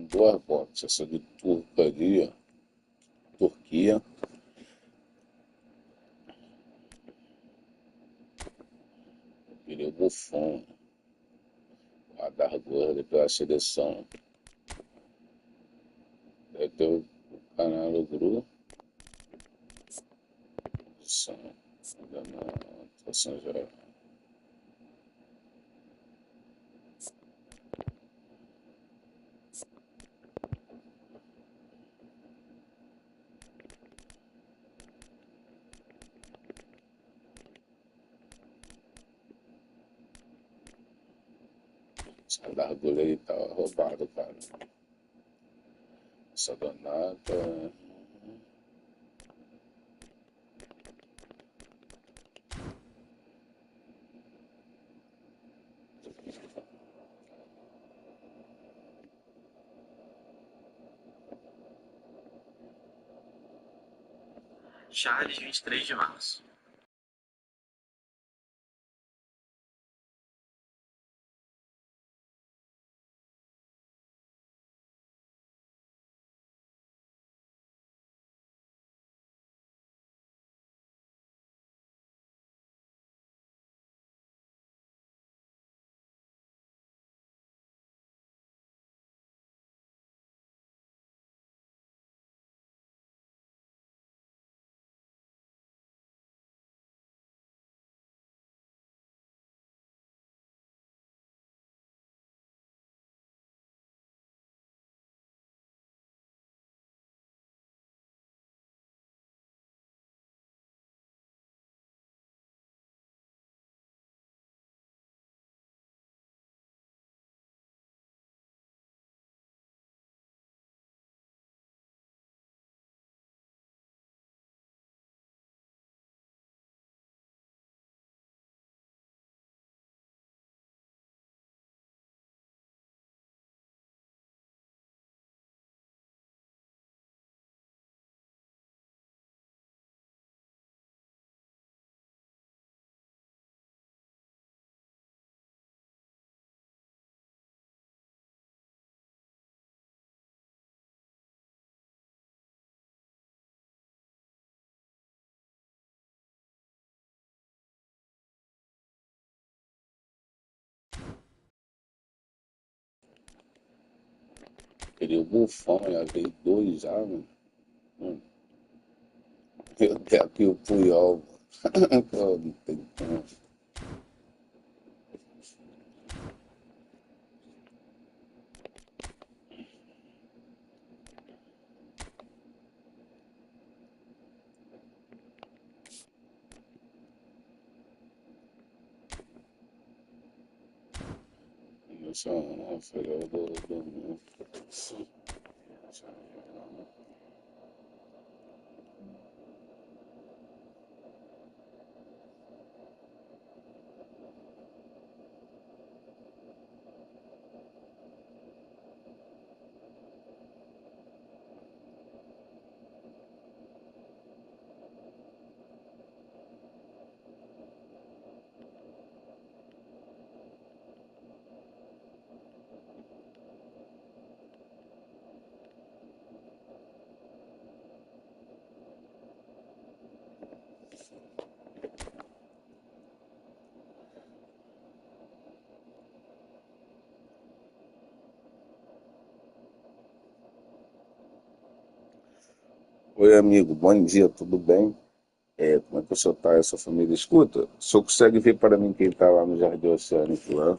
duas botas, essa de turca ali, ó, Turquia. Pneu bufão, radar gordo pela seleção. Deve ter o canal do grupo. Dando atuação geral. Esse radar gordo aí tá roubado, cara. Essa danada. Charles, 23 de março. Pneu bufão, já veio dois já, mano. Eu tenho aqui o Puyol. Pô, não tem como. Isso é uma filha do mundo. Oi, amigo, bom dia, tudo bem? Como é que o senhor está e a sua família? Escuta, o senhor consegue ver para mim quem está lá no Jardim Oceânico lá?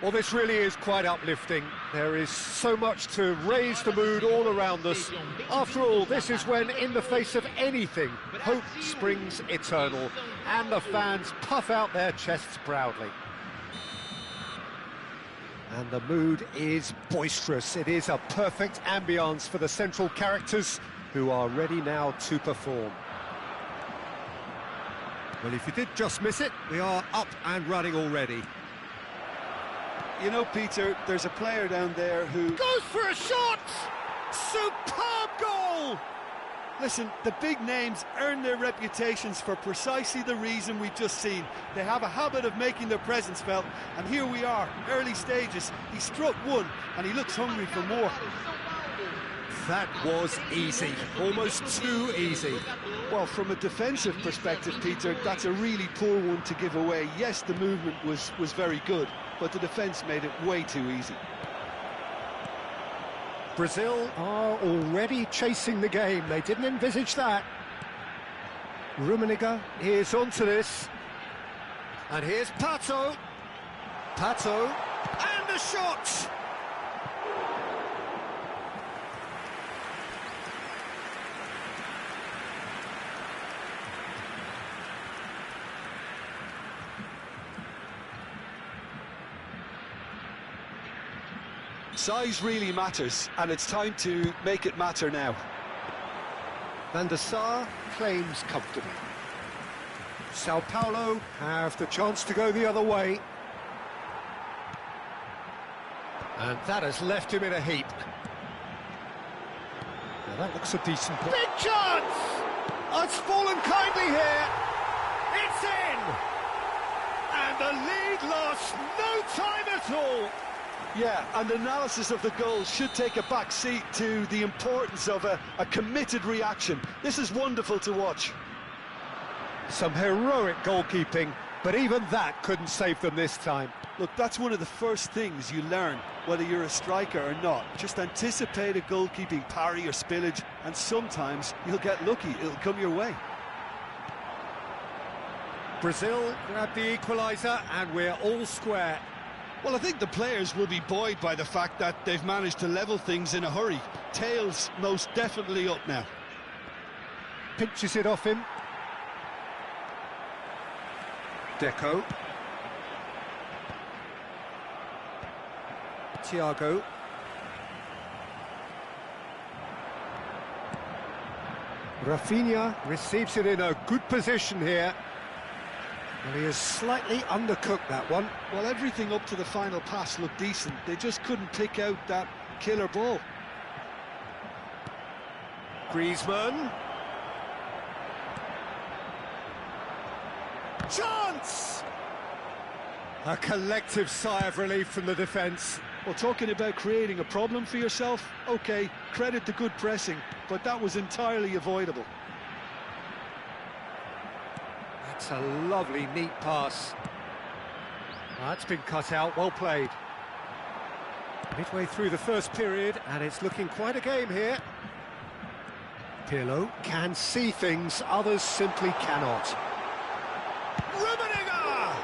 Well, this really is quite uplifting. There is so much to raise the mood all around us. After all, this is when, in the face of anything, hope springs eternal, and the fans puff out their chests proudly. And the mood is boisterous. It is a perfect ambience for the central characters, who are ready now to perform. Well, if you did just miss it, we are up and running already. You know, Peter, there's a player down there who Goes for a shot! Superb goal! Listen, the big names earn their reputations for precisely the reason we've just seen. They have a habit of making their presence felt, and here we are, early stages. He struck one, and he looks hungry for more. That was easy, almost too easy. Well, from a defensive perspective, Peter, that's a really poor one to give away. Yes, the movement was very good, but the defence made it way too easy. Brazil are already chasing the game. They didn't envisage that. Rummenigge is onto this. And here's Pato. Pato. And a shot! Size really matters, and it's time to make it matter now. Van der Sar claims comfortably. Sao Paulo have the chance to go the other way. And that has left him in a heap. Now that looks a decent... Big chance! Oh, it's fallen kindly here. It's in! And the lead lost no time at all. Yeah, and analysis of the goal should take a back seat to the importance of a committed reaction. This is wonderful to watch. Some heroic goalkeeping, but even that couldn't save them this time. Look, that's one of the first things you learn, whether you're a striker or not. Just anticipate a goalkeeping parry or spillage, and sometimes you'll get lucky, it'll come your way. Brazil grab the equaliser, and we're all square. Well, I think the players will be buoyed by the fact that they've managed to level things in a hurry. Tails most definitely up now. Pinches it off him. Deco. Thiago. Rafinha receives it in a good position here. Well, he has slightly undercooked that one. Well, everything up to the final pass looked decent. They just couldn't pick out that killer ball. Griezmann. Chance! A collective sigh of relief from the defence. Well, talking about creating a problem for yourself, OK, credit the good pressing, but that was entirely avoidable. That's a lovely, neat pass. That's been cut out, well played. Midway through the first period, and it's looking quite a game here. Pirlo can see things others simply cannot. Rummenigge!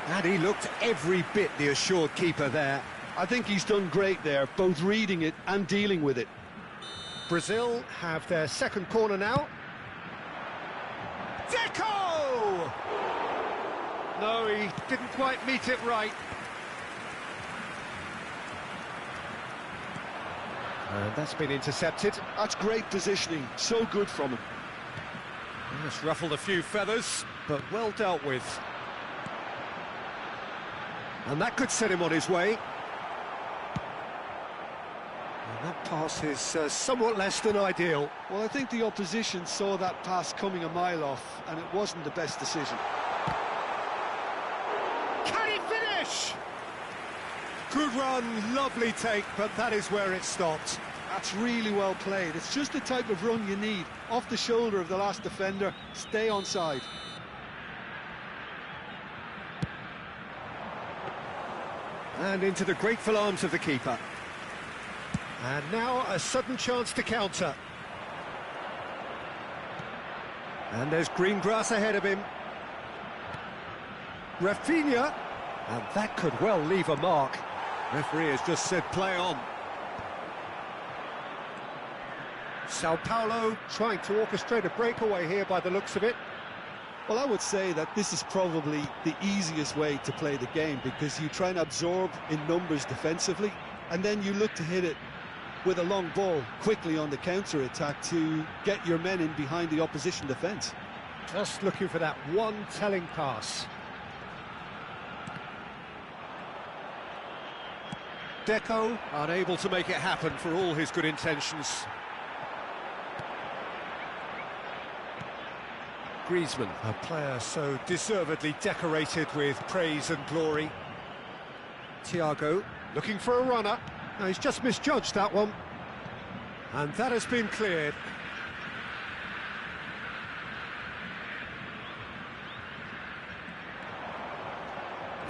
And he looked every bit the assured keeper there. I think he's done great there, both reading it and dealing with it. Brazil have their second corner now. Deco! No, he didn't quite meet it right. And that's been intercepted. That's great positioning, so good from him. Just ruffled a few feathers, but well dealt with. And that could set him on his way. And that pass is somewhat less than ideal. Well, I think the opposition saw that pass coming a mile off, and it wasn't the best decision. Can he finish? Good run, lovely take, but that is where it stopped. That's really well played. It's just the type of run you need. Off the shoulder of the last defender, stay onside. And into the grateful arms of the keeper. And now a sudden chance to counter. And there's green grass ahead of him. Rafinha. And that could well leave a mark. Referee has just said play on. Sao Paulo trying to orchestrate a breakaway here by the looks of it. Well, I would say that this is probably the easiest way to play the game, because you try and absorb in numbers defensively, and then you look to hit it with a long ball quickly on the counter-attack to get your men in behind the opposition defence. Just looking for that one telling pass. Deco unable to make it happen for all his good intentions. Griezmann, a player so deservedly decorated with praise and glory. Thiago looking for a runner. No, he's just misjudged that one. And that has been cleared.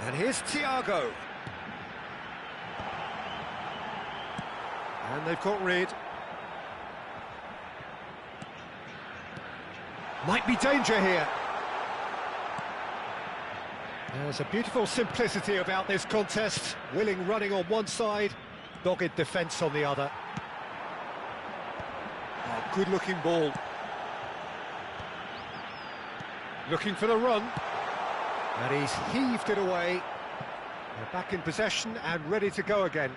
And here's Thiago. And they've got rid. Might be danger here. There's a beautiful simplicity about this contest. Willing running on one side, dogged defence on the other. Oh, good-looking ball. Looking for the run. And he's heaved it away. They're back in possession and ready to go again.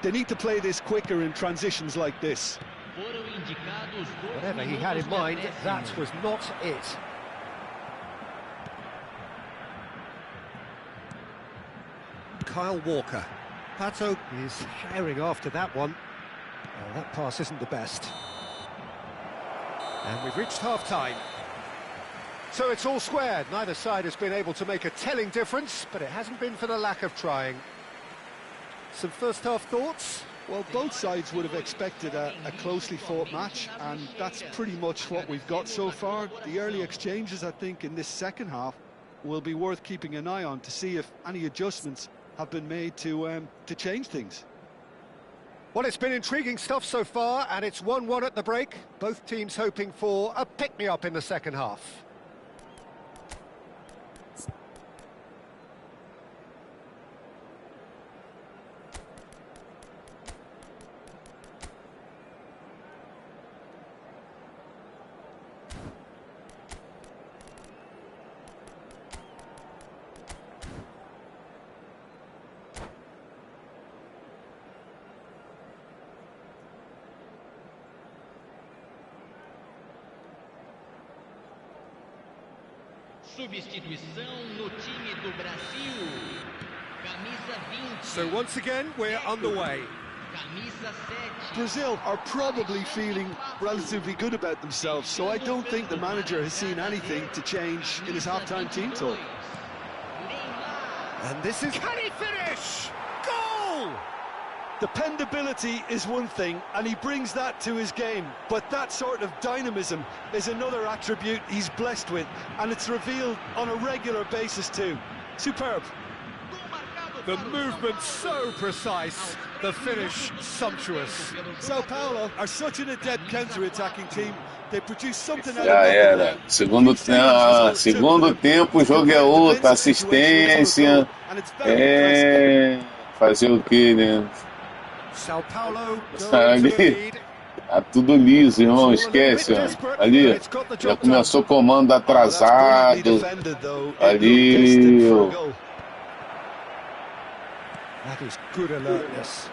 They need to play this quicker in transitions like this. Whatever he had in mind, that was not it. Kyle Walker. Pato is firing after that one. Oh, that pass isn't the best. And we've reached half-time. So it's all squared. Neither side has been able to make a telling difference, but it hasn't been for the lack of trying. Some first-half thoughts? Well, both sides would have expected a closely fought match, and that's pretty much what we've got so far. The early exchanges, I think, in this second half will be worth keeping an eye on to see if any adjustments have been made to change things. Well, it's been intriguing stuff so far, and it's 1-1 at the break. Both teams hoping for a pick-me-up in the second half. Substituição no time do Brasil. Camisa 20. So once again, we're underway. Camisa 7. Brazil are probably feeling relatively good about themselves, so I don't think the manager has seen anything to change in his half-time team talk. And this is... Can he finish? Goal! Dependability is one thing, and he brings that to his game, but that sort of dynamism is another attribute he's blessed with, and it's revealed on a regular basis too. Superb. The movement so precise, the finish sumptuous. Sao Paulo are such an adept counter-attacking team. They produce something out Já of era. Segundo tempo, o jogo é outro, assistência. Fazer o quê, né? Sao Paulo Ali, tá tudo liso, irmão, esquece, ó. Ali, já começou o comando atrasado. Ali, ó. That is good alertness.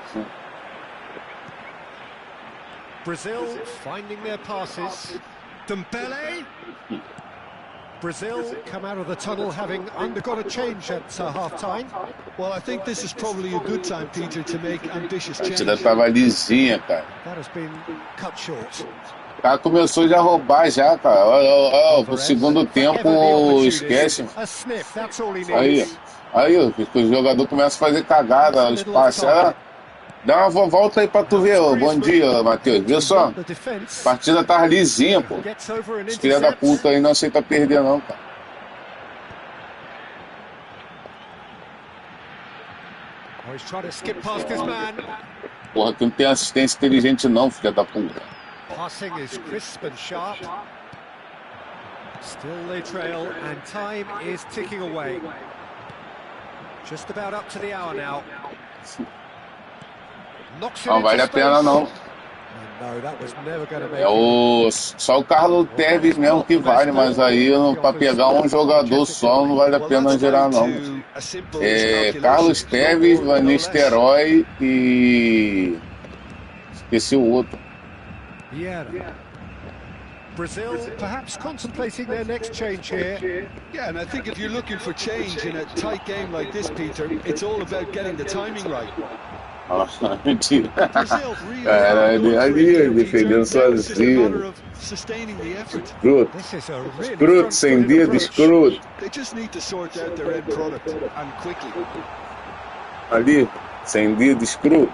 Brazil finding their passes. Dembele. Brazil come out of the tunnel having undergone a change at half-time. Well, I think this is probably a good time, Peter, to make ambitious A changes. partida tava lisinha, cara. That has been cut short. O cara começou já a roubar já, cara. Ó, pro segundo tempo, esquece. A sniff, that's all he Aí, needs. aí, o jogador começa a fazer cagada, espaço. Dá uma volta aí pra tu ver, ó. Bom dia, Matheus. Viu só? A partida tava lisinha, pô. Os filha da puta aí não aceita perder, não, cara. Oh, he's trying to skip past his man. Porra, tu não tem assistência inteligente, não, filha da puta. Passing is crisp and sharp. Still they trail, and time is ticking away. Just about up to the hour now. Não vale a pena não. Só o Carlos Tevez mesmo que vale, mas aí para pegar um jogador só não vale a pena gerar não. Carlos Tevez, Van Nistelrooy e esqueci o outro. Brazil perhaps contemplating their next change here. Yeah, and I think if you're looking for change in a tight game like this, Peter, it's all about getting the timing right. Nossa, mentira. Cara, ali defendendo sozinho. Escroto, sem dedo, escroto. Ali, sem dedo, escroto.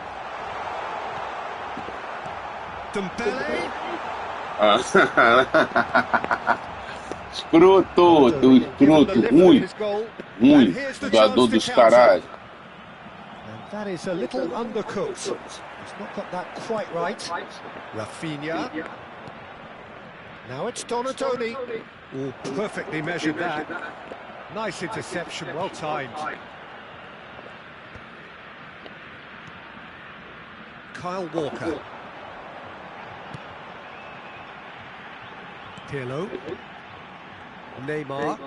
Escroto, teu escroto, ruim. Ruim, jogador dos caralhos. That is a little undercooked. He's not got that quite right. Rafinha. Now it's Donatoni. Oh, perfectly measured that. Nice interception, well timed. Kyle Walker. Pirlo. Neymar.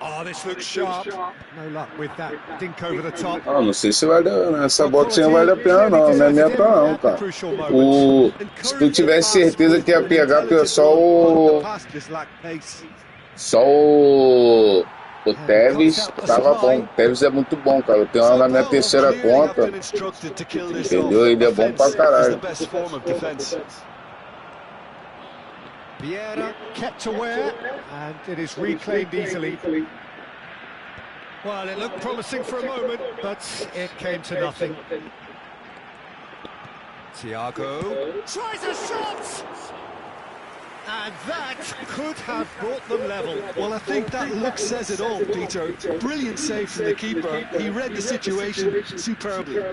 Oh, this looks sharp. No luck with that dink over the top. Não sei se vale, essa botinha vale a pena não, não é meta não, cara. Se tu tivesse certeza que ia pegar só o Tevez, tava bom. O Tevez é muito bom, cara. Eu tenho uma na minha terceira conta. Entendeu? Ele é bom pra caralho. Vieira kept aware, and it is reclaimed easily. Well, it looked promising for a moment, but it came to nothing. Thiago tries a shot! And that could have brought them level. Well, I think that look says it all, Peter. Brilliant save from the keeper. He read the situation superbly.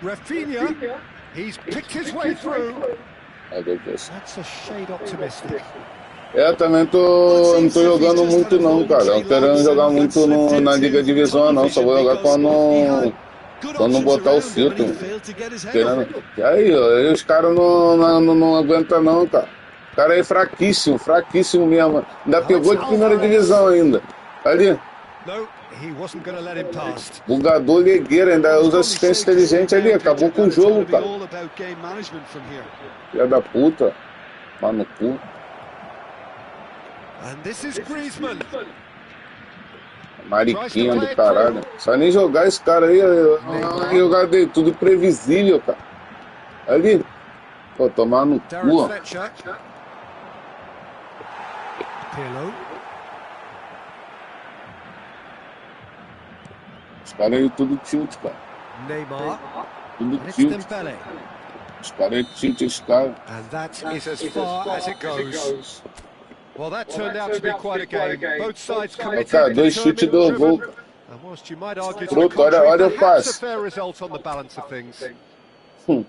Rafinha, he's picked his way through. That's a shade optimistic. Eu também não tô jogando muito não, cara. Eu tô querendo jogar muito na Liga Divisão não. Só vou jogar quando botar o filtro. E aí, os caras não aguentam não, cara. O cara é fraquíssimo, fraquíssimo mesmo. Ainda pegou de primeira divisão ainda. Ali. Bugador Legueira, ainda usa assistência inteligente ali. Acabou com o jogo, cara. Filha da puta. Lá no cu. Mariquinha do caralho. Só nem jogar esse cara aí. Jogar dele, tudo previsível, cara. Ali. Pô, tomar no cu, ó. Os caras aí tudo tilt, cara. Neymar. Tudo tilt. Os caras aí tilt, os caras. And that is as far as it goes. Well, that turned out to be quite a game. Both sides committed, cara, dois chutes do gol. And whilst you might argue Pronto, olha o passe. a fair result on the balance of things. Well,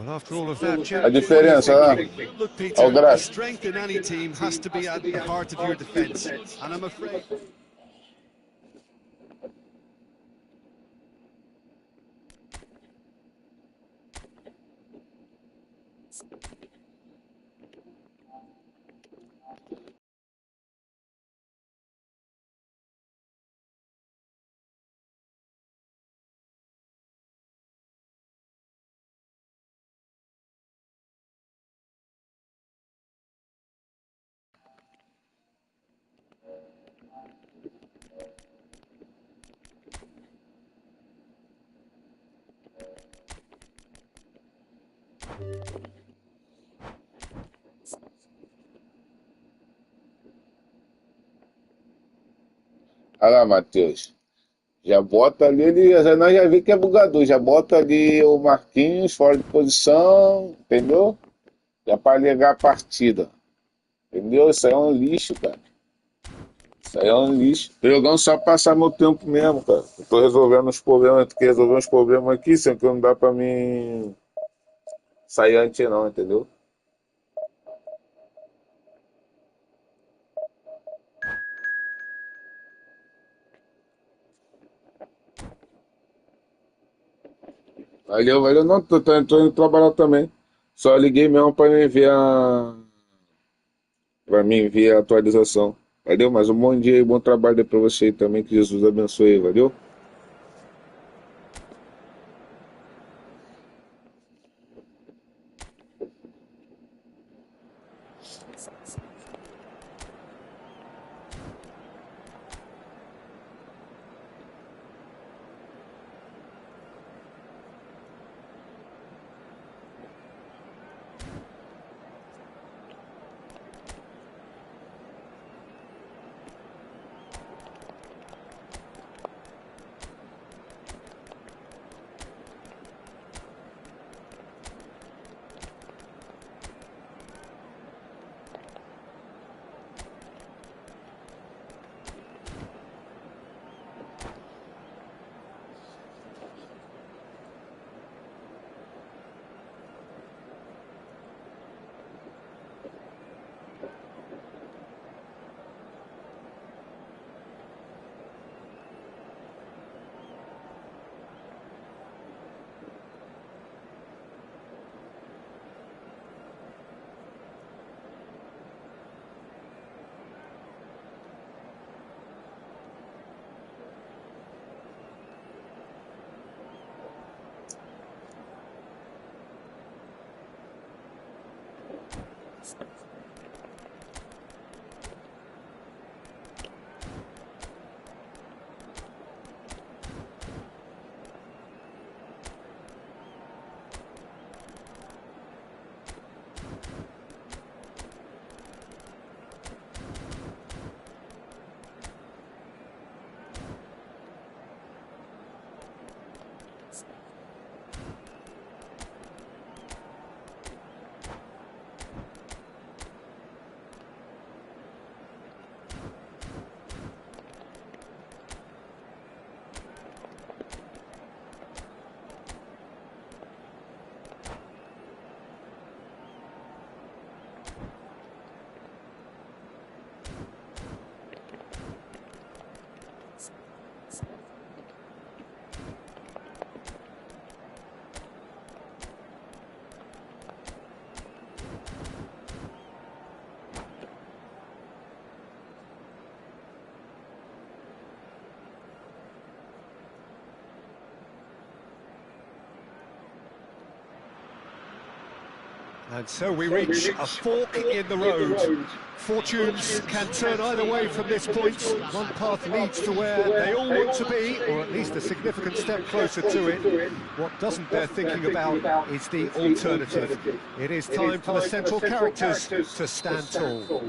after all of that, A diferença, lá. Look, Peter, strength in any team has to be at the heart of your defense. And I'm afraid... Olha lá, Matheus. Já bota ali, nós já vimos que é bugador. Já bota ali o Marquinhos fora de posição, entendeu? Já para ligar a partida. Entendeu? Isso aí é um lixo, cara. Isso aí é um lixo. Tô jogando só pra passar meu tempo mesmo, cara. Eu tô resolvendo os problemas, tenho que resolver uns problemas aqui, sendo que não dá pra mim sair antes não, entendeu? Valeu, valeu. Não, tô indo trabalhar também. Só liguei mesmo pra me ver a atualização. Valeu, mas um bom dia e bom trabalho aí pra você aí também. Que Jesus abençoe aí, valeu? And so we reach a fork in the road. Fortunes can turn either way from this point. One path leads to where they all want to be, or at least a significant step closer to it. What doesn't bear thinking about is the alternative. It is time for the central characters to stand tall.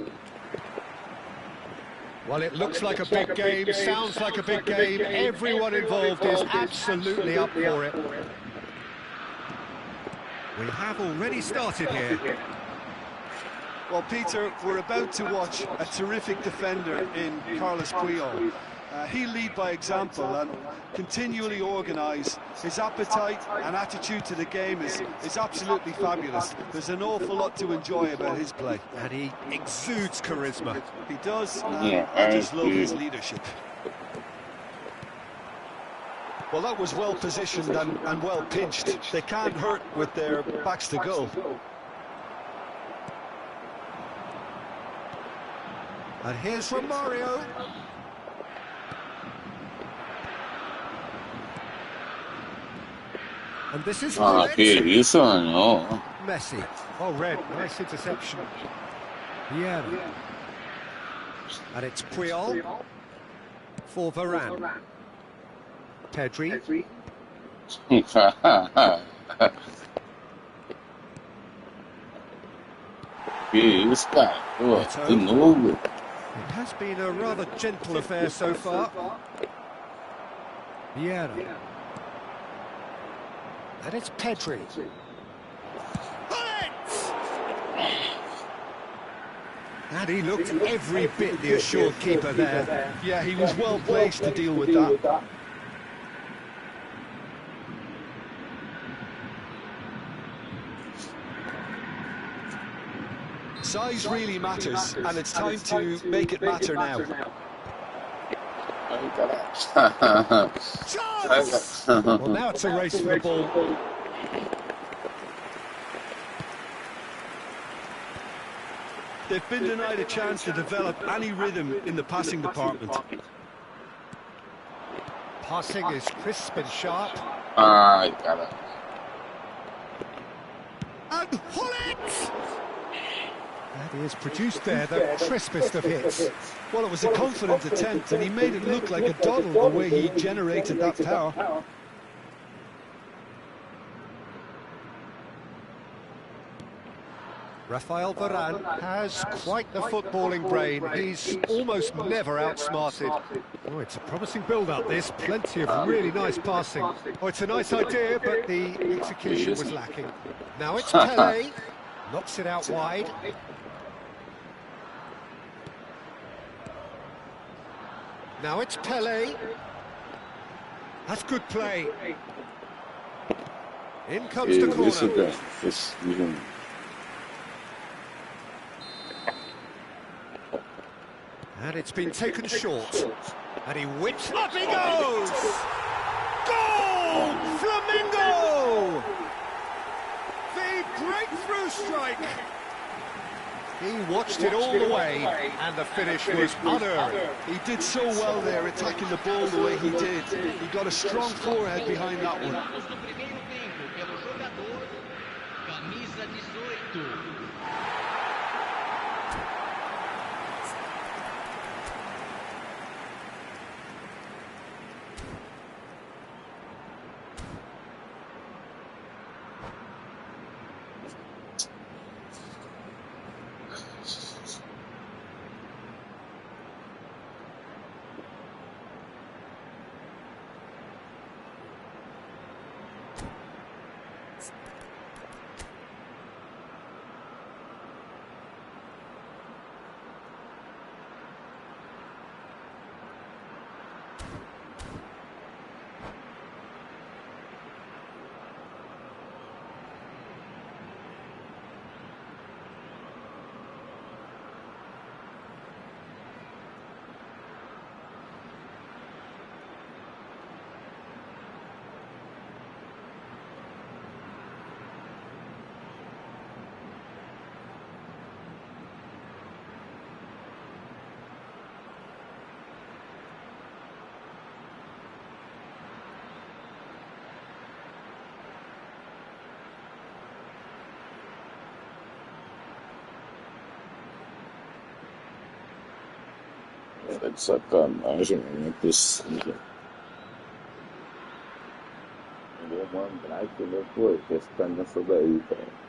Well, it looks like a big game, sounds like a big game. Everyone involved is absolutely up for it. We have already started here. Well, Peter, we're about to watch a terrific defender in Carlos Puyol. He'll lead by example and continually organise. His appetite and attitude to the game is absolutely fabulous. There's an awful lot to enjoy about his play. And he exudes charisma. He does, and I just love his leadership. Well, that was well positioned and well pinched. They can't hurt with their backs to goal. And here's from Mario. And this is Messi. Oh, red. Nice interception. Yeah. And it's Puyol for Varane. Pedri. It has been a rather gentle affair so far. Vieira. And it's Pedri. And he looked every bit the assured keeper there. Yeah, he was well placed to deal with that. Size really matters, and it's time to make it matter now. Well, now it's a race for the ball. They've been denied a chance to develop any rhythm in the passing department. Passing is crisp and sharp. Ai, cara. And pull it! That is produced there the crispest of hits. Well, it was a confident attempt, and he made it look like a doddle the way he generated that power. Rafael Varane has quite the footballing brain. He's almost never outsmarted. Oh, it's a promising build-up, this. Plenty of really nice passing. Oh, it's a nice idea, but the execution was lacking. Now it's Pelé. Knocks it out wide. Now it's Pelé. That's good play. In comes the corner. And it's been taken short. And he whips up, he goes! Goal! Flamengo! The breakthrough strike! He watched it all the way, and the finish was unerring. He did so well there, attacking the ball the way he did. He got a strong forehead behind that one. Tá de sacanagem, não é possível. Eu vou mandar que ele foi, que ficar nessa daí, cara.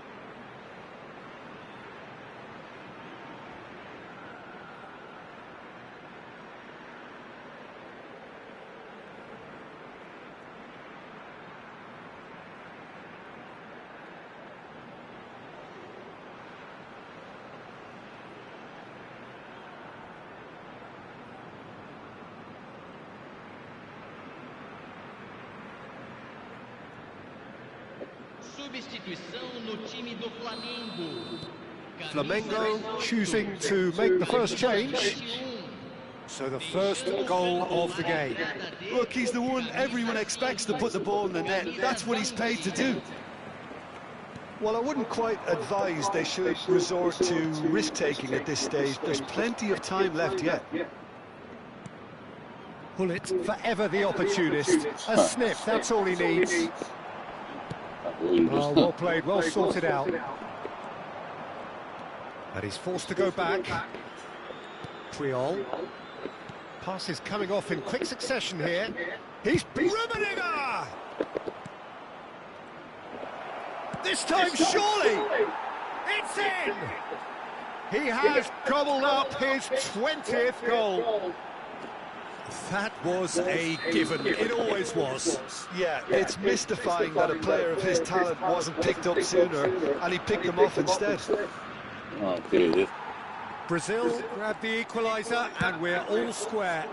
Substituição no time do Flamengo. Flamengo choosing to make the first change. So the first goal of the game. Look, he's the one everyone expects to put the ball in the net. That's what he's paid to do. Well, I wouldn't quite advise they should resort to risk-taking at this stage. There's plenty of time left yet. Pullet, forever the opportunist. A sniff, that's all he needs. Oh, well played, well sorted out. And he's forced to go back. Triol. Pass is coming off in quick succession here. He's Rummenigge! This time, surely! It's in! He has gobbled up his 20th goal. That was a given. It always was. Yeah, it's mystifying that a player of his talent wasn't picked up sooner, and he picked them off instead. Okay. Brazil grabbed the equaliser, and we're all square.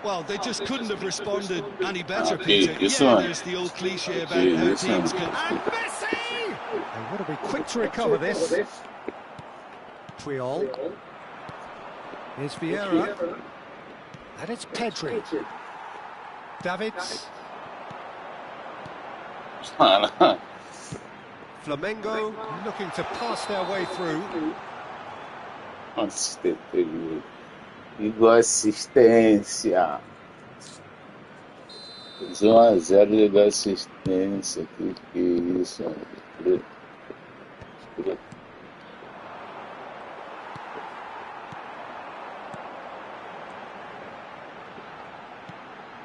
Well, they just couldn't have responded any better, Peter. Yeah, there's the old cliche about how teams can... And Messi! They want to be quick to recover this. Triol. Here's Vieira. And it's Pedri. Davids. Flamengo looking to pass their way through. Assistência. Igual assistência. 1-0 igual assistência. Que é isso?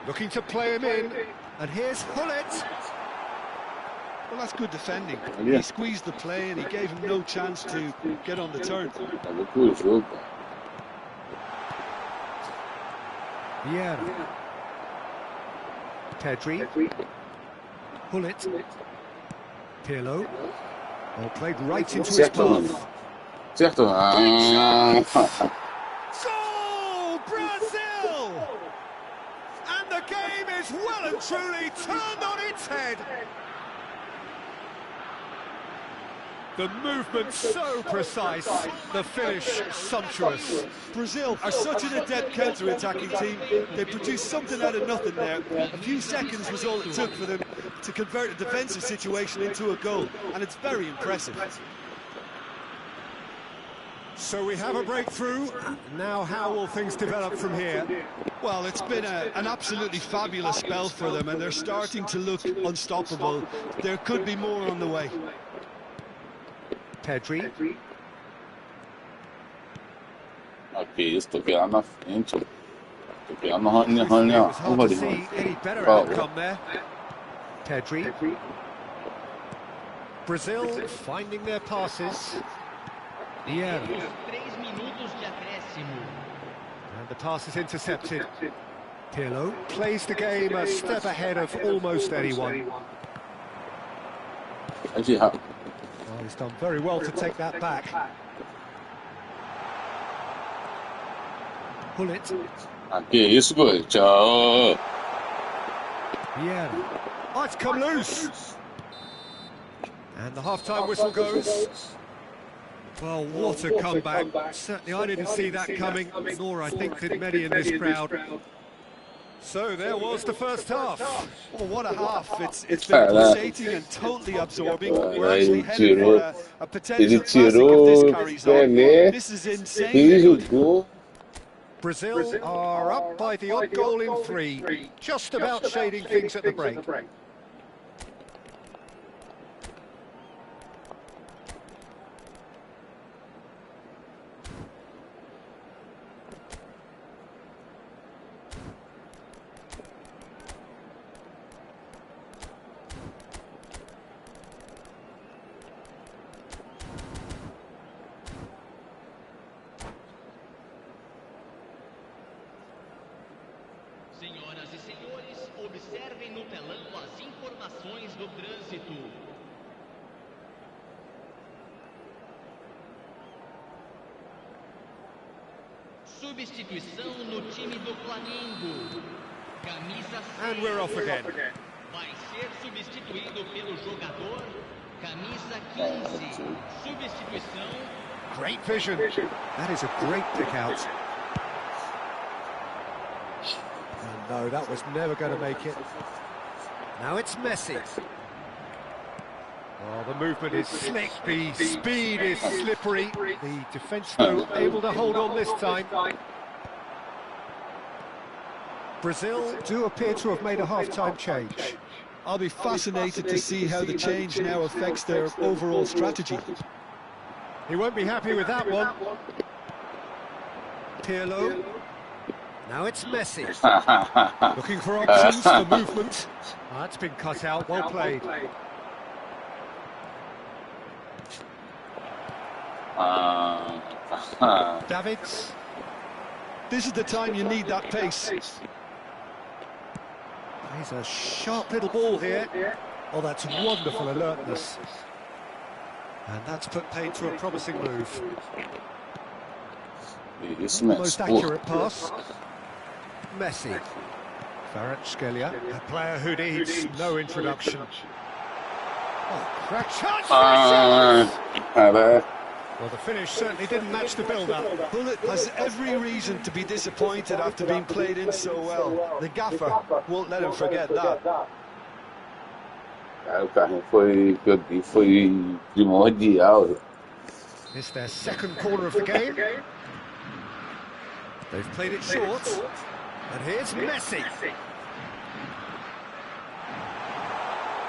Looking to play him in, and here's Hullet. Well, that's good defending. He squeezed the play and he gave him no chance to get on the turn. Yeah. Pedri. Hullet. Pirlo. Well, played right into his path. Certo. Goal! Brazil! And the game is well and truly turned on its head. The movement so precise, the finish sumptuous. Brazil are such an adept counter-attacking team. They produced something out of nothing there. A few seconds was all it took for them to convert a defensive situation into a goal, and it's very impressive. So we have a breakthrough. Now how will things develop from here? Well, it's been an absolutely fabulous spell for them, and they're starting to look unstoppable. There could be more on the way. Pedri. Ok, isso, toquei lá na frente. Toquei lá no Rony, It was hard to see any better outcome there. Pedri. Brazil finding their passes. Yeah. 3 minutos de acréscimo. And the pass is intercepted. Pirlo plays the game a step ahead of almost anyone. Well, he's done very well to take that back. Hullet. Que isso, gol. Tchau. Yeah. Oh, it's come loose. And the half-time whistle goes. Well, what a comeback. Certainly I didn't see that coming, nor I think did many in this crowd. So there was the first half. Oh, what a half. It's been pulsating and totally absorbing. We're actually headed for a potential classic if this carries on. This is insane. Brazil are up by the odd goal in 3, just about shading things at the break. Senhoras e senhores, observem no telão as informações do trânsito. Substituição no time do Flamengo. Camisa 6. And we're off again. Vai ser substituído pelo jogador camisa 15. Substituição. Great vision. That is a great pick out. No, that was never going to make it. Now it's Messi. Oh, the movement is slick, the speed is slippery. The defence, though, able to hold on this time. Brazil do appear to have made a half-time change. I'll be fascinated to see how the change now affects their overall strategy. He won't be happy with that one. Pirlo. Now it's Messi. Looking for options for movement. Oh, that's been cut out, well played. Davids. This is the time you need that pace. He's a sharp little ball here. Oh, that's wonderful alertness. And that's put paid to a promising move. Most accurate pass. Messi. Kvaratskhelia, a player who needs no introduction. Oh, crack chance for himself! Well, the finish certainly didn't match the build-up. Hullet has every reason to be disappointed after being played in so well. The gaffer won't let him forget that. O carrinho foi primordial. It's their second corner of the game. They've played it short. And here's Messi.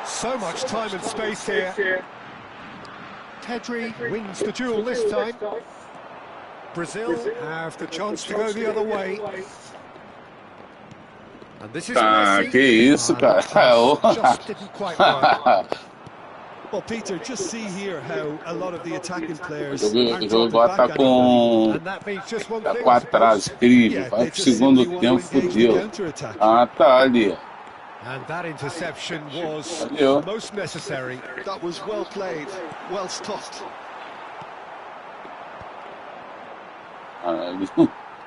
So much time and space here. Pedri wins the duel this time. Brazil have the chance to go the other way. And this is Messi. Que isso, cara. Just didn't quite work. Well, Peter, just see here how a lot of the attacking players O aren't jogo dropping tá back com And that means just one tá thing, com I atraso, suppose. incrível. Vai pro segundo tempo, fodeu. Ah, tá ali. And that interception was Valeu. most necessary. That was well played, well stopped. Ali.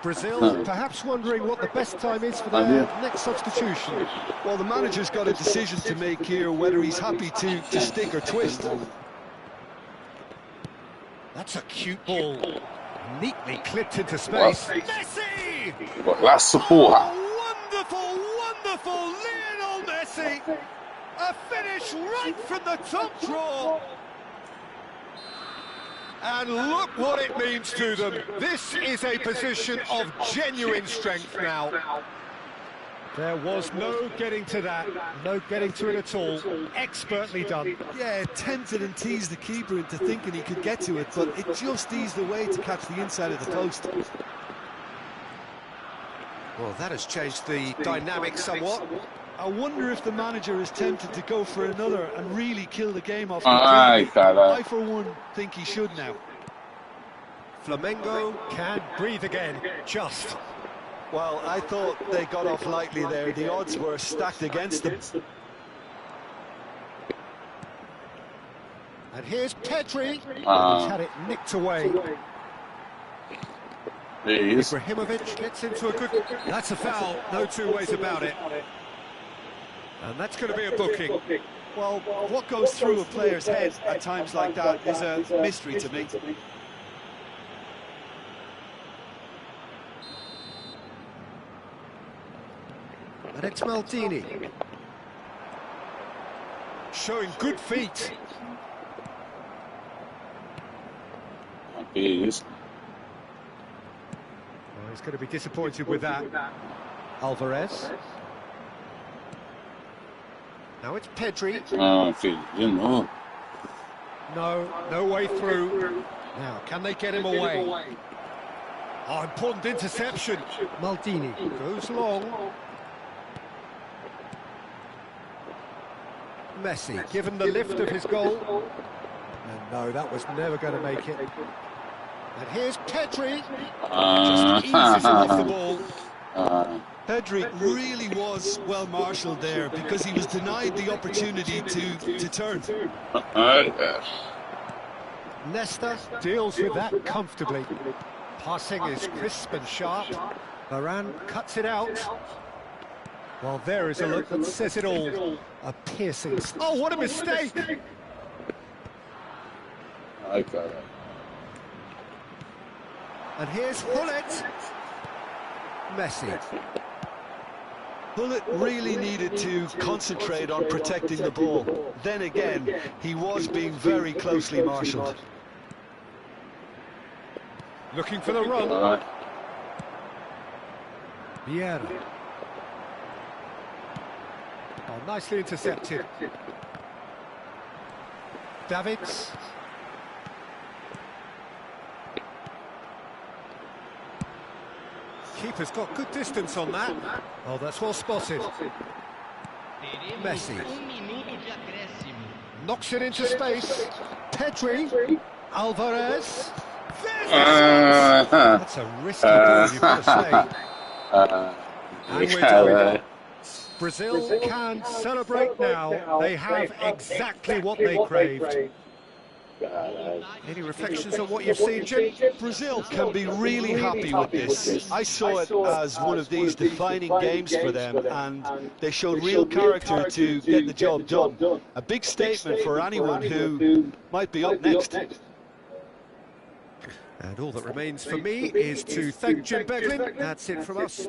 Brazil perhaps wondering what the best time is for their next substitution. Well, the manager's got a decision to make here, whether he's happy to stick or twist. That's a cute ball. Neatly clipped into space. Messi! Golaço, porra. Wonderful, wonderful Lionel Messi! A finish right from the top draw. And look what it means to them. This is a position of genuine strength now. There was no getting to that, no getting to it at all. Expertly done. Yeah, tempted and teased the keeper into thinking he could get to it, but it just eased away to catch the inside of the post. Well, that has changed the dynamic somewhat. I wonder if the manager is tempted to go for another and really kill the game off. Ai, cara. I, for one, think he should now. Flamengo can breathe again, just. Well, I thought they got off lightly there. The odds were stacked against them. And here's Pedri. He's had it nicked away. Isso. Ibrahimovic gets into a good... That's a foul, no two ways about it. And that's going to be a booking. Well, what goes through a player's head at times like that is a mystery to me. And it's Maldini. Showing good feet. Que isso. Well, he's going to be disappointed with that. Alvarez. Now it's Pedri. Ah, filho, de novo. No way through. Now, can they get him away? Oh, important interception. Maldini goes long. Messi, given the lift of his goal. And no, that was never going to make it. And here's Pedri. Just eases him off the ball. Pedri really was well marshalled there because he was denied the opportunity to turn. Nesta deals with that comfortably. Passing is crisp and sharp. Varane cuts it out. Well, there is a look that says it all. A piercing... Oh, what a mistake! Ai, cara. And here's Hullet. Messi. Hullet really needed to concentrate on protecting the ball. Then again, he was being very closely marshalled. Looking for the run. Vieira. Oh, nicely intercepted. Davids. Keeper's got good distance on that. Oh, that's well spotted. Messi. Knocks it into space. Pedri. Alvarez. That's a risky ball, you've got to say. And we're done. Brazil can celebrate now. They have exactly what they craved. Any reflections on what you've seen, Jim? Brazil can be really happy with this. I saw it as one of these defining games for them, and they showed real character to get the job done. A big statement for anyone who might be up next. And all that remains for me is to thank Jim Beglin. That's it from us.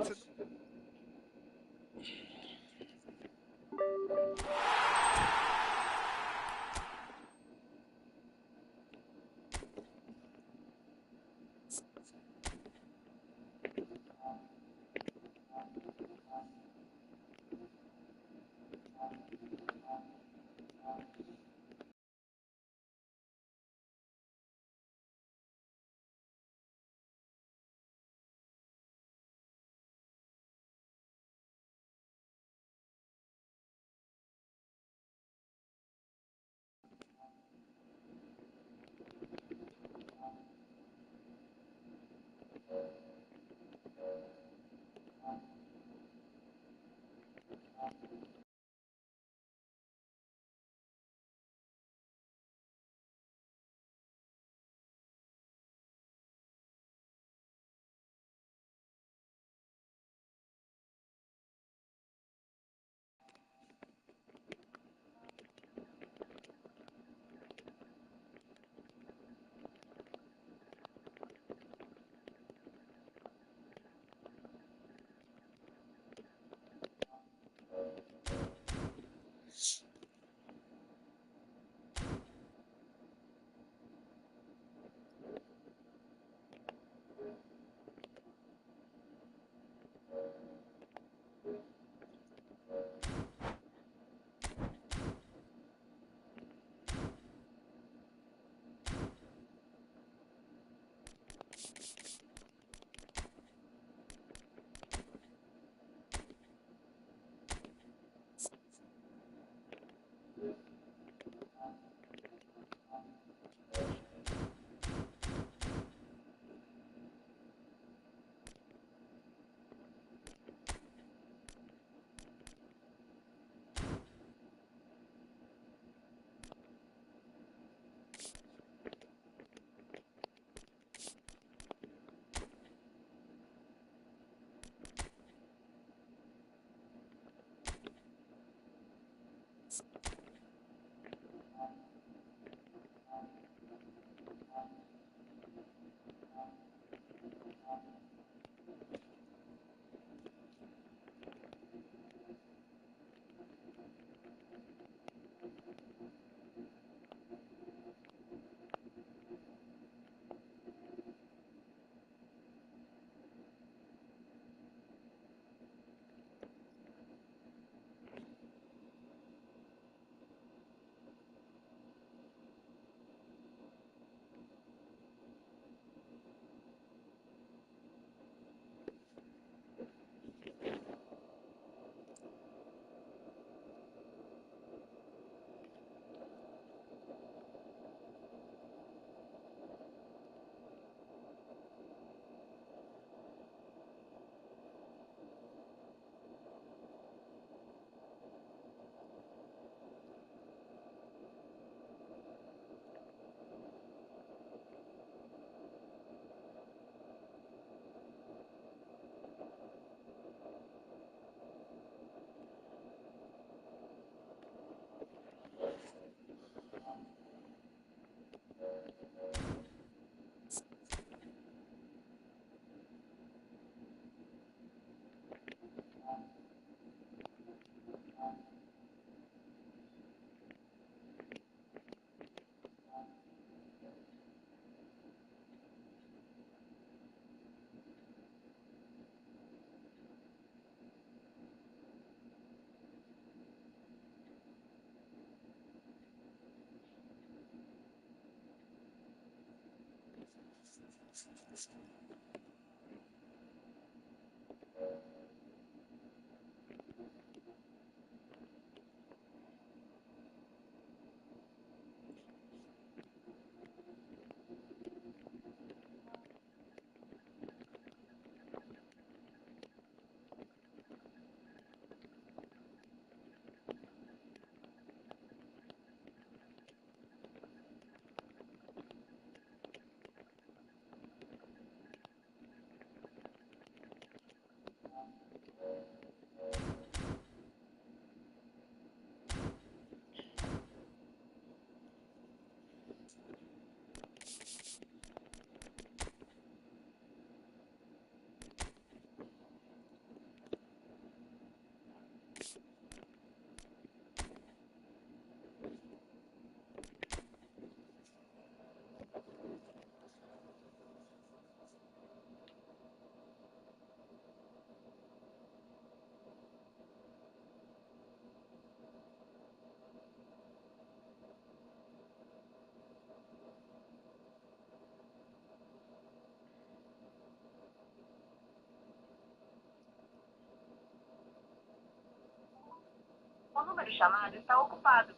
O número chamado está ocupado.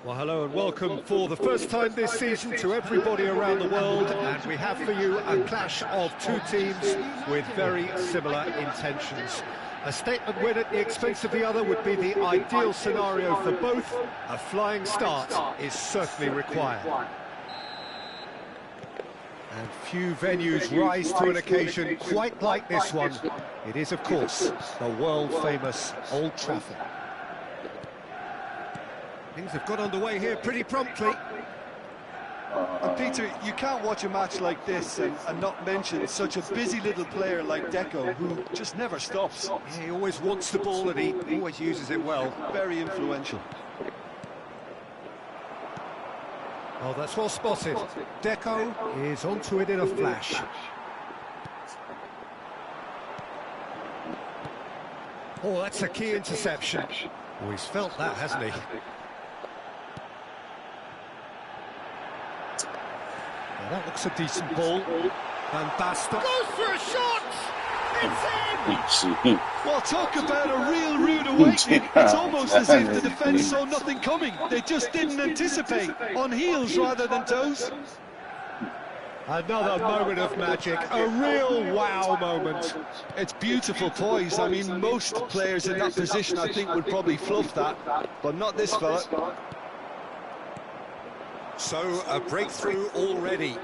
Well, hello and welcome for the first time this season to everybody around the world, and we have for you a clash of two teams with very similar intentions. A statement win at the expense of the other would be the ideal scenario for both. A flying start is certainly required. And few venues rise to an occasion quite like this one. It is, of course, the world-famous Old Trafford. Things have got underway here pretty promptly. And Peter, you can't watch a match like this and not mention such a busy little player like Deco, who just never stops. Yeah, he always wants the ball and he always uses it well. Very influential. Oh, that's well spotted. Deco is onto it in a flash. Oh, that's a key interception. Oh, he's felt that, hasn't he? Well, that looks a decent ball. Van Basten goes for a shot! It's in! Well, talk about a real rude awakening. It's almost as if the defence saw nothing coming. They just didn't anticipate. On heels rather than toes. Another moment of magic, a real wow moment. It's beautiful poise. I mean, most players in that position, I think, would probably fluff that, but not this fella. So, a breakthrough already.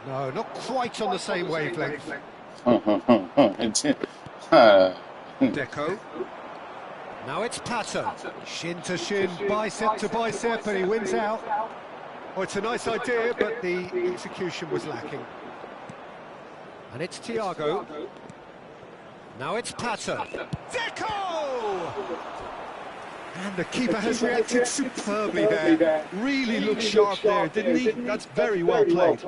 No, not quite on the same wavelength. Deco. Now it's Pato. Shin to shin, bicep to bicep, and he wins out. Oh, it's a nice idea, but the execution was lacking. And it's Thiago. Now it's Pato. Deco! And the keeper has reacted superbly there. Really looked sharp there, didn't he? That's very well played.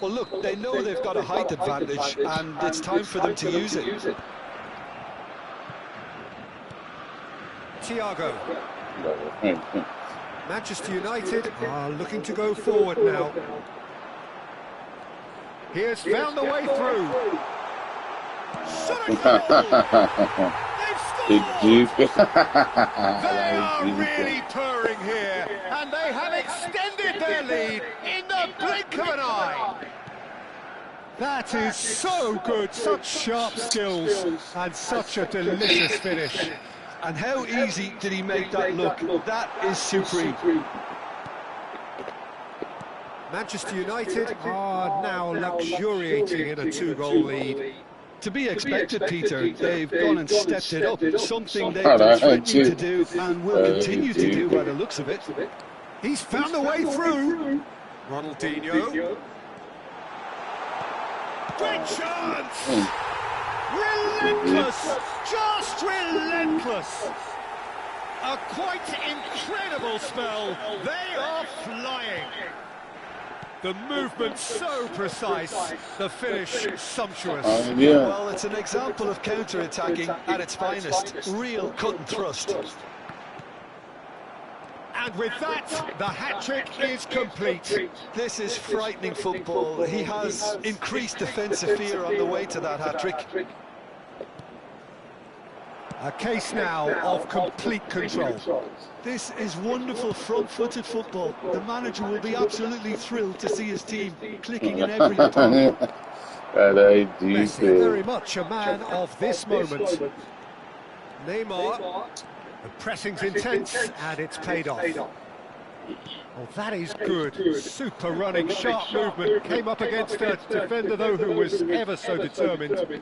Well, look, they know they've got a height advantage, and it's time for them to use it. Thiago. Manchester United are looking to go forward now. He has found the way through. Shot a goal! They've scored! They are really purring here, and they have extended their lead in the blink of an eye. That is so good, such sharp skills, and such a delicious finish. And how easy did he make that look? That is supreme. Manchester United are now luxuriating in a two-goal lead. To be expected, Peter. They've gone and stepped it up. Something they've been threatening to do and will continue to do by the looks of it. He's found a way through. Ronaldinho. Great chance! Relentless! Just relentless! A quite incredible spell. They are flying. The movement so precise, the finish sumptuous. Well, it's an example of counter-attacking at its finest. Real cut and thrust. And with that, the hat-trick is complete. This is frightening football. He has increased defensive fear on the way to that hat-trick. A case now of complete control. This is wonderful front-footed football. The manager will be absolutely thrilled to see his team clicking in every department. Messi, very much a man of this moment. Neymar, the pressing's intense and it's paid off. Oh, that is good. Super running, sharp movement. Came up against a defender, though, who was ever so determined.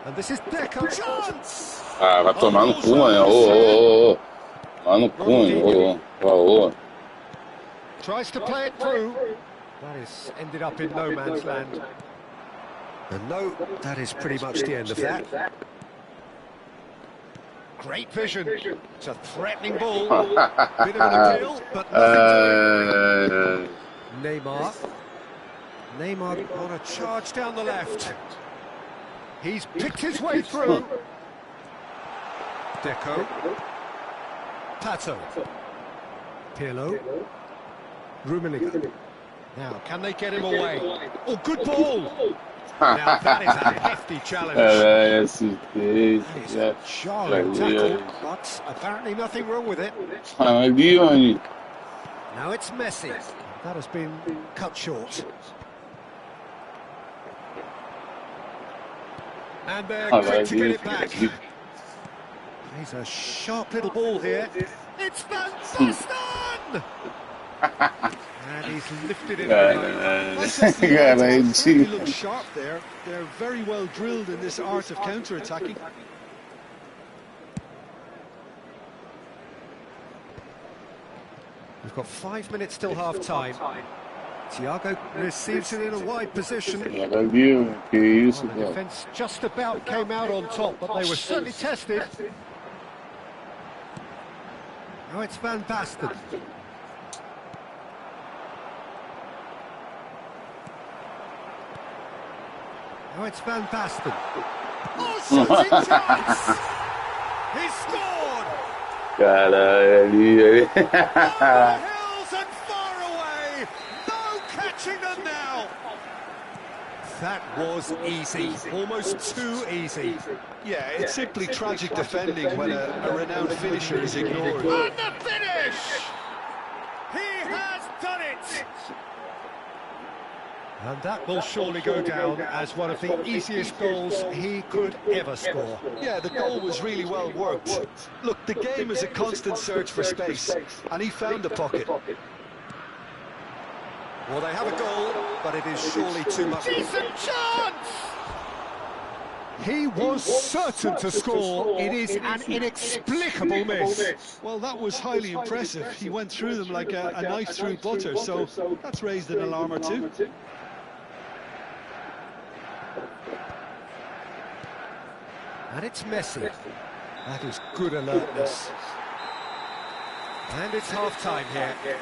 And this is Deco. Chance! Ah, vai tomar no cu, né? Tomar no cu, Tries to play it through. That is ended up in no man's land. And no, that is pretty much the end of that. Great vision. It's a threatening ball. Bit of an appeal, but nothing to it. Neymar on a charge down the left. He's picked his way through. Deco. Pato. Pirlo. Rummenigge. Now, can they get him away? Oh, good ball! Now that is a hefty challenge. Caralho, assistência. Charming tackle, but apparently nothing wrong with it. Ali, onde? Now it's Messi. That has been cut short. And they're quick to get it back. He's a sharp little ball here. It's Van Basten! And he's lifted it away. They look sharp there. They're very well drilled in this art of counter-attacking. We've got 5 minutes till half-time. Thiago receives it in a wide position. Ali, que isso, The cara. defence just about came out on top, but they were certainly tested. Now it's Van Basten. Now it's Van Basten. Oh, shooting chance! He scored! Caralho, ali. Over the hills and far away! No catching them now! That was easy, almost too easy. Yeah, it's simply tragic defending when a renowned finisher is ignored. And the finish! He has done it! And that will surely go down as one of the easiest goals he could ever score. Yeah, the goal was really well worked. Look, the game is a constant search for space, and he found the pocket. Well, they have a goal, but it is surely too much. Decent chance! He was certain to score. It is an inexplicable miss. Well, that was highly impressive. He went through them like a knife through butter, so that's raised an alarm or two. And it's Messi. That is good alertness. And it's half-time here.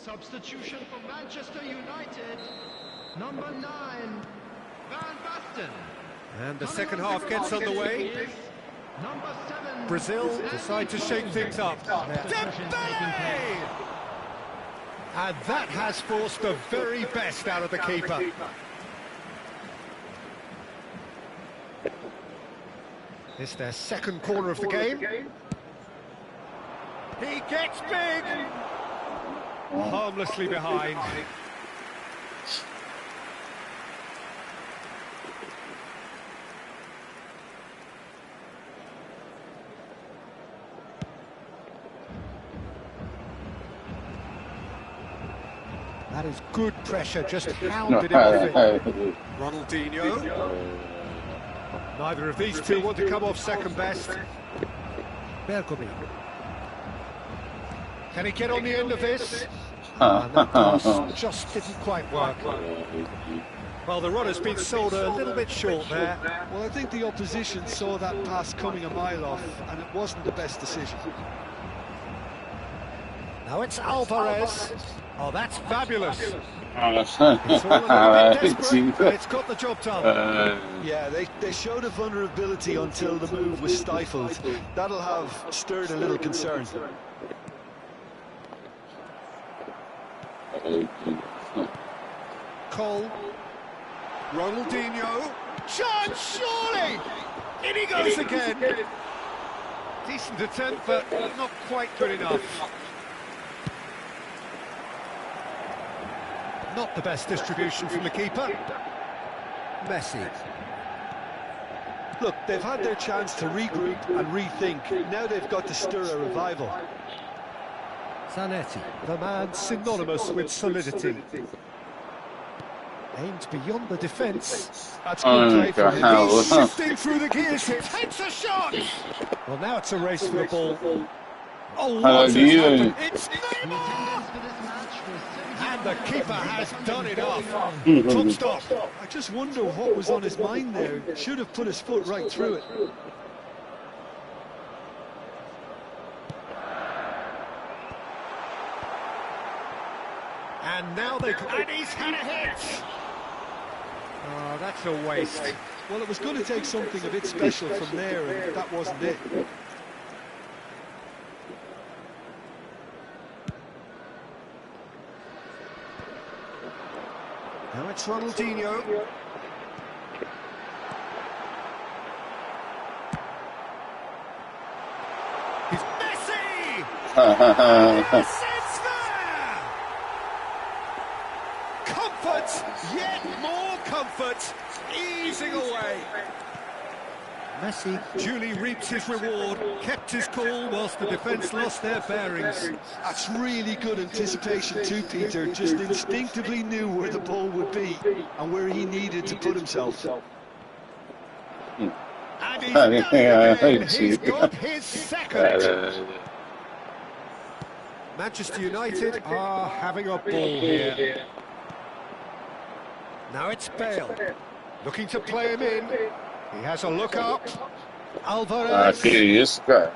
Substitution for Manchester United, number 9, Van Basten. And the second half gets underway. Number 7, Brazil decide to shake things up. Dembele! And that has forced the very best out of the keeper. It's their second corner of the game. He gets big! Harmlessly behind. That is good pressure, just hounded him off it. Ronaldinho. Neither of these two want to come off second best. Bergomi. Can he get on the end of this? And that pass just didn't quite work. Well, the run has been sold a little bit short there. Well, I think the opposition saw that pass coming a mile off, and it wasn't the best decision. Now it's Alvarez. Oh, that's fabulous. It's Nossa. all a little bit desperate, but it's got the job done. Yeah, they showed a vulnerability until the move was stifled. That'll have stirred a little concern. Cole. Ronaldinho. Chance, surely! In he goes again. Decent attempt, but not quite good enough. Not the best distribution from the keeper. Messi. Look, they've had their chance to regroup and rethink. Now they've got to stir a revival. Zanetti, the man synonymous with solidity. Aimed beyond the defence. That's good play from him. He's shifting through the gears. He takes a shot. Well, now it's a race for the ball. Oh, what has happened? It's Neymar! And the keeper has done enough. Top stop. I just wonder what was on his mind there. Should have put his foot right through it. And now they... And he's had a hit! Oh, that's a waste. Well, it was going to take something a bit special from there, and that wasn't it. Now it's Ronaldinho. He's Messi! Yes, it's there! Comfort, yet more comfort, easing away. Messi duly reaps his reward, kept his cool whilst the defence lost their bearings. That's really good anticipation too, Peter. Just instinctively knew where the ball would be and where he needed to put himself. And he's done it again. He's got his second. Manchester United are having a ball here. Now it's Bale, looking to play him in. He has a look up. Alvarez. Que isso, cara.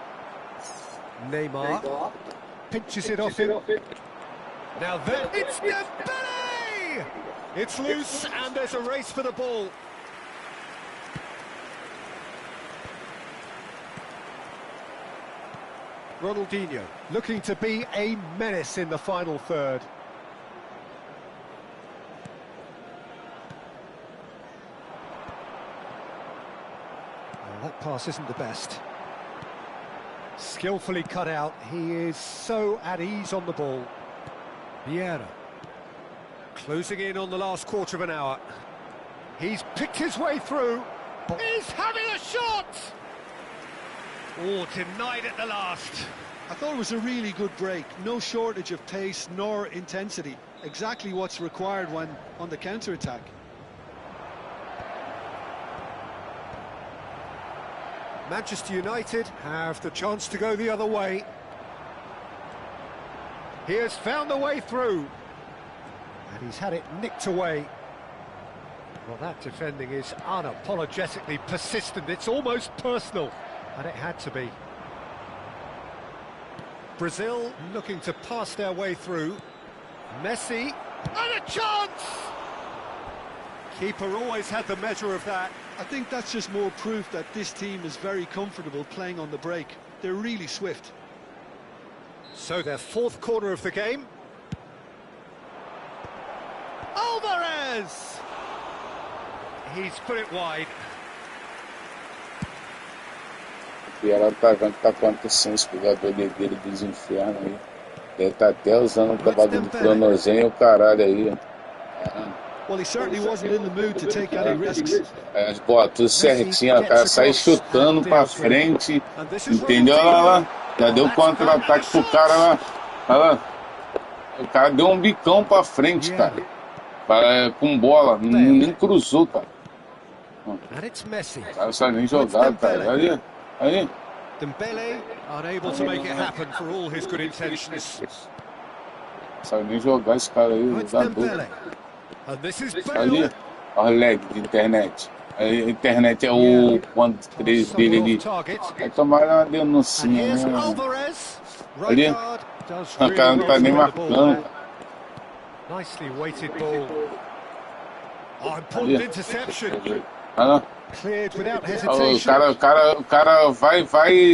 Neymar pinches it off him. Now then, it's Dembele! It's loose, and there's a race for the ball. Ronaldinho looking to be a menace in the final third. That pass isn't the best. Skillfully cut out. He is so at ease on the ball. Vieira closing in on the last quarter of an hour. He's picked his way through. He's having a shot! Oh, denied at the last. I thought it was a really good break. No shortage of pace nor intensity. Exactly what's required when on the counter-attack. Manchester United have the chance to go the other way. He has found the way through. And he's had it nicked away. Well, that defending is unapologetically persistent. It's almost personal. And it had to be. Brazil looking to pass their way through. Messi. And a chance! Keeper always had the measure of that. I think that's just more proof that this team is very comfortable playing on the break. They're really swift. So their fourth corner of the game. Alvarez! He's put it wide. E ela tá vendo o que tá acontecendo, esse jogador dele dos infernos aí. Ele tá até usando o cavalo do cronozinho e o caralho aí. Well, he certainly wasn't in the mood to take any risks. Pô, tudo certinho, o cara sai chutando pra frente, entendeu? Olha lá, já deu contra-ataque pro cara lá. Olha lá. O cara deu um bicão pra frente, cara. Com bola, nem cruzou, cara. O cara sai nem jogar, cara. Aí. Dembele unable to make it happen for all his good intentions. Sabe nem jogar esse cara aí, dá dor. Ali, olha o lag de internet. A internet é o quanto 3 dele ali. Vai tomar uma denuncinha, né? Ali, o cara não tá nem marcando. Nicely weighted ball. Oh, important interception. Cleared without hesitation. O cara vai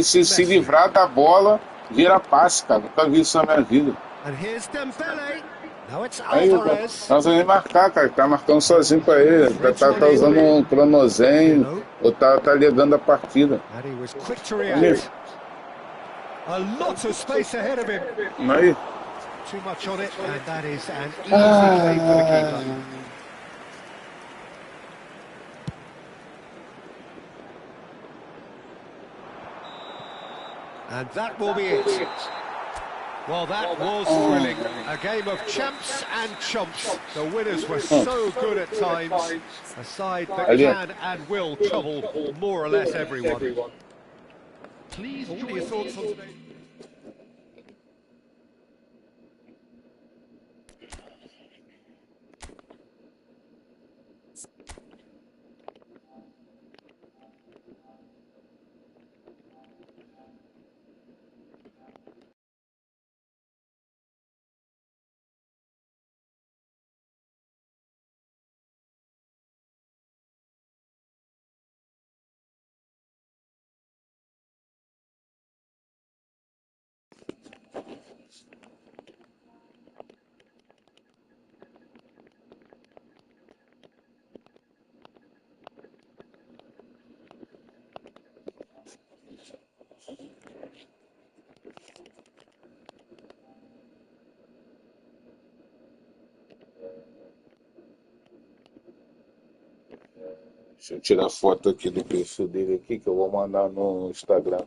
se livrar da bola, vira passe, cara. Nunca vi isso na minha vida. And here's Dembele. Now it's Aí, Alvarez. não precisa nem marcar, cara. Tá marcando sozinho pra ele. Tá usando um cronozinho, ou tá ligando a partida. And he was quick to react. A lot of space ahead of him. Aí. Too much on it, and that is an easy play for the keeper. And that will be it. Well, that was thrilling. A game of champs and chumps. The winners were so good at times. A side that can and will trouble more or less everyone. Please What are your thoughts on today? Deixa eu tirar foto aqui do perfil dele aqui, que eu vou mandar no Instagram.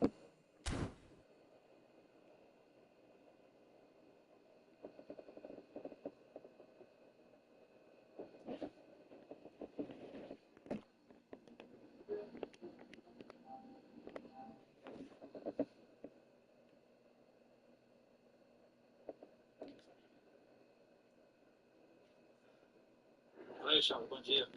Oi, Chão, bom dia.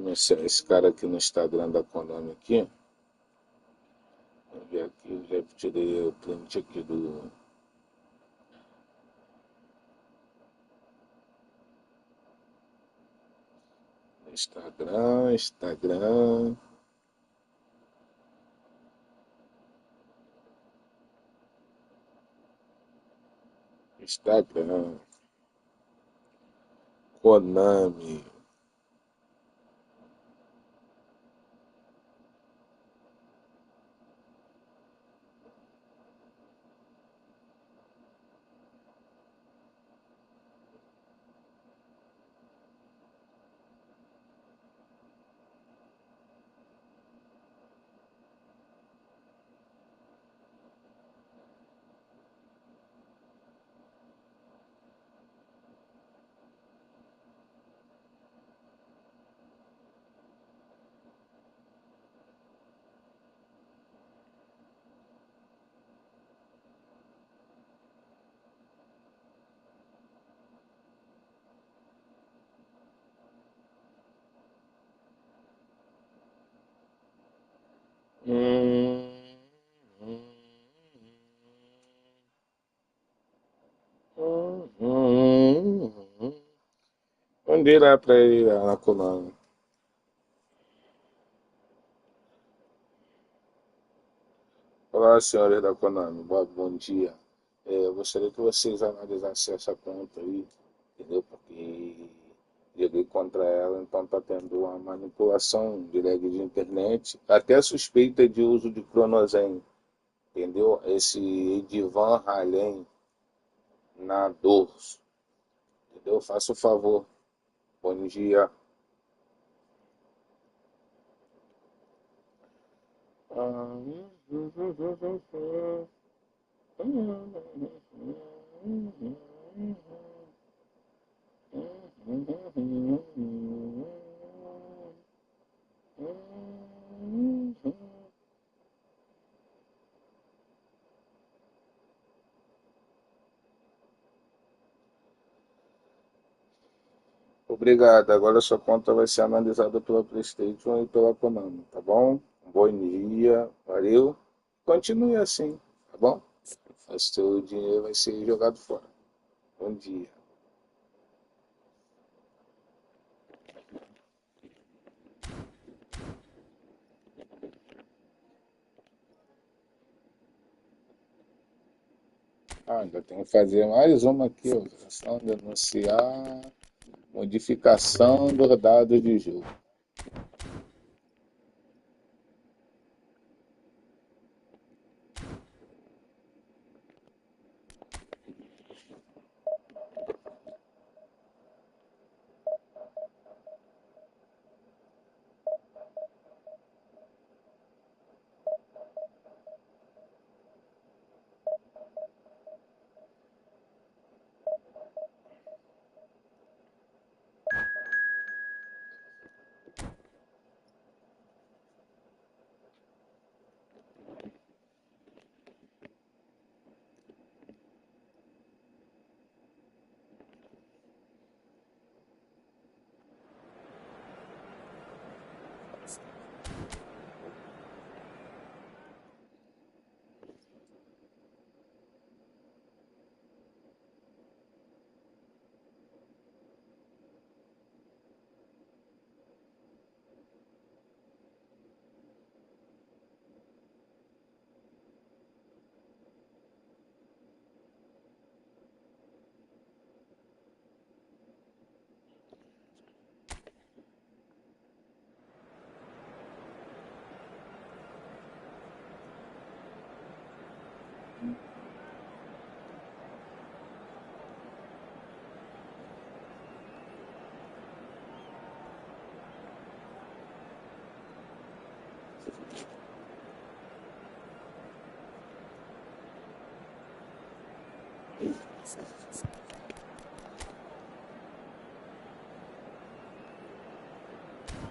Esse cara aqui no Instagram da Konami aqui. Vamos ver aqui, eu já tirei o print aqui do Instagram, Instagram. Instagram. Konami. Mandei lá pra ele lá na Konami. Olá, senhores da Konami, bom dia. Eu gostaria que vocês analisassem essa conta aí, entendeu? Porque joguei contra ela, então tá tendo uma manipulação de lag de internet, até suspeita de uso de cronozen, entendeu? Esse Edivan Halen na Dorso, entendeu? Faça o favor. Bom dia. Obrigado. Agora sua conta vai ser analisada pela PlayStation e pela Konami, tá bom? Bom dia, valeu. Continue assim, tá bom? O seu dinheiro vai ser jogado fora. Bom dia. Ainda tem que fazer mais uma aqui, ó. Ação, denunciar, modificação dos dados de jogo.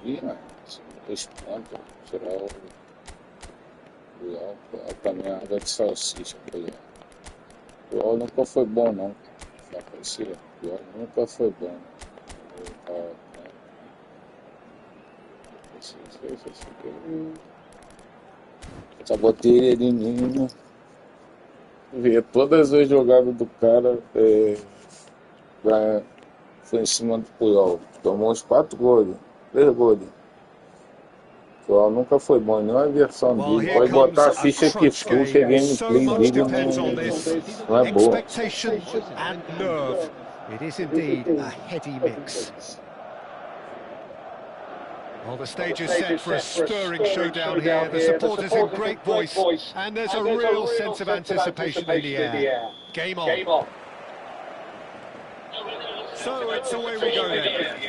E, dois pontos, tirar o pra minha água de salsicha. O UOL nunca foi bom, não. Já aparecia. O UOL nunca foi bom. Sabotei ele em mim. Ver todas as jogadas do cara. Foi em cima do Puyol. Tomou uns 4 gols. 3 gols. O UOL nunca foi bom, nenhuma versão dele. Pode botar a ficha que for, que a gameplay dele não é boa. It is indeed a heady mix. Well, the stage is set for a stirring showdown here. The supporters in great voice, and there's a real sense of anticipation in the air. Game on. So it's away we go then.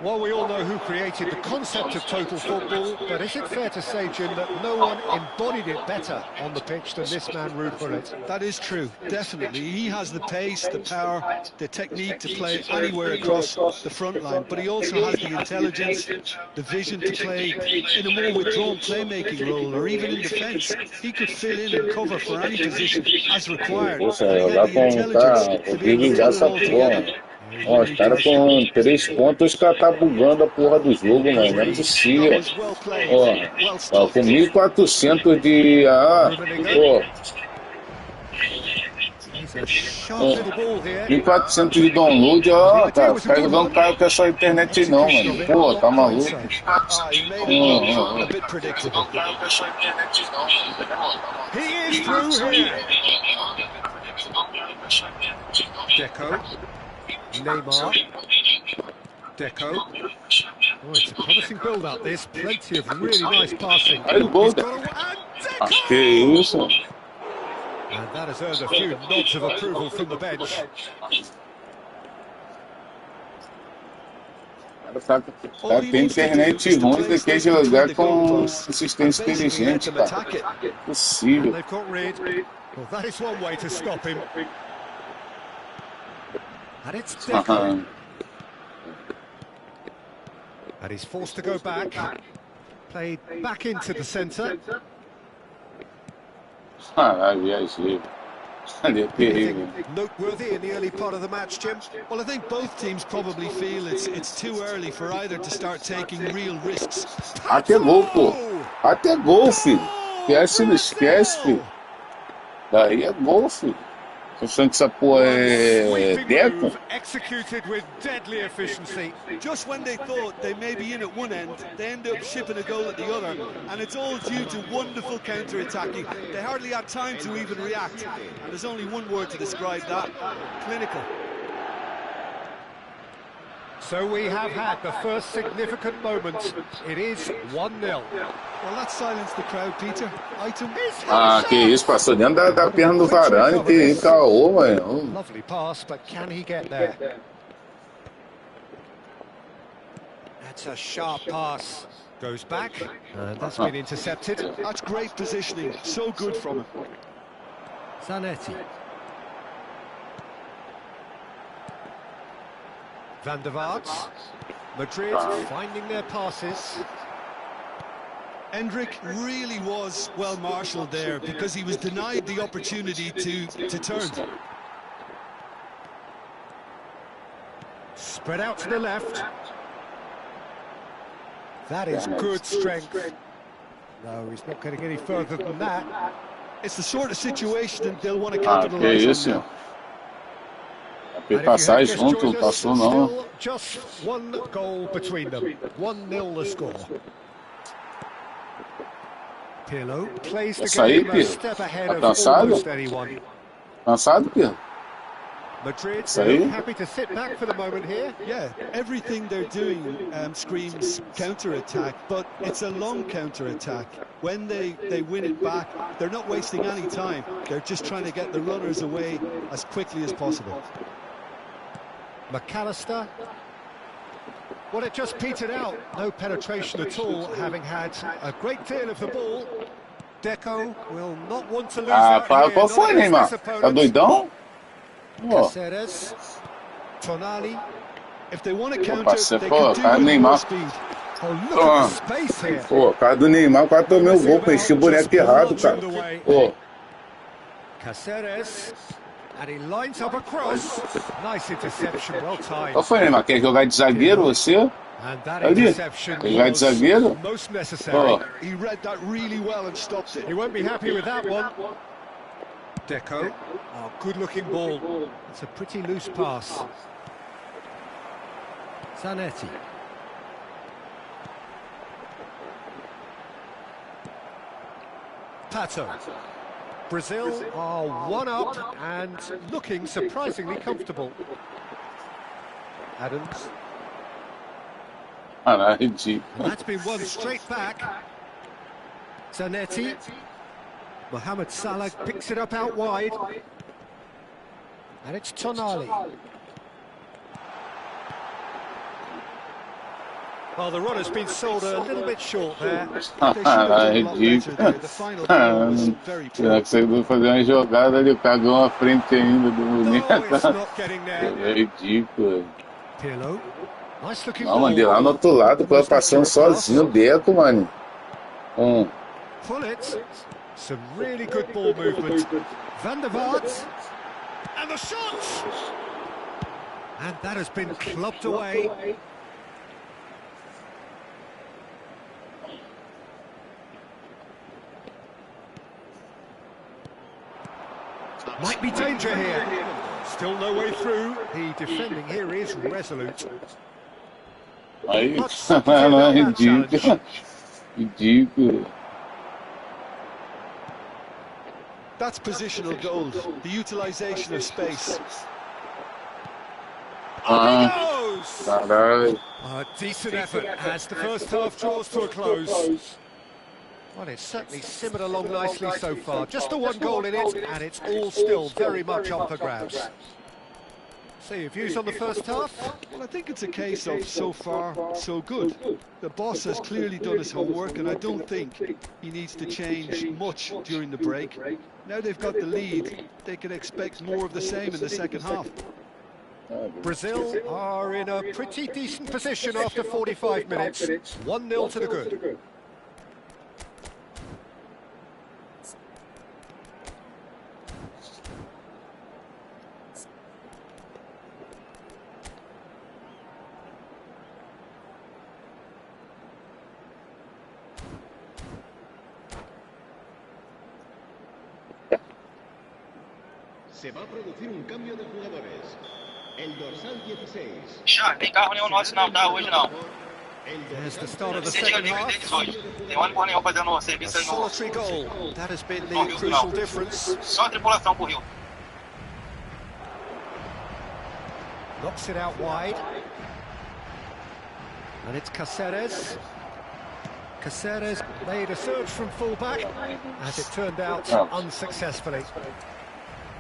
Well, we all know who created the concept of total football, but is it fair to say, Jim, that no one embodied it better on the pitch than this man, Ruud Gullit? That is true, definitely. He has the pace, the power, the technique to play anywhere across the front line, but he also has the intelligence, the vision to play in a more withdrawn playmaking role, or even in defence. He could fill in and cover for any position as required. Poxa, jogar com o Big dessa porra. Ó, os caras com 3 pontos, os caras tá bugando a porra do jogo, mano. Não é possível. Ó, com 1.400 de. Pô. 1.400 de download, ó, tá. Os caras jogando cara com essa internet não, mano. Pô, tá maluco. Neymar. Deco. Oh, it's a promising build-up. There's plenty of really nice passing. Que isso? And that has earned a few nods of approval from the bench. Tá tem internet ruim, você quer jogar com assistência inteligente, cara. Possível. Well, that is one way to stop him. And it's Deco. And he's forced to go back. Played back into the centre. Viajei. Noteworthy in the early part of the match, Jim? Well, I think both teams probably feel it's too early for either to start taking real risks. Até gol, pô. Até gol, filho. Esquece, não esquece, filho. Daí é gol, filho. Tô achando que essa porra é Deco? Executed with deadly efficiency. Just when they thought they may be in at one end, they end up shipping a goal at the other, and it's all due to wonderful counter-attacking. They hardly had time to even react, and there's only one word to describe that: clinical. So we have had the first significant moment. It is 1-0. Well, that silenced the crowd, Peter. Item. Ah, que isso, passou dentro da perna do Varane, que caô, mano. Lovely pass, but can he get there? That's a sharp pass. Goes back, and that's been intercepted. That's great positioning. So good from him. Zanetti. Van der Vaart. Madrid finding their passes. Endrick really was well marshalled there because he was denied the opportunity to turn. Spread out to the left. That is good strength. No, he's not getting any further than that. It's the sort of situation that they'll want to Ah, que capitalize on. isso. Passar junto, passou não. Still just one goal between them. 1-0 the score. Pirlo plays the game a step ahead of almost anyone. Cansado, Pedro? Madrid Say? happy to sit back for the moment here. Yeah, everything they're doing screams counter-attack, but it's a long counter-attack. When they win it back, they're not wasting any time. They're just trying to get the runners away as quickly as possible. McAllister. Well, it just petered out. No penetration at all, having had a great deal of the ball. Deco will not want to lose out here. Qual foi, Neymar? Tá doidão? Caceres. Tonali. If they want to counter, they Pô, can cara do do it with more Neymar. speed. Oh, look at the space here. Pô, cara do Neymar, quase tomei o gol, preenchi o boneco errado, cara. Pô. Caceres. And he lines up a cross. Nice interception, well timed. Qual foi, Neymar? Quer jogar de zagueiro, você? And that Ali. interception Quer jogar de zagueiro? was most necessary. Pô. He read that really well and stopped it. He won't be happy with that one. Deco. Oh, good-looking ball. It's a pretty loose pass. Zanetti. Pato. Brazil are one up and looking surprisingly comfortable. Adams. Caralho, ridículo. And that's been won straight back. Zanetti. Mohamed Salah picks it up out wide. And it's Tonali. Well, the run has been sold a little bit short there. Caralho, ridículo. Será que você vai fazer uma jogada ali, cagou uma frente ainda do boneco? É ridículo. Pirlo. Nice looking Não, mandei lá no outro lado, foi passando sozinho, Deco, mano. Pull it. Some really good ball movement. Van der Vaart. And the shot! And that has been clubbed away. Might be danger here. Still no way through. The defending here is resolute. Aí, não é ridículo. Ridículo. That's positional gold, the utilisation of space. Caralho. A decent effort as the first half draws to a close. Well, it's certainly simmered along nicely so far. Just the one goal in it, and it's all still very much up for grabs. So your views on the first half? Well, I think it's a case of so far, so good. The boss has clearly done his homework, and I don't think he needs to change much during the break. Now they've got the lead, they can expect more of the same in the second half. Brazil are in a pretty decent position after 45 minutes. 1-0 to the good. Se va a producir un cambio de jugadores. El dorsal 16. Já, tem carro nenhum nosso não, tá? Hoje não. There's the start of the Você chega second nível half. deles hoje. Tem ônibus nenhum fazendo A serviço aí no... solitary goal. That has been no the Rio, crucial não. difference. Só a tripulação pro Rio. Knocks it out wide. And it's Caceres. Caceres made a surge from fullback, as it turned out unsuccessfully.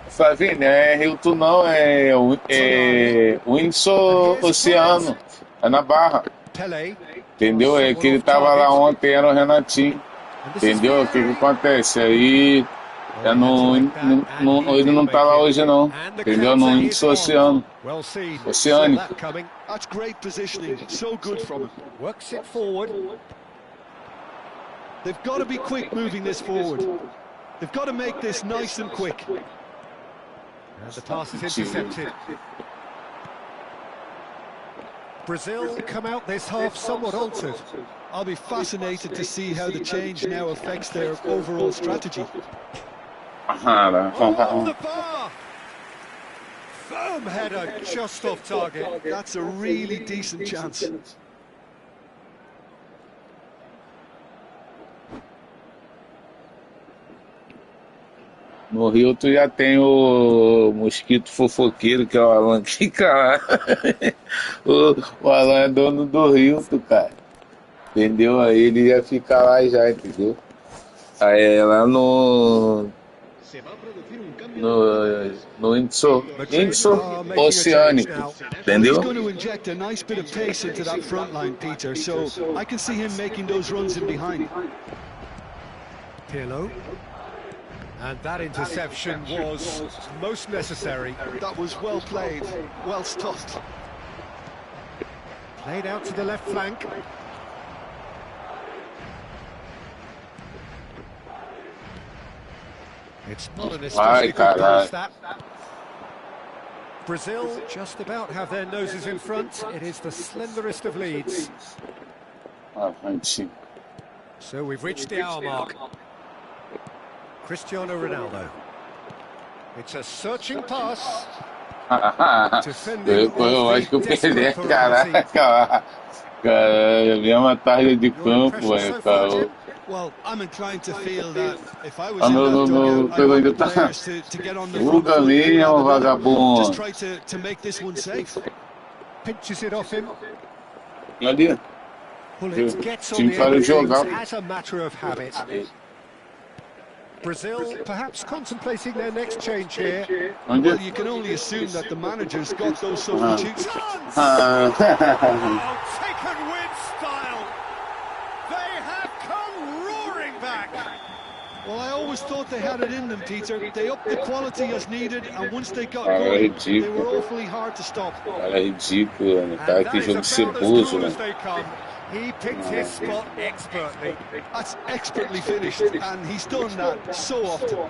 Flavinho, não é Hilton não, é Windsor Oceano. É na Barra. Pele. Entendeu? É que ele tava lá ontem, era o Renatinho. Entendeu? O que acontece? Aí ele não tá lá hoje não. Entendeu? No Windsor Oceano. Well seen. Oceânico. Saw that coming. That's great positioning. So good from him. Works it forward. They've got to be quick moving this forward. They've got to make this nice and quick. And the pass is intercepted. Brazil come out this half somewhat altered. I'll be fascinated to see how the change now affects their overall strategy. Oh, the bar! Firm header just off target. That's a really decent chance. No Rio tu já tem o mosquito fofoqueiro, que é o Alan que fica lá. O Alan é dono do Rio, cara. Entendeu? Aí ele já fica lá já, entendeu? Aí é lá no Windsor Oceânico, entendeu? He's going to inject a nice bit of pace into that front line, Peter, so I can see him making those runs in behind. Pirlo. And that interception was most necessary. That was well played, well stopped. Played out to the left flank. It's not an especially good pass, that. Brazil just about have their noses in front. It is the slenderest of leads. So we've reached the hour mark. Cristiano Ronaldo. It's a searching pass. Eu acho que eu perdi, caraca. Cara, mesma tarde de campo, cara. Well, I'm inclined to feel that if I was in that dugout, I want the players to get on the front foot and just try to make this one safe. Pinches it off him. Ali. Well, it gets on the end of things as a matter of habit. Brazil perhaps contemplating their next change here. Well, you can only assume that the manager's got those substitutes. Oh, taken with style. They have come roaring back. Well, I always thought they had it in them, Peter. They upped the quality as needed, and once they got going, they were awfully hard to stop. Cara, é ridículo, né? Cara, que jogo ceboso, né? He picked his spot expertly. That's expertly finished, and he's done that so often.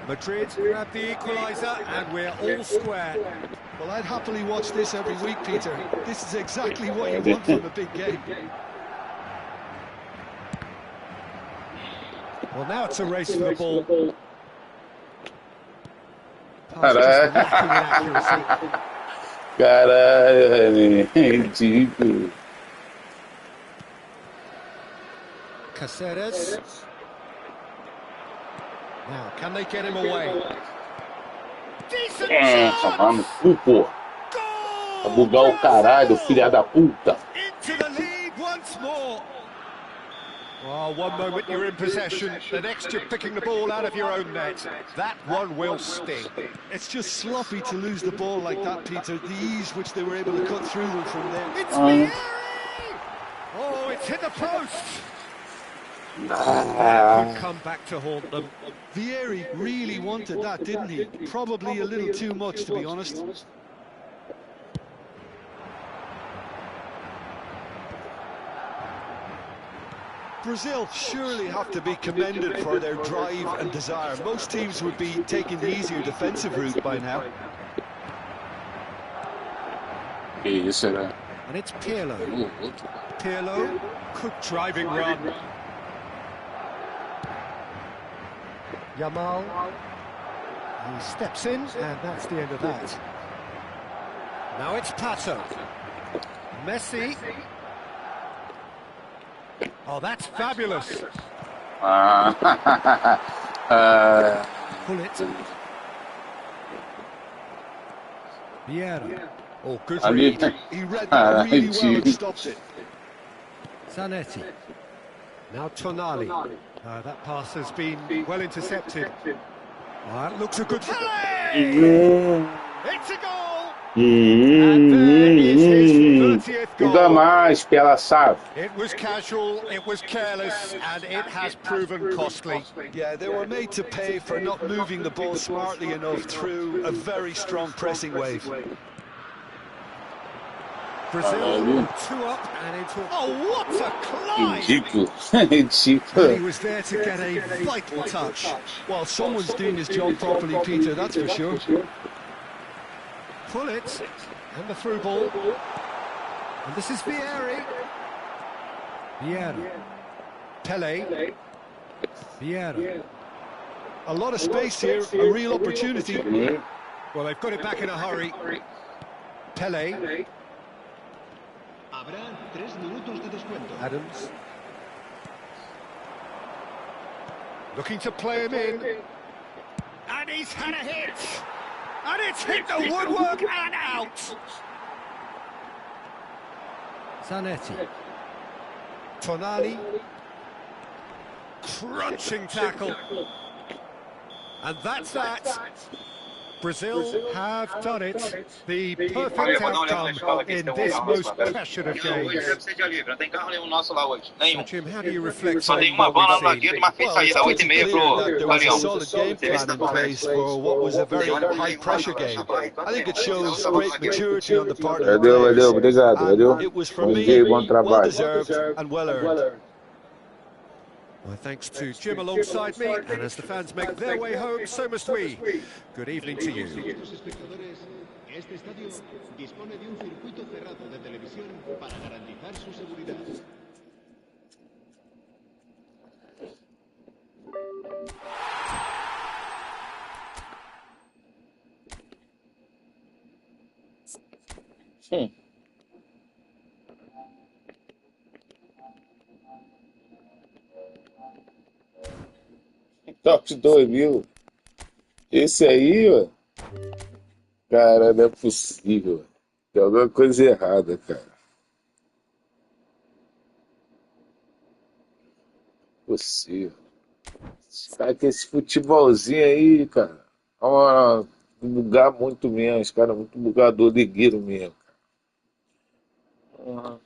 Madrid grab the equaliser, and we're all square. Well, I'd happily watch this every week, Peter. This is exactly what you want from a big game. Well, now it's a race for the ball. Caralho, é ridículo. Caceres. Now, can they get him away? Decent Tomar no cu, pô. Vai bugar o caralho, filha da puta. Into the lead once more. Well, one moment you're in possession, the next you're picking the ball out of your own net. That one will sting. It's just sloppy to lose the ball like that, Peter. The ease which they were able to cut through them from there. It's Vieri! Oh, it's hit the post. Could come back to haunt them. Vieri really wanted that, didn't he? Probably a little too much, to be honest. Brazil surely have to be commended for their drive and desire. Most teams would be taking the easier defensive route by now. Que isso, né? And it's Pirlo. Pirlo, good driving run. Yamal. He steps in, and that's the end of that. Now it's Pato. Messi. Oh, that's fabulous. Pull it. Vieira. Oh, good read. He read that really well and stopped it. Zanetti. Now Tonali. That pass has been well intercepted. That looks a good play! It's a goal! And there is his 30th Ainda goal. mais pela SAF. It was casual, it was careless, and it has proven costly. Yeah, they were made to pay for not moving the ball smartly enough through a very strong pressing wave. Brazil 2 up and into... Oh, what a climb! Ridículo. And he Ridículo. was there to get a vital touch. Well, someone's doing his job properly, Peter, that's for sure. Pull it, and the through ball. And this is Vieira. Vieira. Pele. Vieira. A lot of space here, a real opportunity. Well, they've got it back in a hurry. Pele. Habrá 3 minutos de descuento. Adams. Looking to play him in. And he's had a hit. And it's hit the woodwork and out. Zanetti. Tonali. Crunching tackle. And that's that. Brazil have done it. The perfect outcome in this most passionate Hoje game. deve ser dia livre, não tem carro nenhum nosso lá hoje. Nenhum. Jim, how do you reflect Só on tem uma what van lá we've no seen? lagueiro e uma fez saída, 8h30 There was a pro solid game plan in place for what was a very high-pressure game. I think it shows great maturity on the part of the players. Valeu, obrigado, valeu. And it was, for Bom me, dia e bom trabalho. well-deserved and well-earned. Well, thanks to Jim alongside me, and as the fans make their way home, so must we. Good evening to you. Queridos espectadores, este estadio dispone de un circuito cerrado de televisión para garantizar su seguridad. Top 2000. Esse aí, ó. Cara, não é possível. Tem alguma coisa errada, cara. Possível. Cara, que esse futebolzinho aí, cara. É um bugar muito mesmo. Os caras muito bugador de guiro mesmo. Uhum.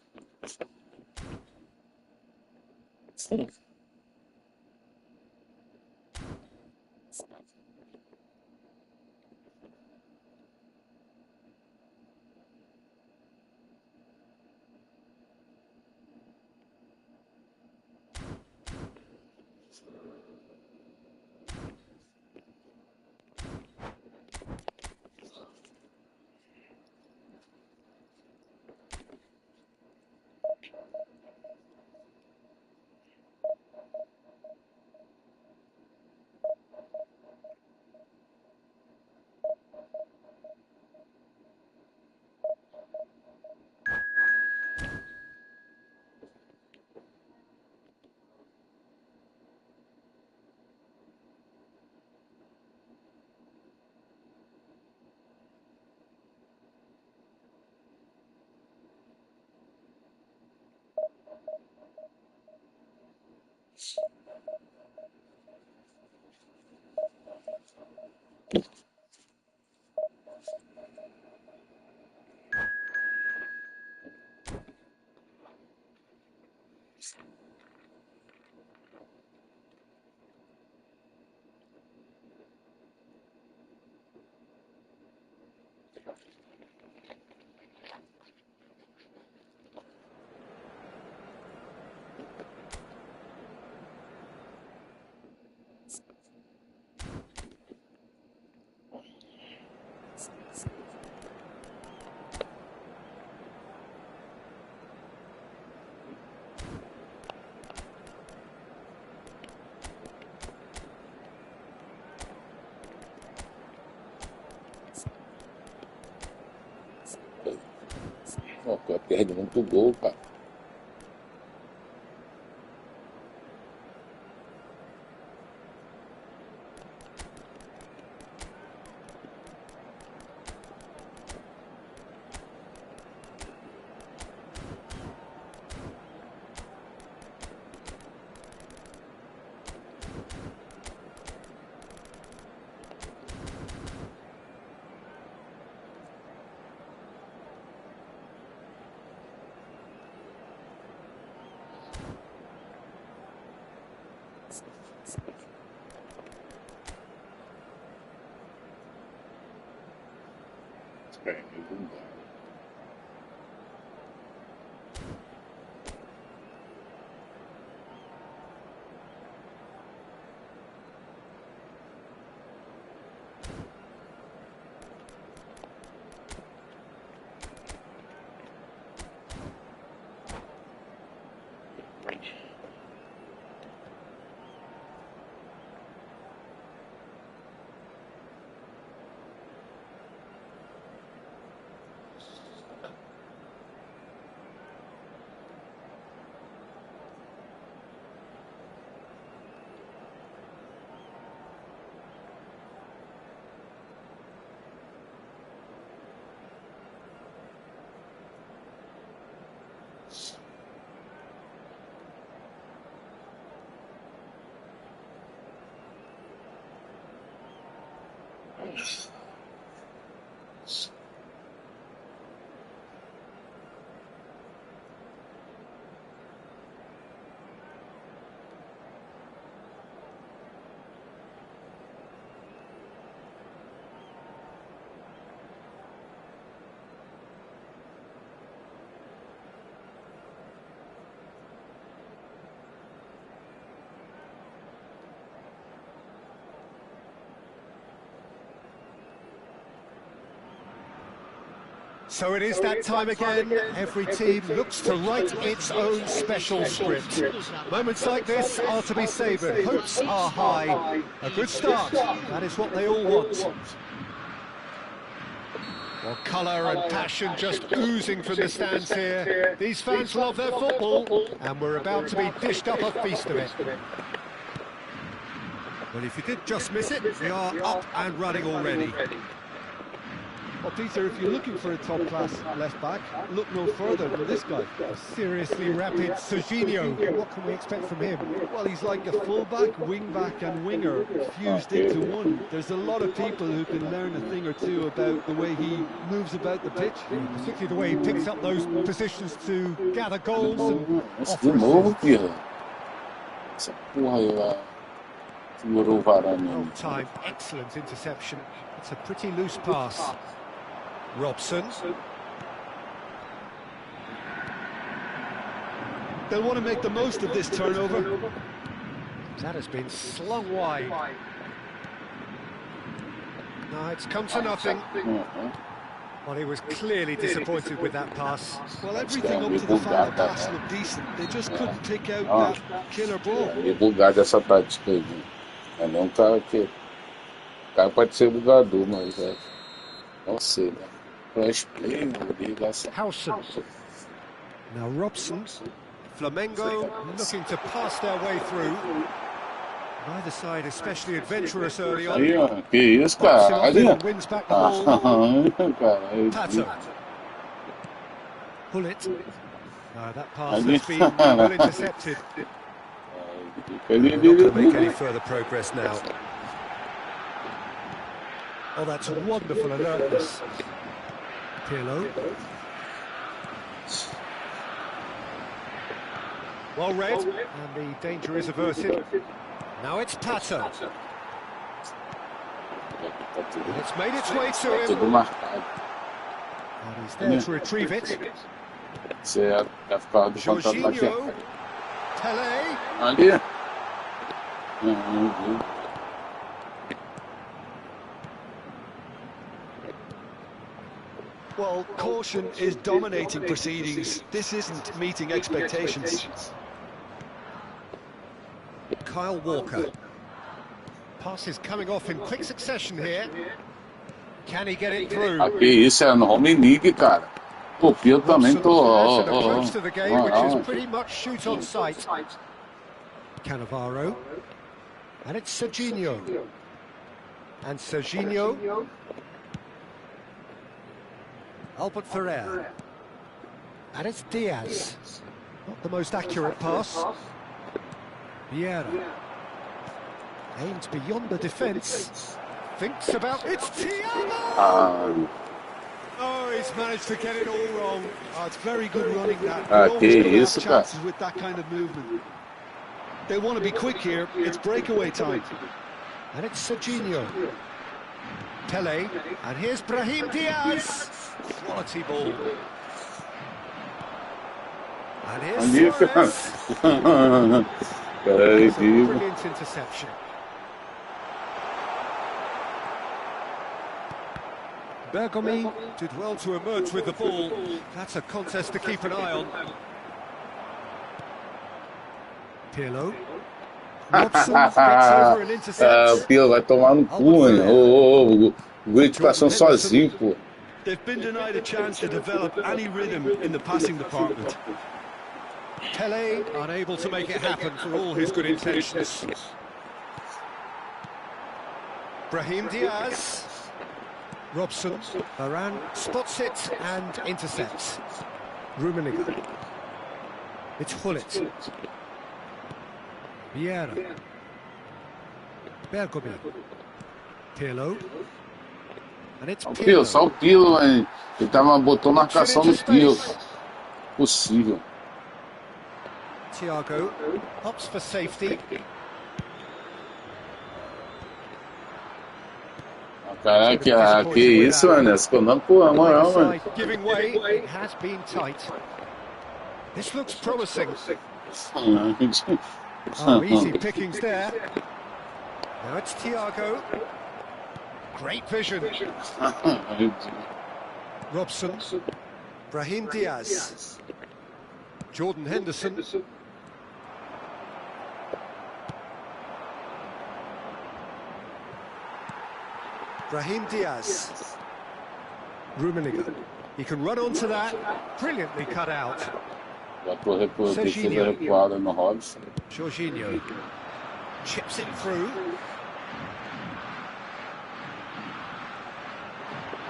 Pô, perde muito gol, cara. So it is that time again. Every team looks to write its own special script. Moments like this are to be savoured. Hopes are high. A good start. That is what they all want. Well, colour and passion just oozing from the stands here. These fans love their football, and we're about to be dished up a feast of it. Well, if you did just miss it, we are up and running already. Well, Peter, if you're looking for a top-class left-back, look no further than this guy. Seriously rapid Serginho. What can we expect from him? Well, he's like a full-back, wing-back and winger fused into one. There's a lot of people who can learn a thing or two about the way he moves about the pitch. Particularly the way he picks up those positions to gather goals and offer novo, Pirra. Essa porra aí, lá. Segurou o Varane. Well time, excellent interception. It's a pretty loose pass. Robson. They'll want to make the most of this turnover. That has been slung wide. No, it's come to nothing. Well, he was clearly disappointed with that pass. Well, everything up to the final pass looked decent. They just couldn't pick out that killer ball. É bugado essa tática aí. É nem um cara que... O cara pode ser bugador, mas é... Não sei, né? Flash play, ligação. Howson. Now Robson. Flamengo looking to pass their way through. Neither side especially adventurous early on. Aí, ó. Que isso, cara? Ali, ó. Wins back the ball. Cara. Pato. Pull it. No, that pass has been well intercepted. Not to make any further progress now. Oh, that's wonderful alertness. Pirlo. Well read, and the danger is averted. Now it's Pato. It's made its way to him. And he's there to retrieve it. Jorginho. Tele. Ali. Well, caution is dominating proceedings. This isn't meeting expectations. Kyle Walker. Passes coming off in quick succession here. Can he get it through? Que isso, é no Home League, cara. Pô, eu também tô. An approach to the game which is pretty much shoot on sight. Cannavaro. And it's Serginho. And Serginho. Albert Ferrer. And it's Diaz. Not the most accurate pass. Vieira. Aims beyond the defence. Thinks about... It's Thiago! Oh, he's managed to get it all wrong. Oh, it's very good running that. Que isso, cara. Chances with that kind of movement. They want to be quick here. It's breakaway time. And it's Serginho. Pele. And here's Brahim Diaz. Quality ball. And here's Suarez. Brilliant interception. Bergomi did well to emerge with the ball. That's a contest to keep an eye on. Pirlo. Robson gets over and intercepts. Pirlo vai tomar no cu, hein? O Grit passou sozinho, pô. They've been denied a chance to develop any rhythm in the passing department. Pele unable to make it happen for all his good intentions. Brahim Diaz. Robson. Varane spots it and intercepts. Rummenigge. It's Hullet. Vieira. Bergomi. Pirlo. And it's Pirlo, só o Pirlo, hein? Ele botou marcação no Pirlo. Possível. Thiago opts for safety. Caraca, que isso, mano? Ficou não com a moral, mano. Giving way, it has been tight. This looks promising. Oh, easy pickings there. Now it's Thiago. Great vision. Robson. Brahim Diaz. Jordan Henderson. Brahim Diaz. Rummenigge. He can run onto that. Brilliantly cut out. Serginho. Jorginho. Chips it through.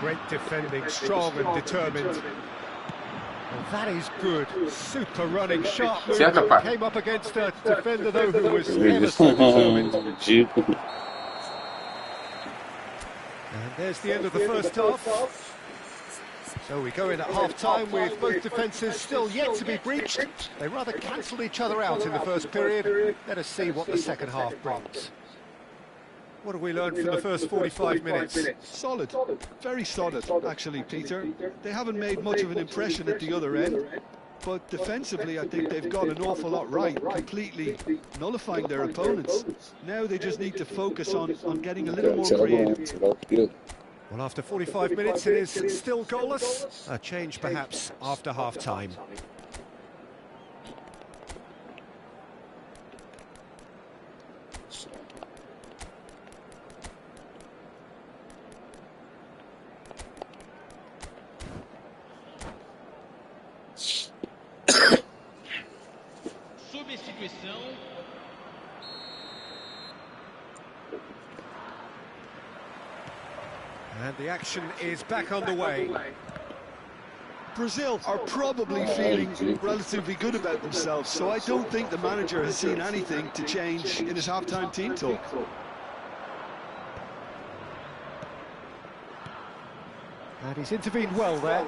Great defending, strong and determined. Well, that is good. Super running, sharp movement. Came up against a defender, though, who was ever so determined. And there's the end of the first half. So we go in at half-time with both defences still yet to be breached. They rather cancelled each other out in the first period. Let us see what the second half brings. What have we learned from the first 45 minutes? Solid, very solid, actually, Peter. They haven't made much of an impression at the other end, but defensively I think they've got an awful lot right, completely nullifying their opponents. Now they just need to focus on getting a little more creative. Well, after 45 minutes it is still goalless. A change perhaps after half-time. Substituição. And the action is back underway. Brazil are probably feeling relatively good about themselves, so I don't think the manager has seen anything to change in his half-time team talk. And he's intervened well there.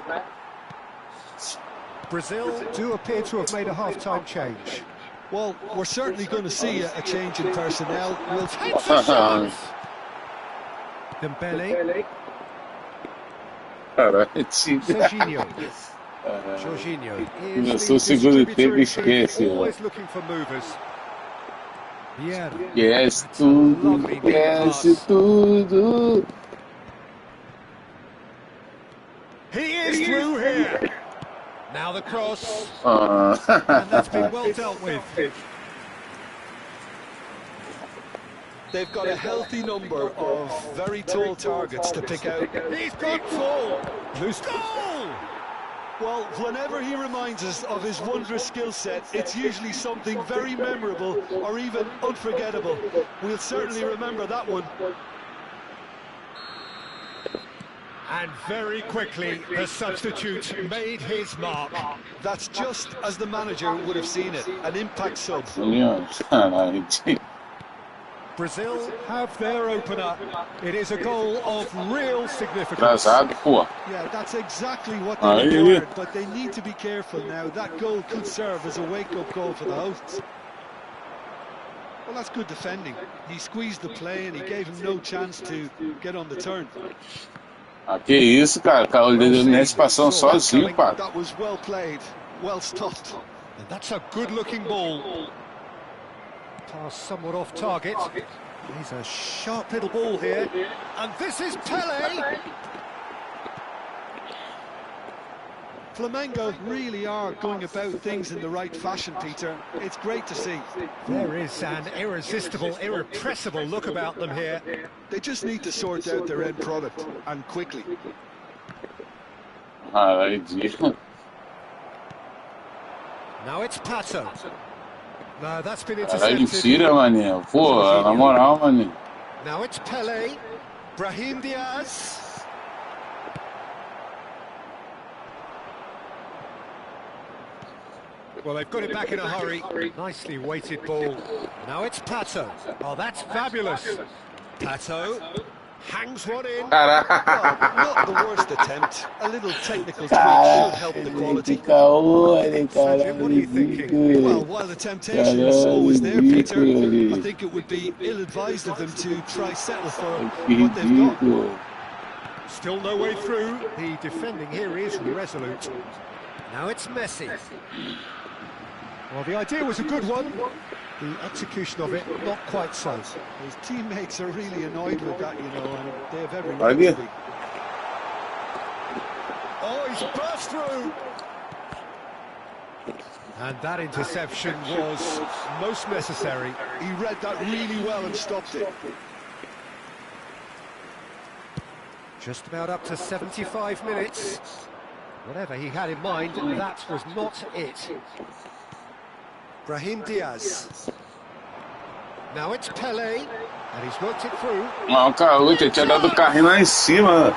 Brazil do appear to have made a half-time change. Well, we're certainly going to see a change in personnel. We'll take the shot. Dembele. Serginho. Jorginho is always looking for movers. Vieira. Yes, tudo. Yes, tudo. He is through here. Now the cross. And that's been well dealt with. They've got a healthy number of very tall targets to pick out. He's got full. Loose goal. Well, whenever he reminds us of his wondrous skill set, it's usually something very memorable or even unforgettable. We'll certainly remember that one. And very quickly, the substitute made his mark. That's just as the manager would have seen it, an impact sub. Brazil have their opener. It is a goal of real significance. Atrasado, pô. Yeah, that's exactly what they required, but they need to be careful now. That goal could serve as a wake-up call for the hosts. Well, that's good defending. He squeezed the play and he gave him no chance to get on the turn. Ah, que isso, cara. O Messi passando sozinho, pá. That was well played, well stopped. And that's a good-looking ball. Pass somewhat off target. He's a sharp little ball here. And this is Pelé. Flamengo really are going about things in the right fashion, Peter. It's great to see. There is an irresistible, irrepressible look about them here. They just need to sort out their end product, and quickly. Now it's Pato. No, that's been Caralho, intercepted. tira, maninho. Pô, na moral, maninho. Now it's Pelé. Brahim Diaz. Well, they've got it back in a hurry. Nicely weighted ball. Now it's Pato. Oh, that's fabulous. Pato hangs one in. Well, not the worst attempt. A little technical tweak should help the quality. Sergio, what are you thinking? Well, while the temptation is always there, Peter, I think it would be ill-advised of them to try settle for what they've got. Still no way through. The defending here is resolute. Now it's Messi. Well, the idea was a good one. The execution of it, not quite so. His teammates are really annoyed with that, you know, and they have every right to be. Oh, he's burst through. And that interception was most necessary. He read that really well and stopped it. Just about up to 75 minutes. Whatever he had in mind, that was not it. Brahim Diaz. Now it's Pelé, and he's worked it through. Não, cara, eu tinha dado o carrinho lá em cima.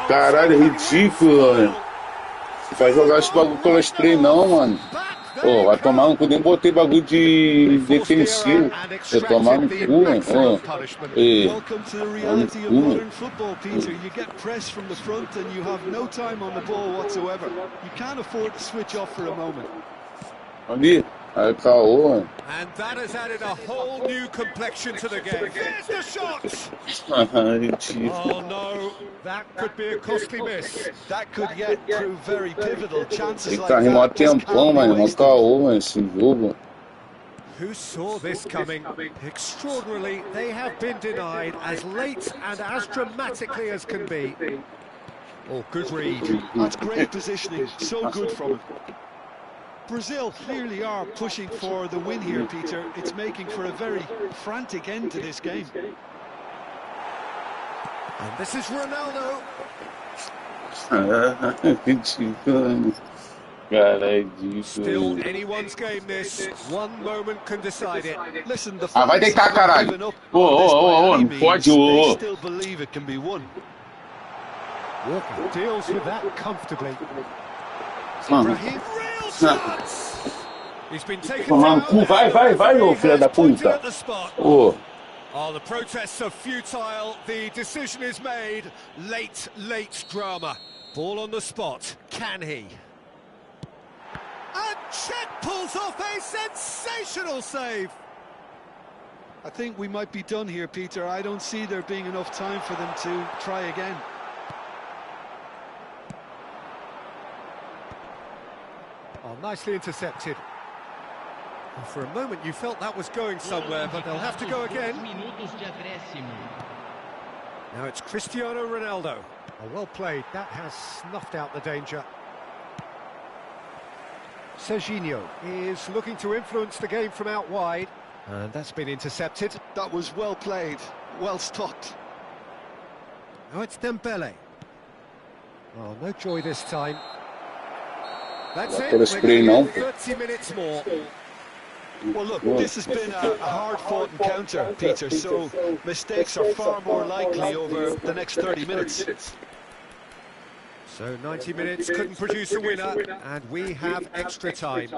Caralho, ridículo, mano. Não vai jogar esse bagulho pelo spray não, mano. Pô, vai tomar no cu, nem botei bagulho de defensivo. Vai tomar no cu, mano. Welcome to the reality of modern football, Peter. You get press from the front and you have no time on the ball whatsoever. You can't afford to switch off for a moment. Ali. Aí, caô, mano. And that has added a whole new complexion to the game. There's the shot! Oh no, that could be a costly miss. That could yet prove very pivotal. Chances like Tá that mó just tempão, can't be mano. Mó wasted. caô, mano, esse jogo. Who saw this coming? Extraordinarily, they have been denied as late and as dramatically as can be. Oh, good read. That's great positioning. So good from him. Brazil clearly are pushing for the win here, Peter. It's making for a very frantic end to this game. And this is Ronaldo. Still anyone's game this. One moment can decide it. Listen, the Ah, vai fans deitar, haven't caralho. given up Ô, on this ô, by ô, any não means. pode, They ô. still believe it can be won. Walker deals with that comfortably. Mano. Brahim, real chance. He's been taken Tomar no down. cu, vai, ô filha da puta. Ô. Oh, the protests are futile. The decision is made. Late drama. Ball on the spot. Can he? And Czech pulls off a sensational save. I think we might be done here, Peter. I don't see there being enough time for them to try again. Oh, nicely intercepted. Well, for a moment you felt that was going somewhere, but they'll have to go again. Now it's Cristiano Ronaldo. Oh, well played. That has snuffed out the danger. Serginho is looking to influence the game from out wide. And that's been intercepted. That was well played, well stopped. Now it's Dembele. Oh, no joy this time. That's it. Aquele We're spray gonna não. get 30 minutes more. Well, look, this has been a hard-fought encounter, Peter, so mistakes are far more likely over the next 30 minutes. So 90 minutes couldn't produce a winner, and we have extra time.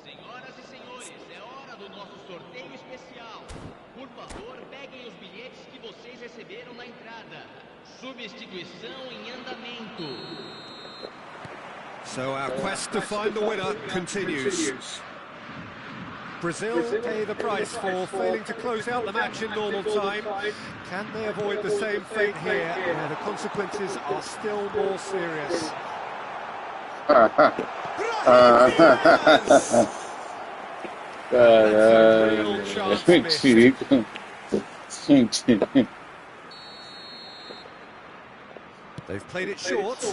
Senhoras e senhores, é hora do nosso sorteio especial. Por favor, peguem os bilhetes que vocês receberam na entrada. Substituição em andamento. So our quest to find the winner continues. Brazil pay the price for failing to close out the match in normal time. Can they avoid the same fate here, where the consequences are still more serious? Caralho, mentira. They've played it short.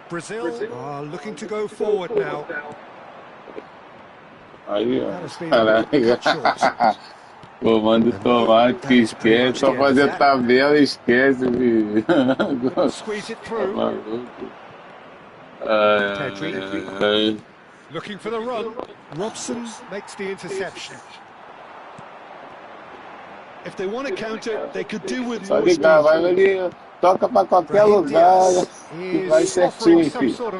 Brazil are looking to go forward now. Aí, ó. Caralho. Pô, manda tomar que esquece. Só fazer tabela e esquece, filho. Squeeze it through. Looking for the run. Robson makes the interception. If they want to counter, they could do with Só more ligar, vai speed. ali, toca pra qualquer lugar e vai certinho, filho. Só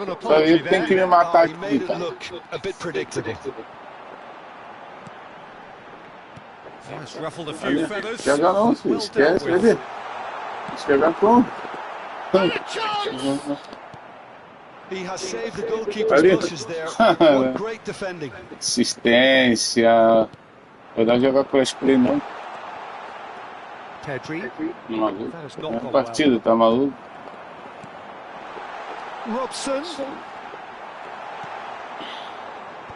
ele tem que me matar He aqui, made it cara. look a bit predictable. Yes, ruffled a few feathers. Chega não, filho. Esquece ele. Chega com. He has saved the goalkeeper's bushes there. What great defending. Assistência. Vou dar jogar com a spray não. Pedri. Maluco. That has É not uma gone partida, tá maluco? well. Robson.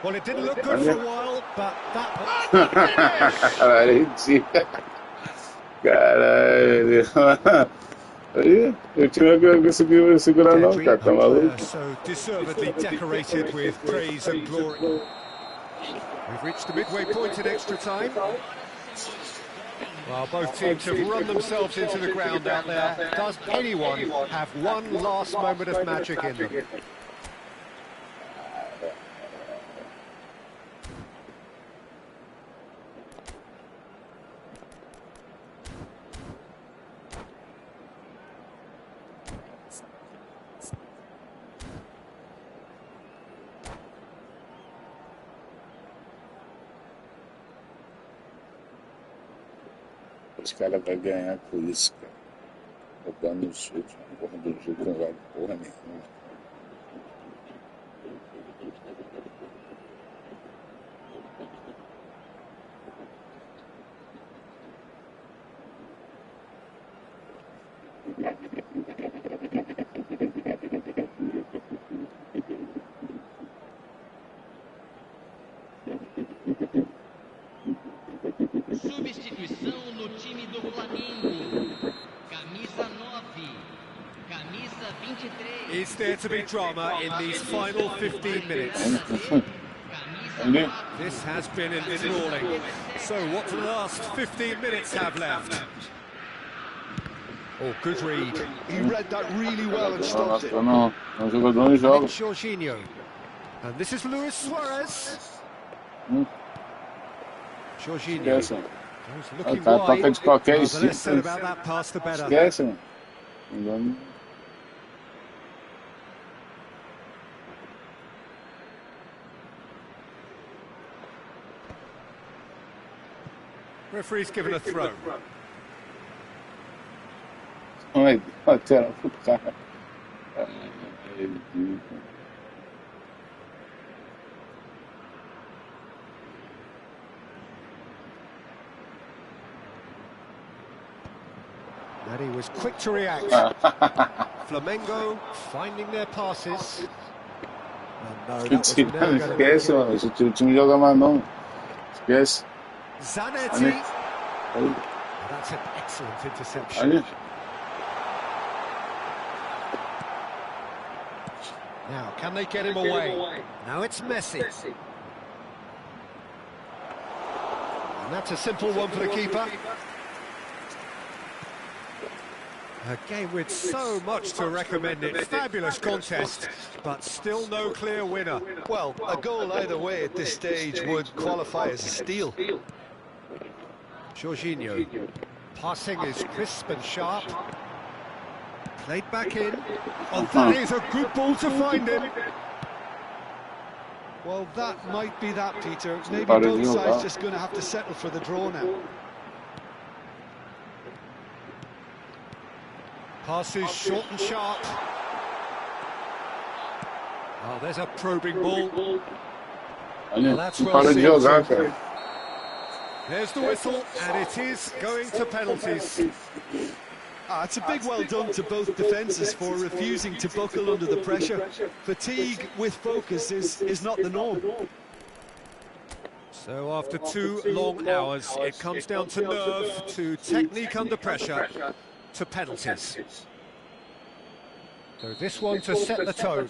Well, it didn't look good for a while, but that. Caralho, caralho. Aí, o time não conseguiu segurar não, cara, tá maluco? So deservedly decorated with praise and glory. We've reached the midway point in extra time. Well, both teams have run themselves into the ground out there. Does anyone have one last moment of magic in them? Os caras vão ganhar com isso, cara. Roubando o chute, porra do jogo não vale porra nenhuma. Substituição no time do Flamengo. Camisa 9. Camisa 23. Is there to be drama in these final 15 minutes? This has been enthralling. So what do the last 15 minutes have left? Oh, good read. He read that really well and stopped it. Não, é um jogador em jogo. Jorginho. And this is Luis Suarez. Jorginho. Esquece, mano. He's O looking cara toca wide. de qualquer Well, the less said jeito. about that pass, the better. Esquece, mano. Não. Referee's given a throw. Ai, bateu pro cara. Ai, Deus. And he was quick to react. Flamengo finding their passes. No, that was never going to be Esquece, mano. Esse time joga mais não. Esquece. Zanetti. That's an excellent interception. Ali. Now, can they get him away? Now it's Messi. And that's a simple one for the keeper. A game with so much to recommend it. Fabulous contest, but still no clear winner. Well, a goal either way at this stage would qualify as a steal. Jorginho. Passing is crisp and sharp. Played back in. Oh, that is a good ball to find him. Well, that might be that, Peter. Maybe both sides just going to have to settle for the draw now. Passes short and sharp. Oh, there's a probing ball. Well, that's well seen. There's the whistle, and it is going to penalties. It's a big well done to both defences for refusing to buckle under the pressure. Fatigue with focus is not the norm. So after 2 long hours, it comes down to nerve, to technique under pressure, to penalties. So this one to set the tone.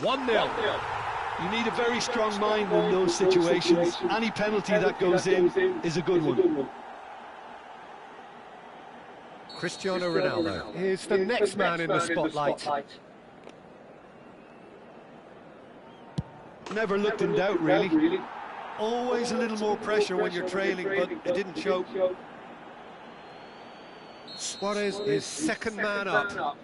One 0. You need a very strong mind in those situations. Any penalty that goes in is a good one. Cristiano Ronaldo is the next man in the spotlight. Never looked in doubt, really. Always a little more pressure when you're trailing, but it didn't show. Suarez is second man up.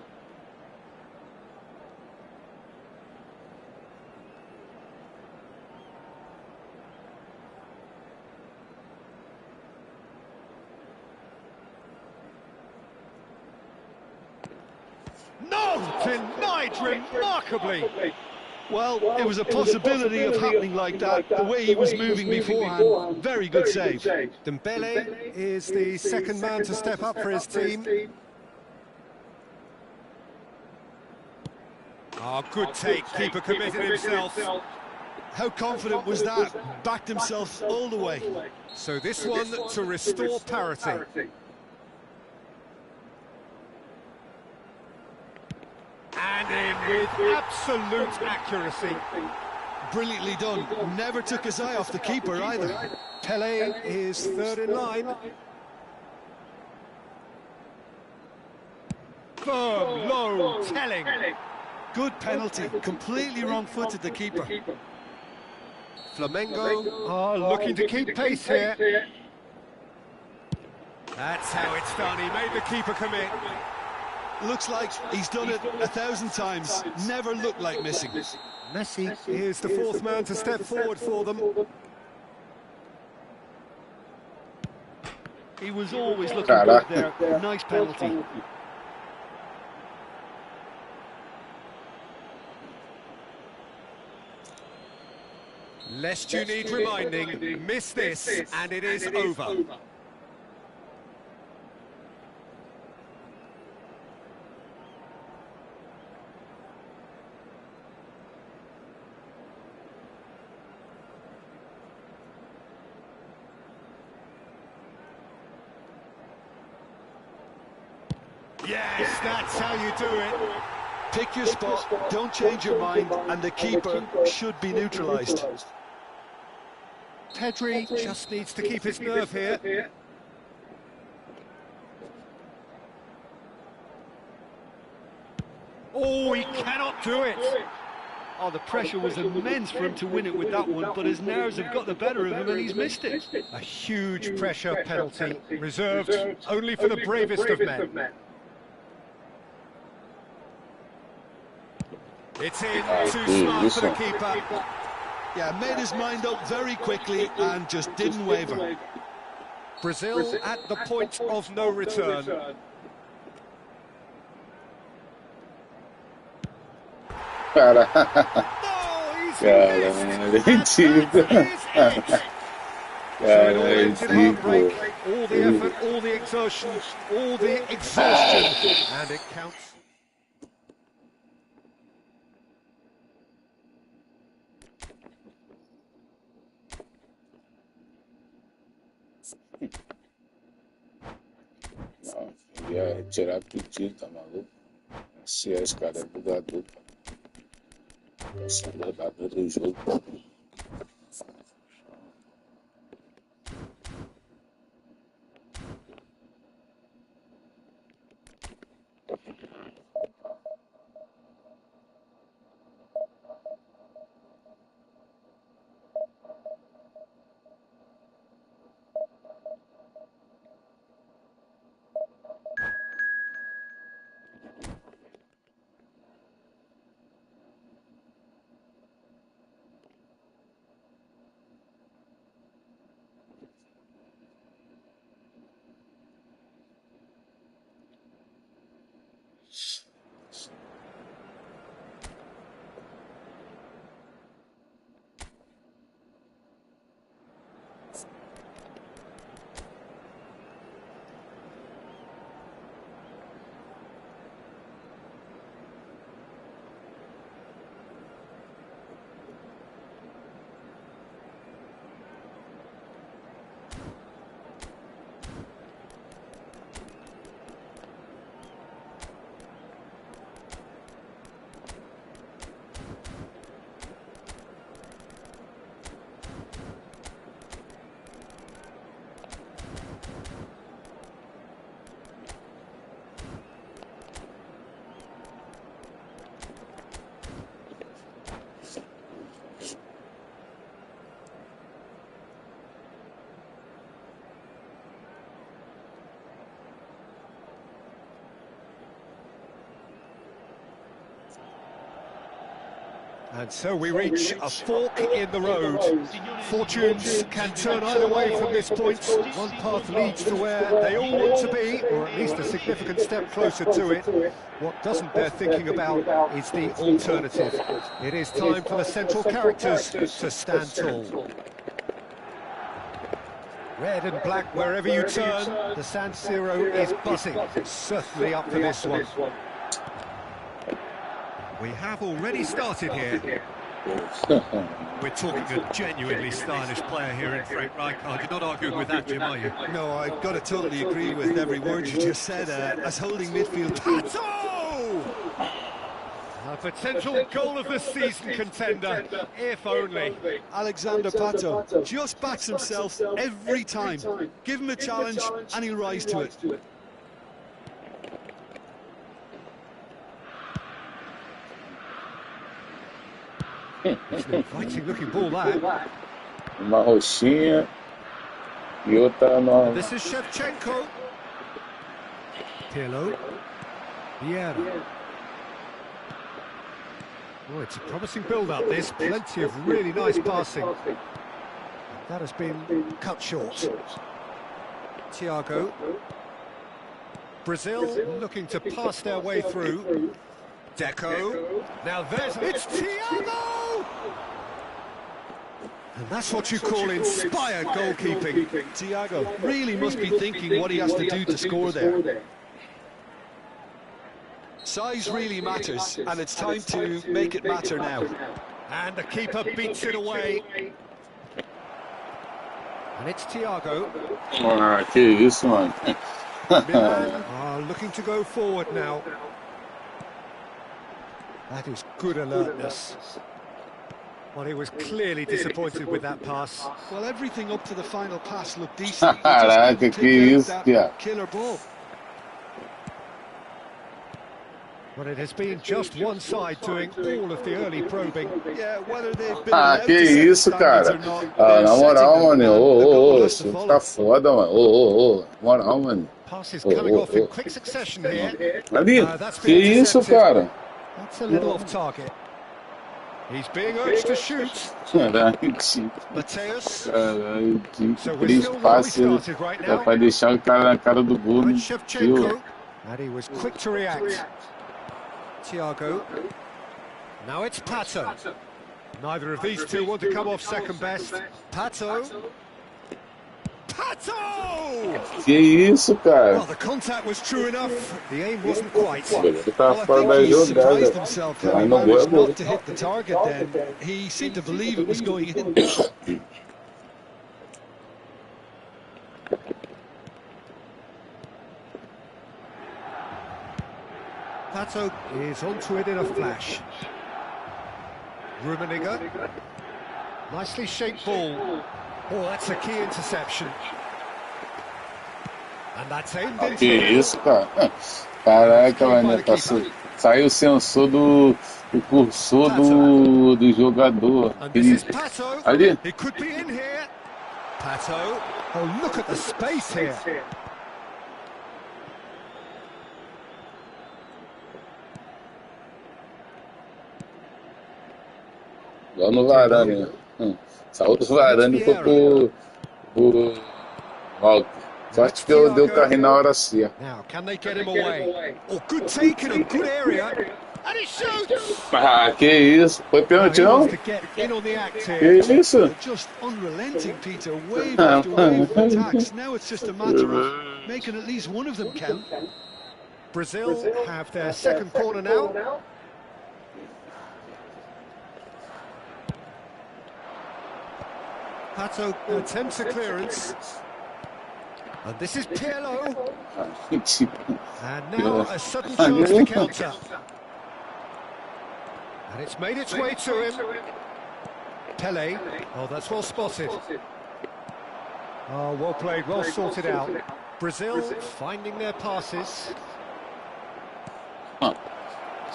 Denied remarkably. Well, it was a possibility of happening like that, the way he was moving beforehand. Very good save. Dembele is the second man to step up for his team. Oh, good take, keeper committed himself. How confident was that? Backed himself all the way. So this one to restore parity. And in with absolute accuracy. Brilliantly done. Never took his eye off the keeper either. Pele is third in line. Firm, low, telling. Good penalty. Completely wrong-footed, the keeper. Flamengo are looking to keep pace here. That's how it's done. He made the keeper commit. Looks like he's done it 1,000 times. Never looked like missing. Messi is the fourth man to step forward for them. He was always looking good there. Nice penalty. Lest you need reminding, miss this and it is over. Yes, that's how you do it. Pick your spot, don't change your mind, and the keeper should be neutralised. Pedri just needs to keep his nerve here. Oh, he cannot do it. Oh, the pressure was immense for him to win it with that one, but his nerves have got the better of him and he's missed it. A huge pressure penalty, reserved only for the bravest of men. It's in, too smart for the keeper. Yeah, made his mind up very quickly and just didn't waver. Brazil at the point of no return. Cara, Oh, he's cara, missed. mentira. So it all Cara, ends in heartbreak, ridículo. all the effort, all the exertion, all the exhaustion, and it counts. Não, ia tirar pedido, tá maluco? Se esse cara é bugador, cara. Esse é bugador do jogo. And so we reach a fork in the road. Fortunes can turn either way from this point. One path leads to where they all want to be, or at least a significant step closer to it. What doesn't bear thinking about is the alternative. It is time for the central characters to stand tall. Red and black wherever you turn, the San Siro is buzzing. Certainly up for this one. We have already started here. We're talking a genuinely stylish player here in Frank Rijkaard. You're not arguing with that, Jim, are you? No, I've got to totally agree with every word you just said. As holding midfield, Pato! A potential goal of the season contender, if only. Alexander Pato just backs himself every time. Give him a challenge and he'll rise to it. It's an inviting looking ball, that. Uma roxinha e outra normal. This is Shevchenko. Pirlo. Vieira. Oh, it's a promising build-up, this. Plenty of really nice passing. That has been cut short. Thiago. Brazil looking to pass their way through. Deco. Now it's Thiago! And that's what you call inspired goalkeeping. Thiago really must be thinking what he has to do to score there. Size really matters, and it's time to make it matter now. And the keeper beats it away. And it's Thiago. Ah, que isso, mano. Milan are looking to go forward now. That is good alertness. Well, he was clearly disappointed with that pass. Well, everything up to the final pass looked decent. Caraca, que isso, Tia. Killer ball. Well, it has been just one side doing all of the early probing. Yeah, whether they've been Ah, que isso, cara. Ah, na moral, mano. Isso tá foda, mano. Moral, mano. Passes coming off in quick succession here. Ali, That's que been isso, intercepted. cara. That's a little off target. He's being urged to shoot. Caralho, Mateus. caralho, So we're 3 still where we passes started right é now. pra deixar o cara na cara do gol. And Viu? Shevchenko. And he was quick to react. Thiago. Now it's Pato. Neither of these two want to come off second best. Pato. Pato! Que isso, cara? Well, the contact was true enough. The aim wasn't quite. Ele tá Well, I fora think da he surprised jogada. himself how Mas he no gol é managed gol. not to hit the target then. He seemed to believe it was going in. Pato is onto it in a flash. Rummenigge. Nicely shaped ball. Oh, that's a key interception. And that's aimed into Que isso, cara? Caraca, mano, saiu o sensor do cursor do jogador. And this is Pato. Ali. He could be in here. Pato. Oh, look at the space here. Igual no Varane. Saiu do Varane e foi pro Walter. Sorte que eu dei o carrinho na hora certa. Now, can they get him away? Oh, good take in a good area. And he shoots! Ah, que isso? Foi pênalti, não? To get in on the act Que here. isso? Just unrelenting, Peter, wave after wave of attacks. Now it's just a matter of making at least one of them count. Brazil have their second corner now. Pato attempts a clearance. And this is Pirlo. And now a sudden chance to counter. And it's made its way to him. Pele. Oh, that's well spotted. Oh, well played, well sorted out. Brazil finding their passes.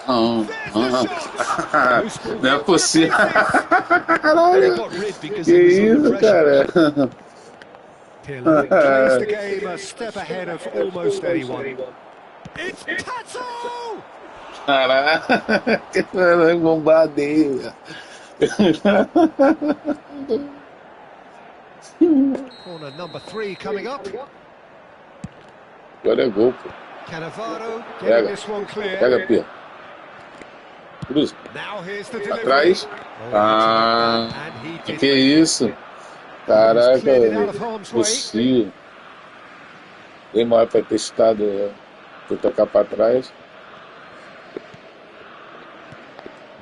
Não é possível. Caralho. Que isso, cara? Pirlo plays the game a step ahead of almost anyone. It's Pato! Caraca, que bombardeio. Corner number 3 coming up. Agora é gol, pô. Cannavaro getting this one Pega, clear. Pia. Cruz. Now here's the delivery. Atrás. Ah, And he did. que isso? Caraca, possível. Bem maior para ter estado, por tocar para trás.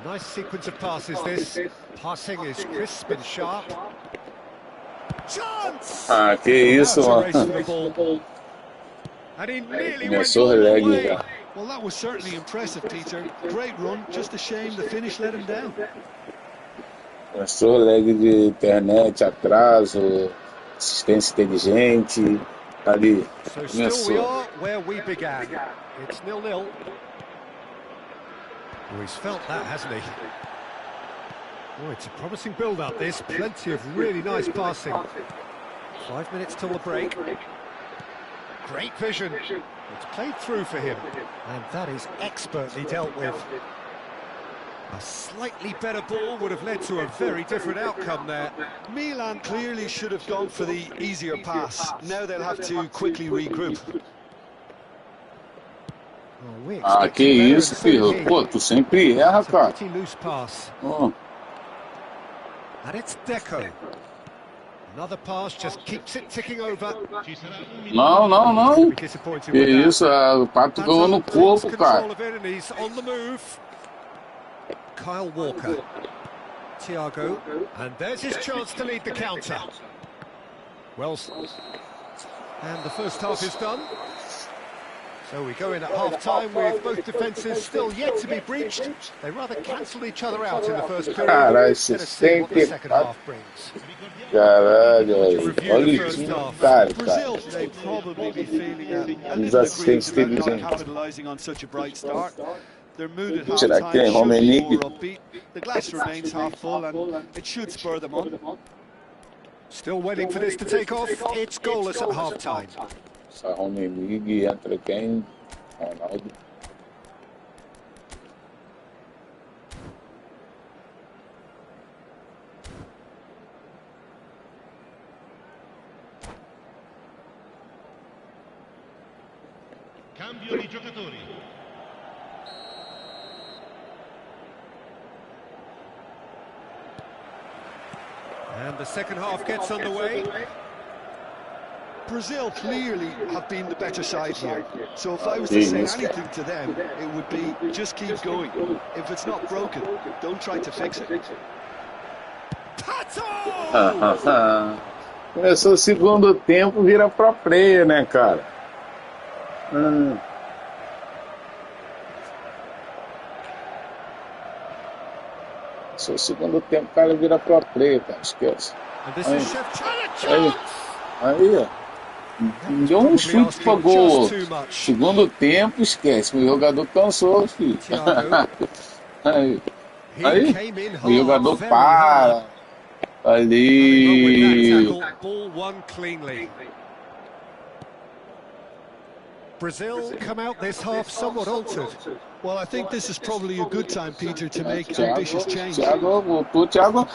Nice sequence of passes this. Passing is crisp and sharp. Chance! Ah, que isso, Now it's a race mano. for the ball. And he nearly went Começou o all the lag way. já. Well, that was certainly impressive, Peter. Great run, just a shame the finish let him down. Começou o lag de internet, atraso, assistência inteligente. Ali, So still we começou. are where we began. It's 0-0. Oh, he's felt that, hasn't he? Oh, it's a promising build-up, this. Plenty of really nice passing. 5 minutes till the break. Great vision. It's played through for him. And that is expertly dealt with. A slightly better ball would have led to a very different outcome there. Milan clearly should have gone for the easier pass. Now they'll have to quickly regroup. Oh, we Ah, expect que better and isso, so filho. he. Pô, tu sempre erra, It's a cara. pretty loose pass. Oh, And it's Deco. Another pass just keeps it ticking over. não, não, não. Be disappointed Que with that. isso, o Pato ganhou no takes corpo, control cara. of it and he's on the move. Kyle Walker. Thiago. And there's his chance to lead the counter. Well, and the first half is done. So we go in at half-time with both defences still yet to be breached. They rather cancelled each other out in the first period. Caralho, Let's see what the second 64. half brings. Caralho, olha isso, cara. Brazil, they probably be feeling a Os little aggrieved assistentes about not inteligentes. capitalising on such a bright start. Their mood at Será que tem half-time should be Rummenigge? more upbeat. The glass remains half full and it should spur them on. Still waiting for this to take off. It's goalless at half-time. Essa Rummenigge entra quem? Ronaldo. Cambio di giocatori. And the second half gets underway. Brazil clearly have been the better side here. So if I was to say anything to them, it would be just keep going. If it's not broken, don't try to fix it. Começou o segundo tempo, vira pro player, né, cara? Começou o segundo tempo, o cara vira pro player, cara, esquece. Aí, ó. Deu um chute pra gol. Segundo tempo, esquece. O jogador cansou, filho. Aí, o jogador para. Ali. Brazil come out this half somewhat altered. Well, I think this is probably a good time, Peter, to make ambitious change. Thiago, voltou, Thiago,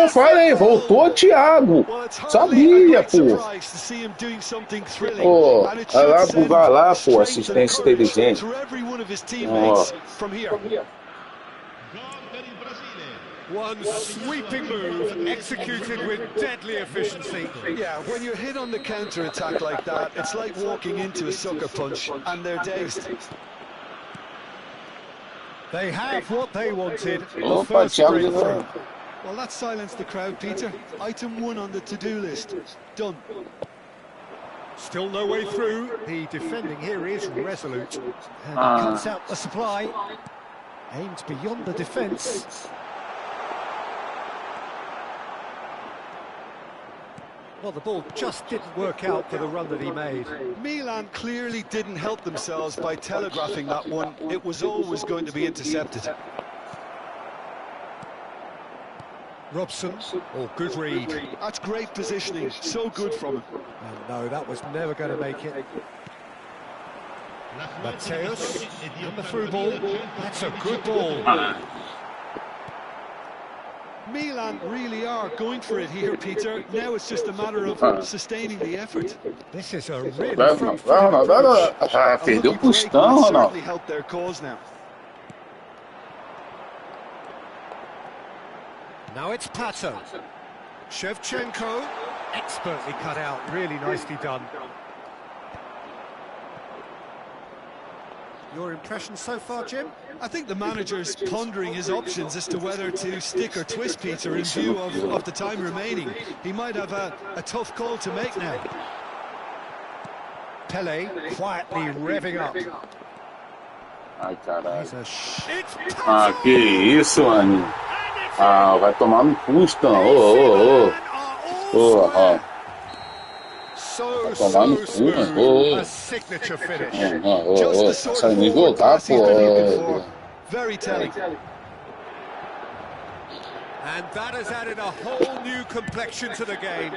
falei, voltou, Thiago. Sabia, pô. Ó, vai lá bugar lá, pô, assistência inteligente. Ó. One sweeping move, executed with deadly efficiency. Yeah, when you're hit on the counter-attack like that, it's like walking into a sucker punch, and they're dazed. They have what they wanted. Opa, Thiago. Well, that silenced the crowd, Peter. Item 1 on the to-do list. Done. Still no way through. The defending here is resolute. And he cuts out the supply. Aims beyond the defence. Well, the ball just didn't work out for the run that he made. Milan clearly didn't help themselves by telegraphing that one. It was always going to be intercepted. Robson, good read. That's great positioning, so good from him. And no, that was never going to make it. Mateus, on the through ball. That's a good ball. Milan really are going for it here, Peter. Now it's just a matter of sustaining the effort. This is a really Perdeu o pustão, Ronaldo. Help their cause now. Now it's Pato. Shevchenko, expertly cut out, really nicely done. Your impression so far, Jim? I think the manager's pondering his options as to whether to stick or twist, Peter, in view of the time remaining. He might have a tough call to make now. Pelé quietly revving up. Ai, caralho. Que isso, mano. Vai tomar no pustão. So smooth, a signature finish. Just the sort of forward pass he's been looking for. Very telling. And that has added a whole new complexion to the game.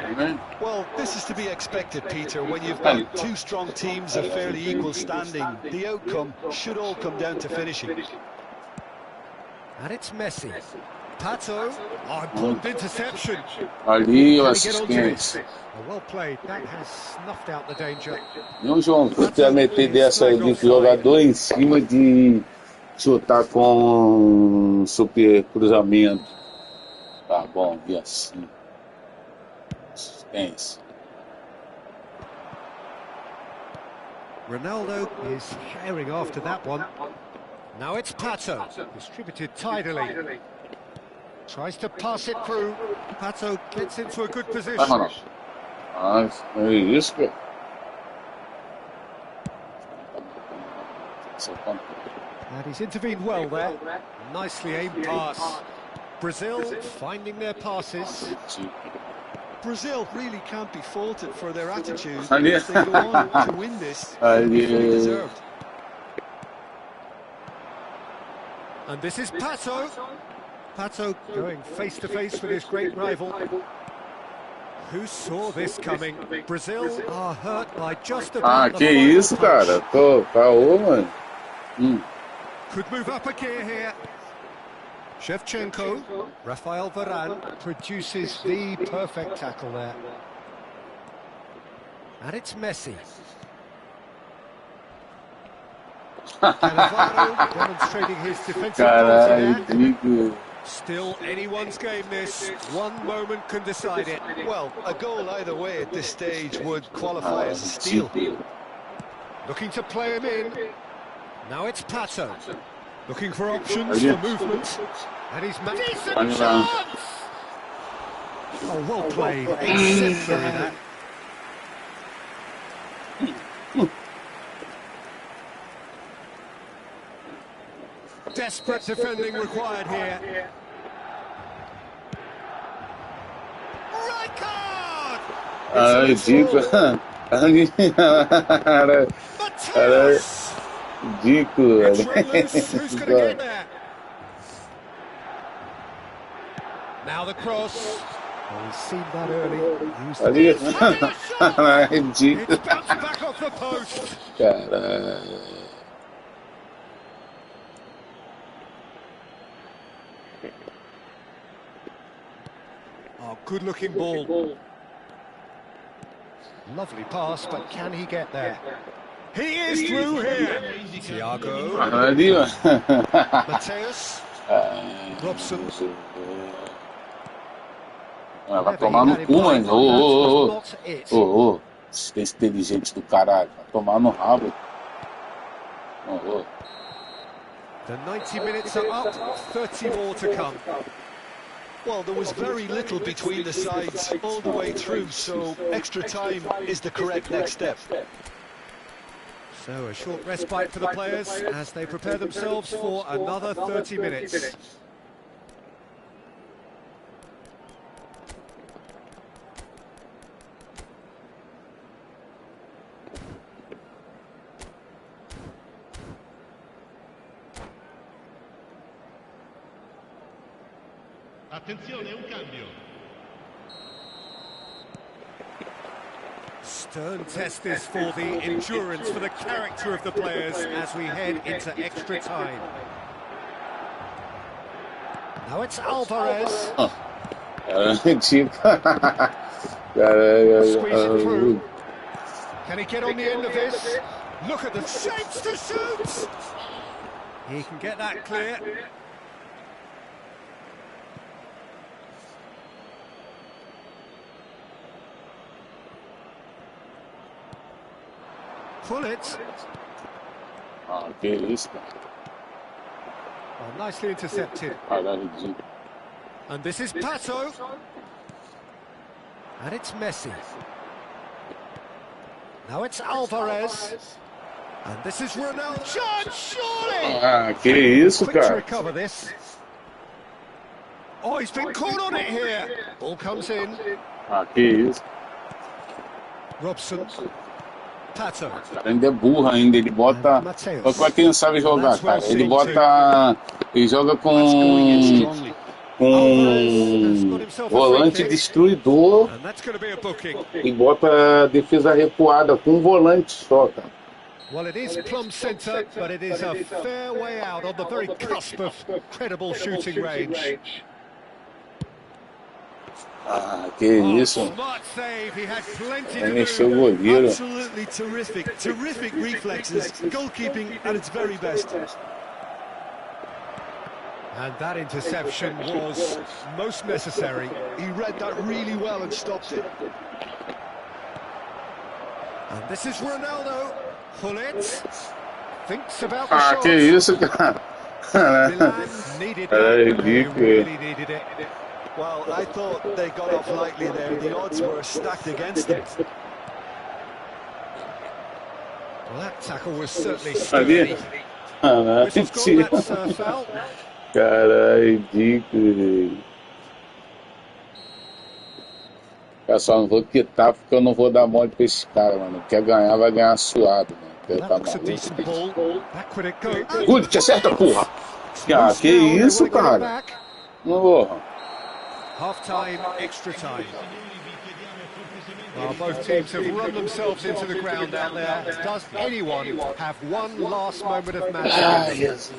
Well, this is to be expected, Peter, when you've got two strong teams of fairly equal standing. The outcome should all come down to finishing. And it's Messi. Pato, important interception. Ali, o assistente. Well played, that has snuffed out the danger. Não, João, você vai meter dessa de jogador em cima de chutar com super cruzamento. Tá bom, e assim. Assistência. Ronaldo is sharing after that one. Now it's Pato, distributed tidily. Tries to pass it through. Pato gets into a good position. É isso, cara. And he's intervened well there. Nicely aimed pass. Brazil finding their passes. Brazil really can't be faulted for their attitude. If they go on to win this, fully deserved. And this is Pato. Pato going face-to-face with his great rival. Who saw this coming? Brazil are hurt by just about the que isso, cara. Caô, mano. Could move up a gear here. Shevchenko, Rafael Varane produces the perfect tackle there. And it's Messi. Cannavaro demonstrating his defensive quality there. Still anyone's game this. One moment can decide it. Well, a goal either way at this stage would qualify as a steal. Looking to play him in. Now it's Pato. Looking for options for movement. And he's made a decent chance! Oh, well played. Exemplary that. Desperate defending required here. Rijkaard! Who's going to get there? Now the cross. Oh, he's seen that early. It comes back off the post. Oh, good-looking ball. Lovely pass, but can he get there? He is through here. Thiago. Mateus. Robson. Vai tomar no cu, mano. Assistência inteligente do caralho. Vai tomar no rabo. The 90 minutes are up, 30 more to come. Well, there was very little between the sides all the way through, so extra time is the correct next step. So a short respite for the players as they prepare themselves for another 30 minutes. Attenzione, un cambio. Stern test this for the endurance, for the character of the players as we head into extra time. Now it's Alvarez. Squeezing through. Can he get on the end of this? Look at the shapes to shoot! He can get that clear. Pull it. Oh, nicely intercepted. And this is Pato. And it's Messi. Now it's Alvarez. And this is Ronaldo. Shot, surely! Que isso, Quick to cara? recover this. Oh, he's been caught on it here. Ball comes in. Que isso. Robson. Pato. Ainda é burro ainda, ele bota... Pra quem não sabe jogar, cara, ele bota... Ele joga com volante destruidor e bota a defesa recuada com um volante só, cara. Well, it is plumb centre, but it is a fair way out on the very cusp of credible shooting range. Que isso. Vai mexer o goleiro. Absolutely terrific reflexes, goalkeeping at its very best. And that interception was most necessary. He read that really well and stopped it. And this is Ronaldo. Pull it. Thinks about the shot. Que isso, cara. Milan needed that. They really needed it. Well, I thought they got off lightly there. The odds were stacked against them. Well, that tackle was certainly sturdy. Whistle's gone, that's foul. Caralho, ridículo. Eu só não vou quitar porque eu não vou dar mole pra esse cara, mano. Quer ganhar, vai ganhar suado, mano. That looks a decent ball. Back would it go? Good, te acerta, porra! Que isso, cara? Porra. Half-time, extra time. Well, both teams have run themselves into the ground out there. Does anyone have one last moment of magic? Yes.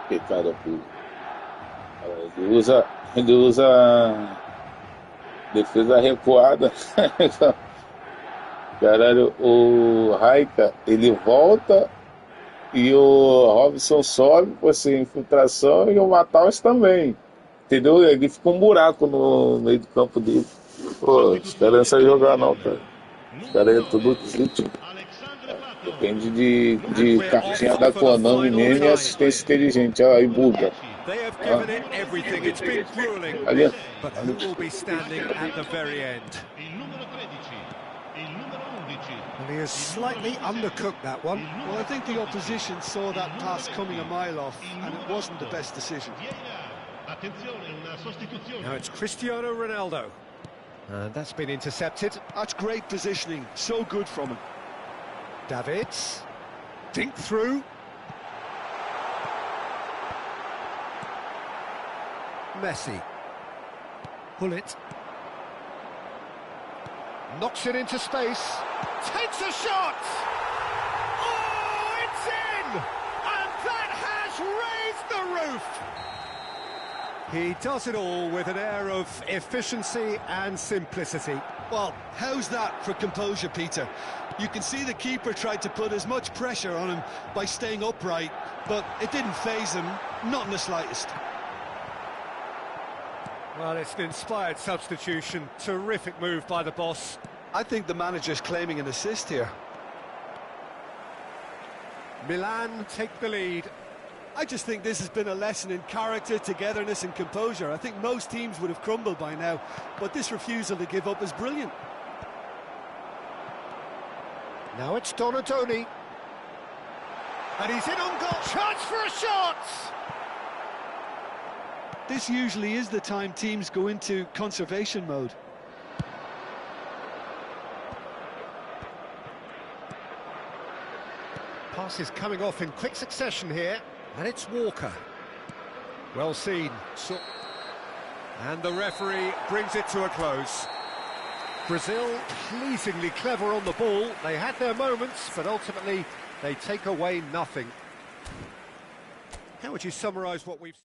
Que cara, ele usa defesa recuada. Caralho, o Raika, ele volta e o Robson sobe por ser infiltração e o Mataus também. Entendeu? Ele fica um buraco no meio do campo dele. Pô, os caras não sabem jogar não, cara. Os caras é tudo kit. Depende de cartinha da Konami mesmo e assistência inteligente. Olha aí, buga. They have given it everything. It's been grueling, Ali. but who will be standing at the very end? Well, he has slightly undercooked that one. Well, I think the opposition saw that pass coming a mile off, and it wasn't the best decision. Now it's Cristiano Ronaldo. And that's been intercepted. That's great positioning, so good from him. Davids. Dink through. Messi. Pull it. Knocks it into space. Takes a shot! Oh, it's in! And that has raised the roof! He does it all with an air of efficiency and simplicity. Well, how's that for composure, Peter? You can see the keeper tried to put as much pressure on him by staying upright, but it didn't faze him, not in the slightest. Well, it's an inspired substitution. Terrific move by the boss. I think the manager's claiming an assist here. Milan take the lead. I just think this has been a lesson in character, togetherness and composure. I think most teams would have crumbled by now, but this refusal to give up is brilliant. Now it's Donadoni. And he's in on goal. Chance for a shot! This usually is the time teams go into conservation mode. Pass is coming off in quick succession here, and it's Walker. Well seen. And the referee brings it to a close. Brazil pleasingly clever on the ball. They had their moments, but ultimately they take away nothing. How would you summarise what we've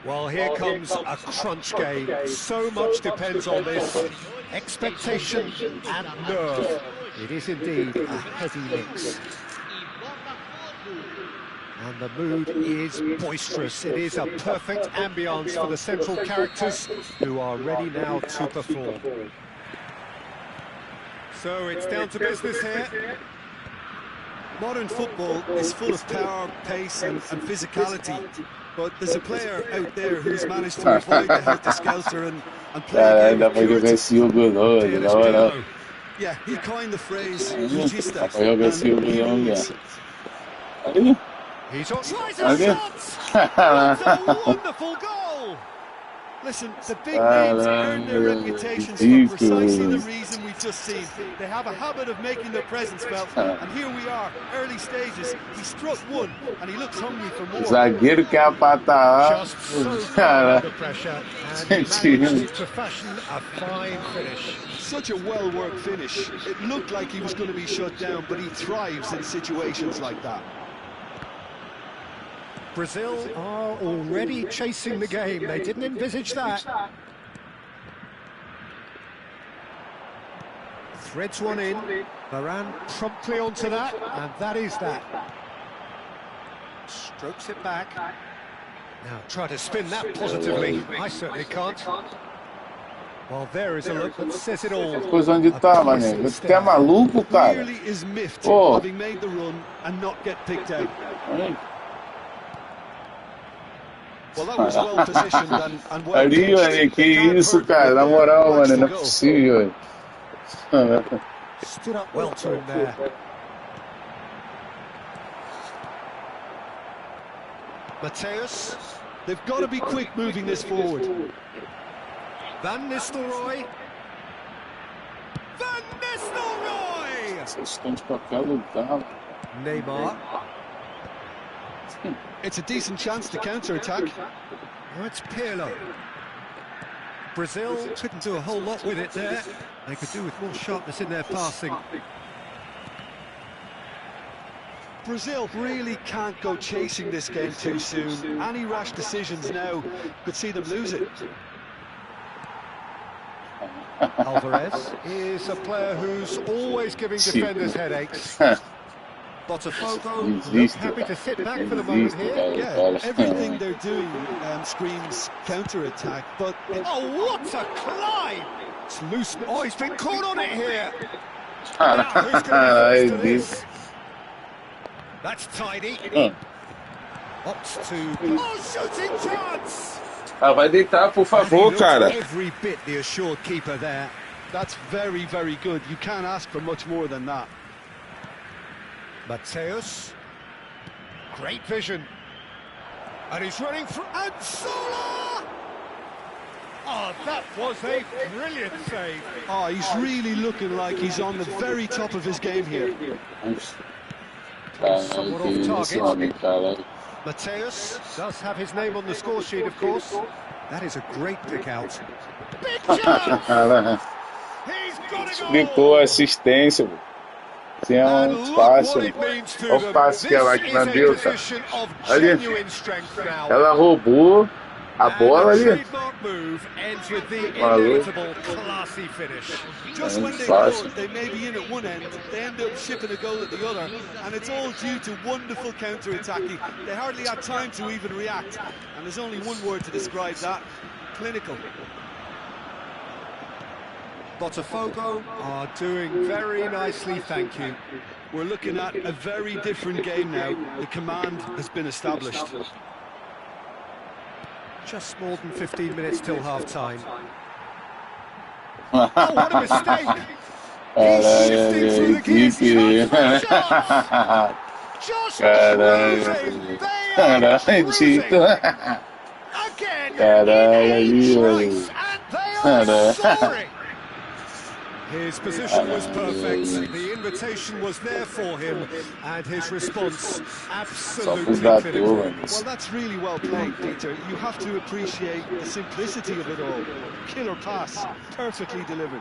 Well, here comes a crunch game. So much depends on this. Expectation and nerve. It is indeed a heavy mix. And the mood is boisterous. It is a perfect ambience for the central characters who are ready now to perform. So it's down to business here. Modern football is full of power, pace and physicality. But there's a player out there who's managed to avoid the helter-skelter and play a game of purity. Yeah, he coined the phrase "regista," He's on tries and shots! What a wonderful goal! Listen, the big names earn their reputations for precisely the reason we've just seen. They have a habit of making their presence felt, and here we are, early stages. He struck one, and he looks hungry for more. Zagueiro quer apatar. Just so under pressure, and he managed to fashion a fine finish. Such a well-worked finish. It looked like he was going to be shut down, but he thrives in situations like that. Brazil are already chasing the game. They didn't envisage that. Threads one in. Varane promptly onto that, and that is that. Strokes it back. Now try to spin that positively. I certainly can't. Well, there is a look that says it all. Coisa onde tá, mané? Você é maluco, cara? Clearly is miffed Oh. having made the run and not get picked out. Well, that was well positioned and well Ali, pitched. mané, que They can't isso, hurt cara? with Na the moral, backs mano, to não é go. possível. Stood up well to him there. Mateus. They've got to be quick moving this forward. Van Nistelrooy. Van Nistelrooy! Vocês estão de qualquer lugar. Neymar. It's a decent chance to counter-attack. Now it's Pirlo. Brazil couldn't do a whole lot with it there. They could do with more sharpness in their passing. Brazil really can't go chasing this game too soon. Any rash decisions now could see them lose it. Alvarez is a player who's always giving defenders headaches. Botafogo look happy to sit back for the moment here. Yeah, everything they're doing screams counter-attack, but... Oh, what a climb! It's loose. Oh, he's been caught on it here. Cara, Now, who's going to be first to ai, this? That's tidy. Opts to... Oh, shooting chance! Ah, vai deitar, por favor, cara. Every bit the assured keeper there. That's very, very good. You can't ask for much more than that. Mateus. Great vision. And he's running through. And Sola! Oh, that was a brilliant save. Oh, he's really looking like he's on the very top of his game here. Somewhat off target. Mateus does have his name on the score sheet, of course. That is a great pick out. Big chance! He's got it all! Explicou a assistência. Tem fácil. Olha o passe que ela aqui na deu, cara. Ali. Ela roubou a bola ali. Just when they thought they may be in at one end, they end up shipping a goal at the other, and it's all due to wonderful counter-attacking. They hardly had time to even react, and there's only one word to describe that: clinical. Botafogo are doing very nicely, thank you. We're looking at a very different game now. The command has been established. Just more than 15 minutes till half-time. Oh, what a mistake! He's shifting through the gears. He's trying for a shot. Just cruising. They are cruising. Again, in a trace, and they are soaring. His position was perfect, the invitation was there for him, and his response absolutely clinical. Well, that's really well played, Peter. You have to appreciate the simplicity of it all. Killer pass, perfectly delivered.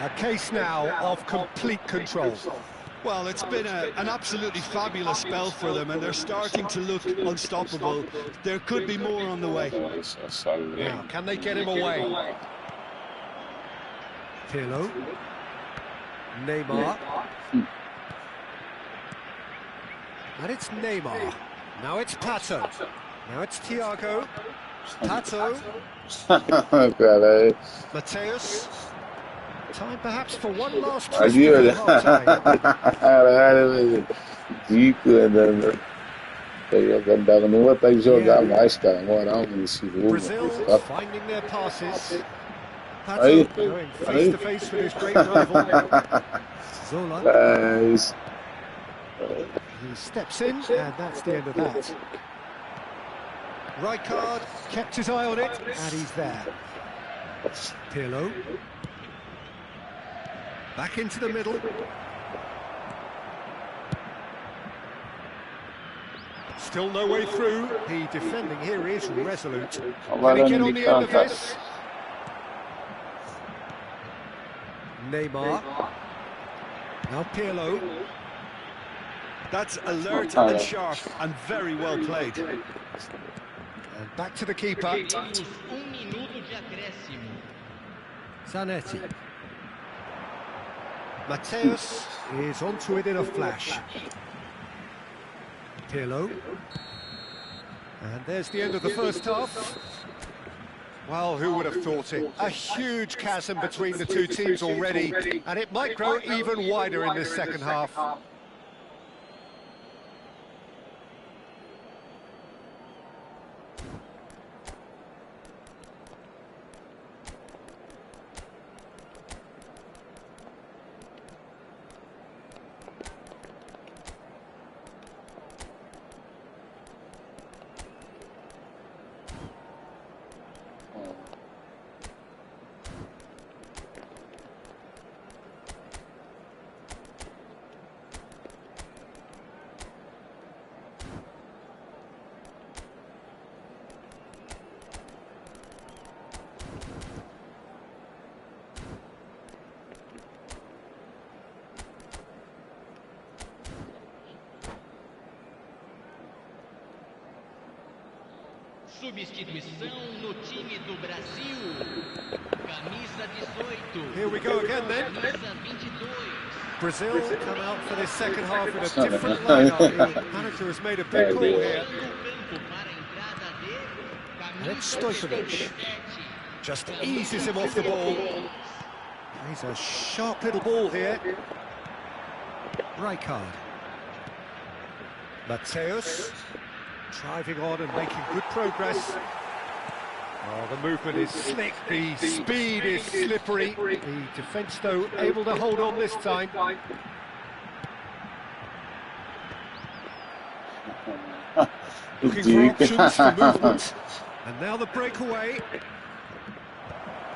A case now of complete control. Well, it's been an absolutely fabulous spell for them, and they're starting to look unstoppable. There could be more on the way. Now, can they get him away? Pirlo. Neymar. And it's Neymar. Now it's Pato. Now it's Thiago. Pato. Mateus. Time perhaps for one last twist before half-time. Caralho, ridículo, né? Não dava nem vontade de jogar mais, cara. Moral nesse jogo. Brazil finding their passes. Pato going face to face with his great rival. Zola. He steps in, and that's the end of that. Rijkaard kept his eye on it, and he's there. Pirlo. Back into the middle. Still no way through. The defending here is resolute. Can he get on the end of this? Neymar. Now Pirlo. That's alert and sharp and very well played. And back to the keeper. Zanetti. Mateus is onto it in a flash. Pirlo. And there's the end of the first half. Well, who would have thought it? A huge chasm between the two teams already, and it might grow even wider in this second half. Substituição no time do Brasil. Camisa 18. Here we go again then. Camisa 22. Brazil come out for this second half in a different lineup. The manager has made a big call here. And it's Stojkovic. Just eases him off the ball. He's a sharp little ball here. Rijkaard. Mateus. Driving on and making good progress. Oh, the movement is slick, the speed is slippery. The defence, though, able to hold on this time. Looking for options for movement. And now the breakaway.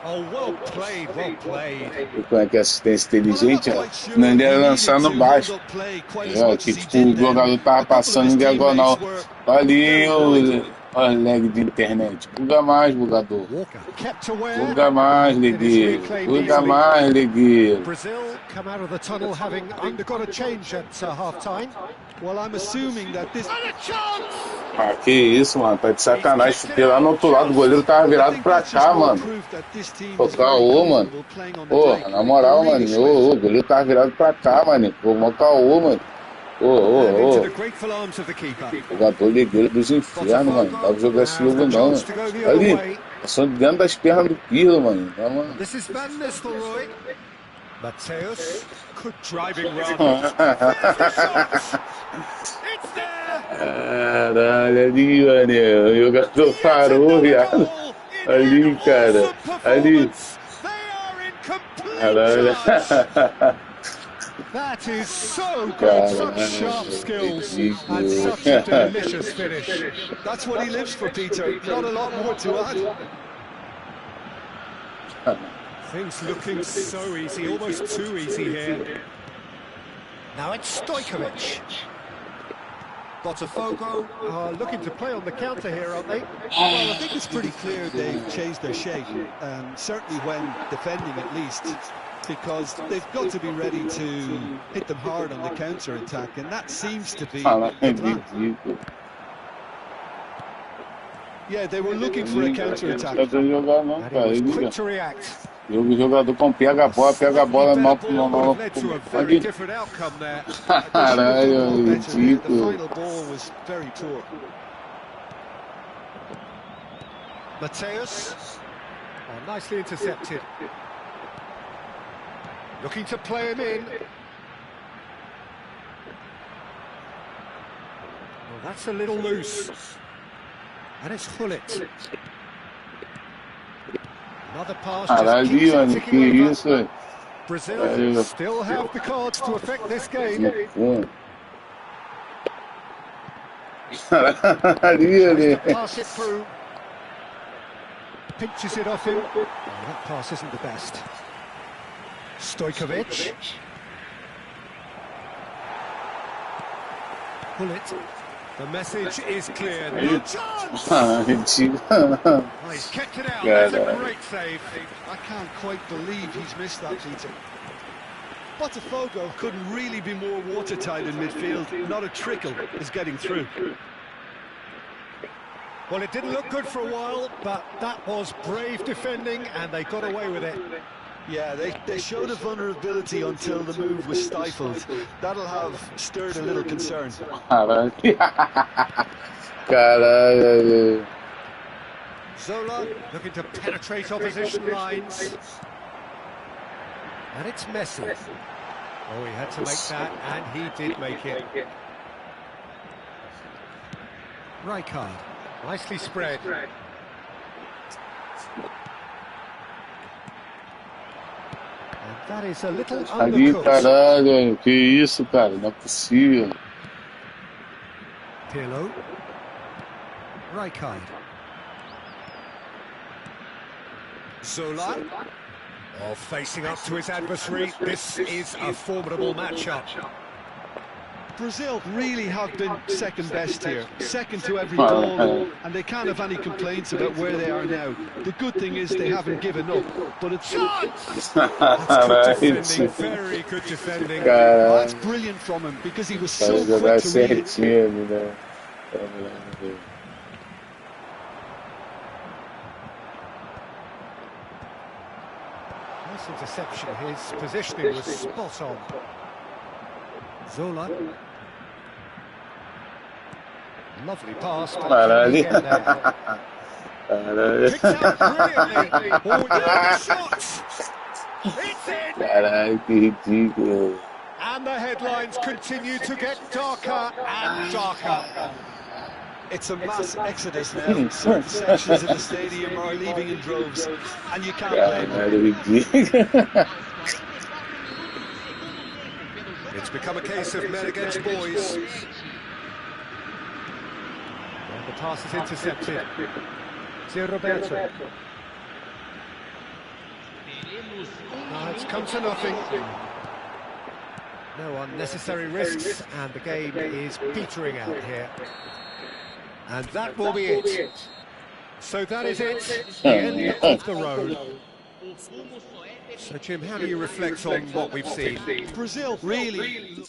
Oh, well played, well played. Como é que é assistência inteligente? Não ia lançar no baixo. Que tipo, o jogador tava passando em diagonal. Ali o lag de internet. Buga mais, bugador. Buga mais, legueiro. Buga mais, legueiro. Brazil come out of the tunnel having undergone a change at half-time. Well, I'm assuming that this... Ah, que isso, mano. Tá de sacanagem. Chutei lá no outro lado. O goleiro tava virado pra cá, mano. Pô, caô, mano. Porra, na moral, mano. O goleiro tava virado pra cá, mano. Pô, mó caô, mano. Jogador legueiro dos infernos, mano. Não tava jogando esse jogo, não, mano. Ali, passando dentro das pernas do Pirlo, mano. Tá, mano. Mateus, good driving run. Caralho, ali, mano. O jogador parou, viado. Ali, cara. Ali. Caralho. That is so good, such sharp skills and such a delicious finish. That's what he lives for, Peter. Not a lot more to add. Things looking so easy, almost too easy here. Now it's Stojkovic. Botafogo are looking to play on the counter here, aren't they? Well, I think it's pretty clear they've changed their shape, certainly when defending at least, because they've got to be ready to hit them hard on the counter-attack, and that seems to be the plan. Yeah, they were looking for a counter-attack. Quick to react. O jogador com pega a bola mal. Caralho, ridículo. Mateus, nicely intercepted. Looking to play him in. Well, that's a little loose. And it's Hullet. Another pass just keeps on ticking over. Brazil still have the cards to affect this game. Pass it through. Pinches it off him. Oh, that pass isn't the best. Stojkovic. Hullet. The message is clear. No chance! He's kept it out. That's a great save. I can't quite believe he's missed that, Peter. Botafogo couldn't really be more watertight in midfield. Not a trickle is getting through. Well, it didn't look good for a while, but that was brave defending, and they got away with it. Yeah, they showed a vulnerability until the move was stifled. That'll have stirred a little concern. Caralho. Zola looking to penetrate opposition lines. And it's Messi. Oh, he had to make that, and he did make it. Rijkaard, nicely spread. And that is a little Ali, undercooked. caralho, que isso, cara, não é possível. Pirlo. Rijkaard. Zola. Oh, facing up to his adversary. This is a formidable matchup. Brazil really have been second best here, second to every goal, and they can't have any complaints about where they are now. The good thing is they haven't given up, but it's... That's good defending, very good defending. That's brilliant from him, because he was so quick to read it. Nice interception, his positioning was spot on. Zola. Lovely pass, but can he get there? Picked out brilliantly. Oh, no, shot! It's in! Caralho, que ridículo. And the headlines continue to get darker and darker. It's a mass exodus now. Certain sections of the stadium are leaving in droves, and you can't blame them. Caralho, ridículo. It's become a case of men against boys. And the pass is intercepted. Zé Roberto. It's come to nothing. No unnecessary risks, and the game is petering out here. And that will be it. So that is it, the end of the road. So Jim, how do you reflect on what we've seen? Brazil really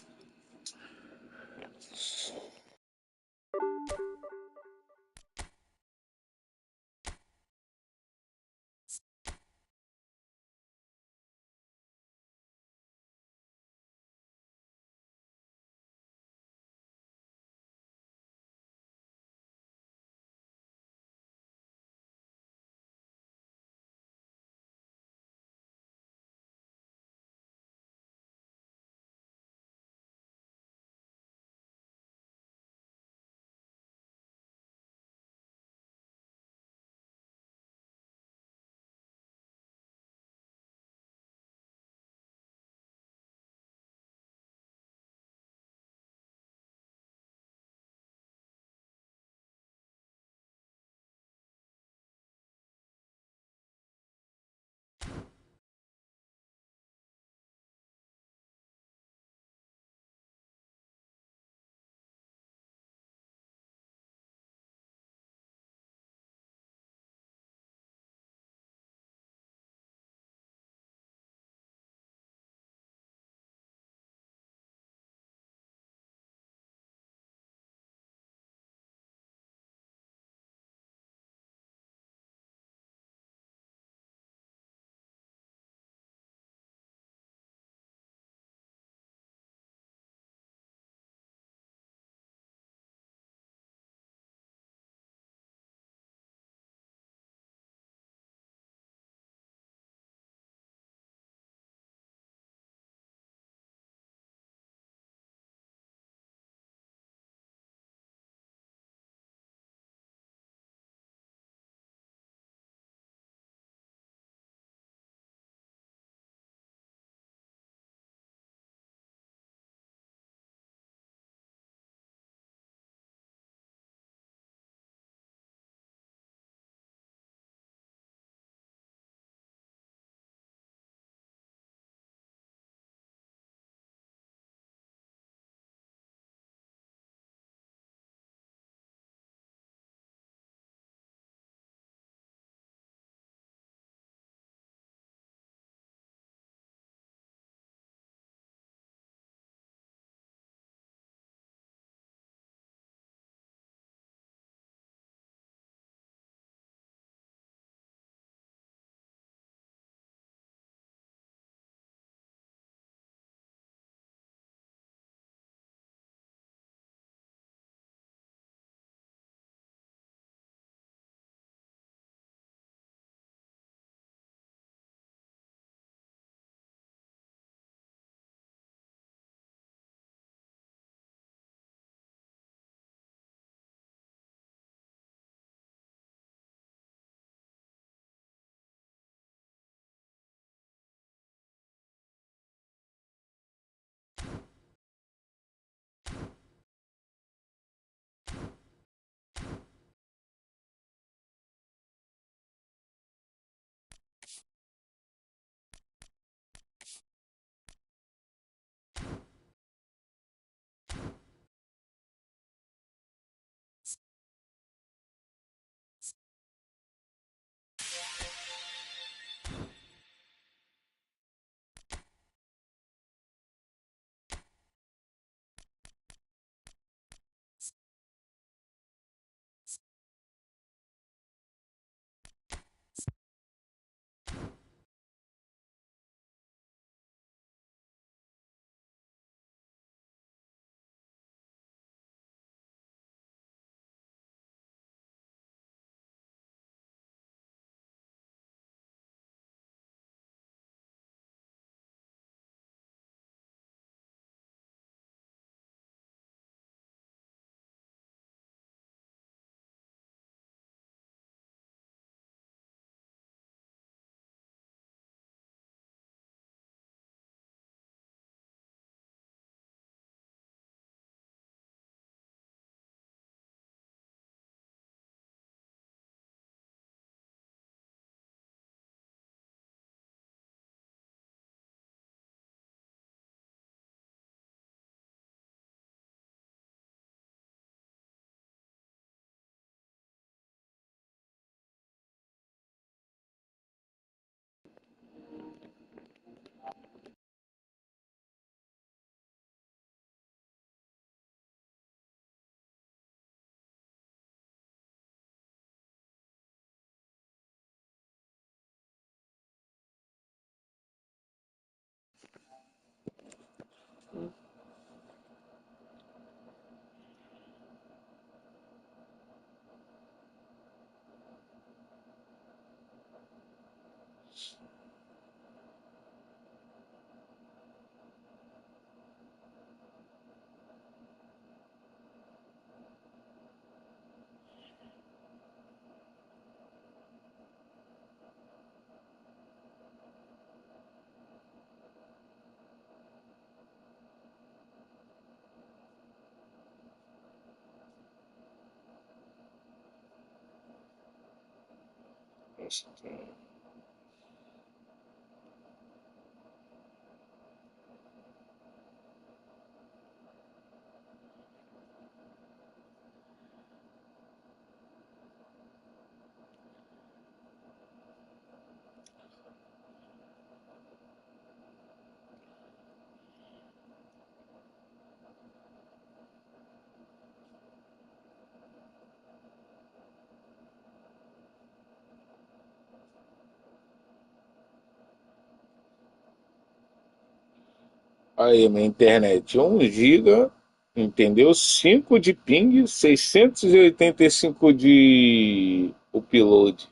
Aí, minha internet, 1 GB, entendeu? 5 de ping, 685 de upload.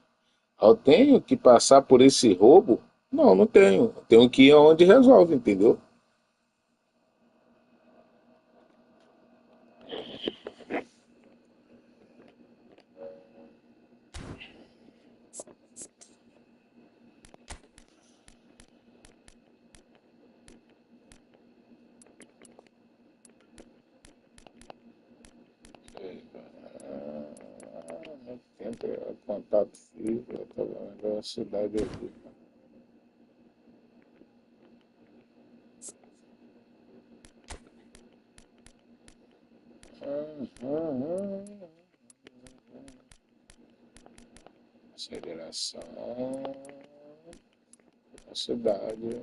Eu tenho que passar por esse roubo? Não, não tenho. Eu tenho que ir aonde resolve, entendeu? Tenta contato físico, eu tô vendo a cidade aqui. Aceleração, cidade.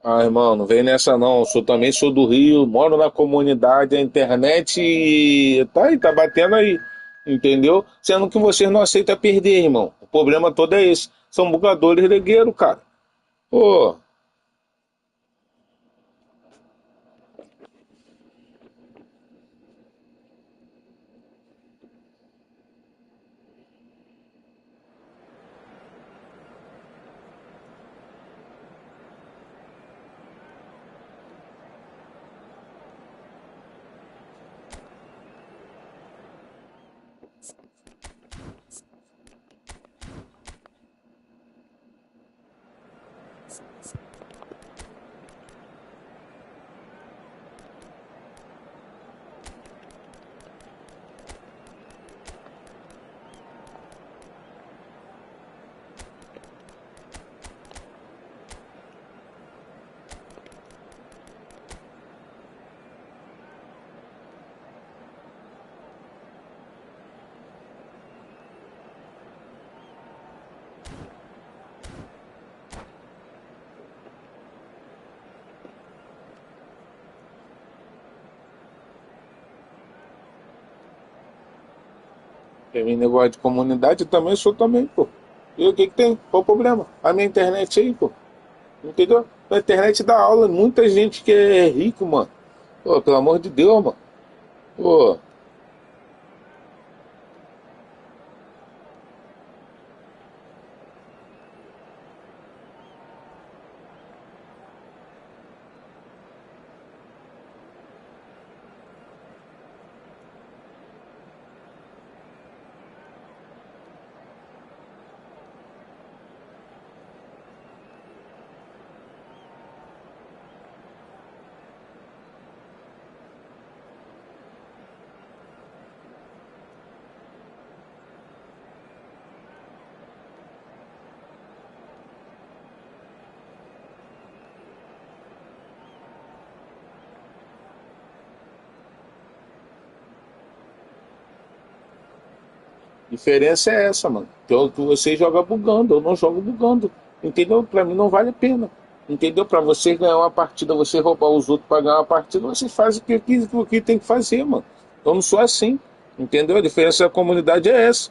Ah, irmão, não vem nessa não. Também sou do Rio, moro na comunidade, a internet tá aí, tá batendo aí, entendeu? Sendo que vocês não aceitam perder, irmão. O problema todo é esse. São bugadores regueiros, cara. Pô, tem negócio de comunidade, eu também sou também, pô. E o que que tem? Qual o problema? A minha internet aí, pô. Entendeu? A internet dá aula, muita gente que é rico, mano. Pô, pelo amor de Deus, mano. Pô, A diferença é essa, mano. Que você joga bugando, eu não jogo bugando. Entendeu? Pra mim não vale a pena. Entendeu? Pra você ganhar uma partida, você roubar os outros pra ganhar uma partida, você faz o que tem que fazer, mano. Eu não sou assim. Entendeu? A diferença da comunidade é essa.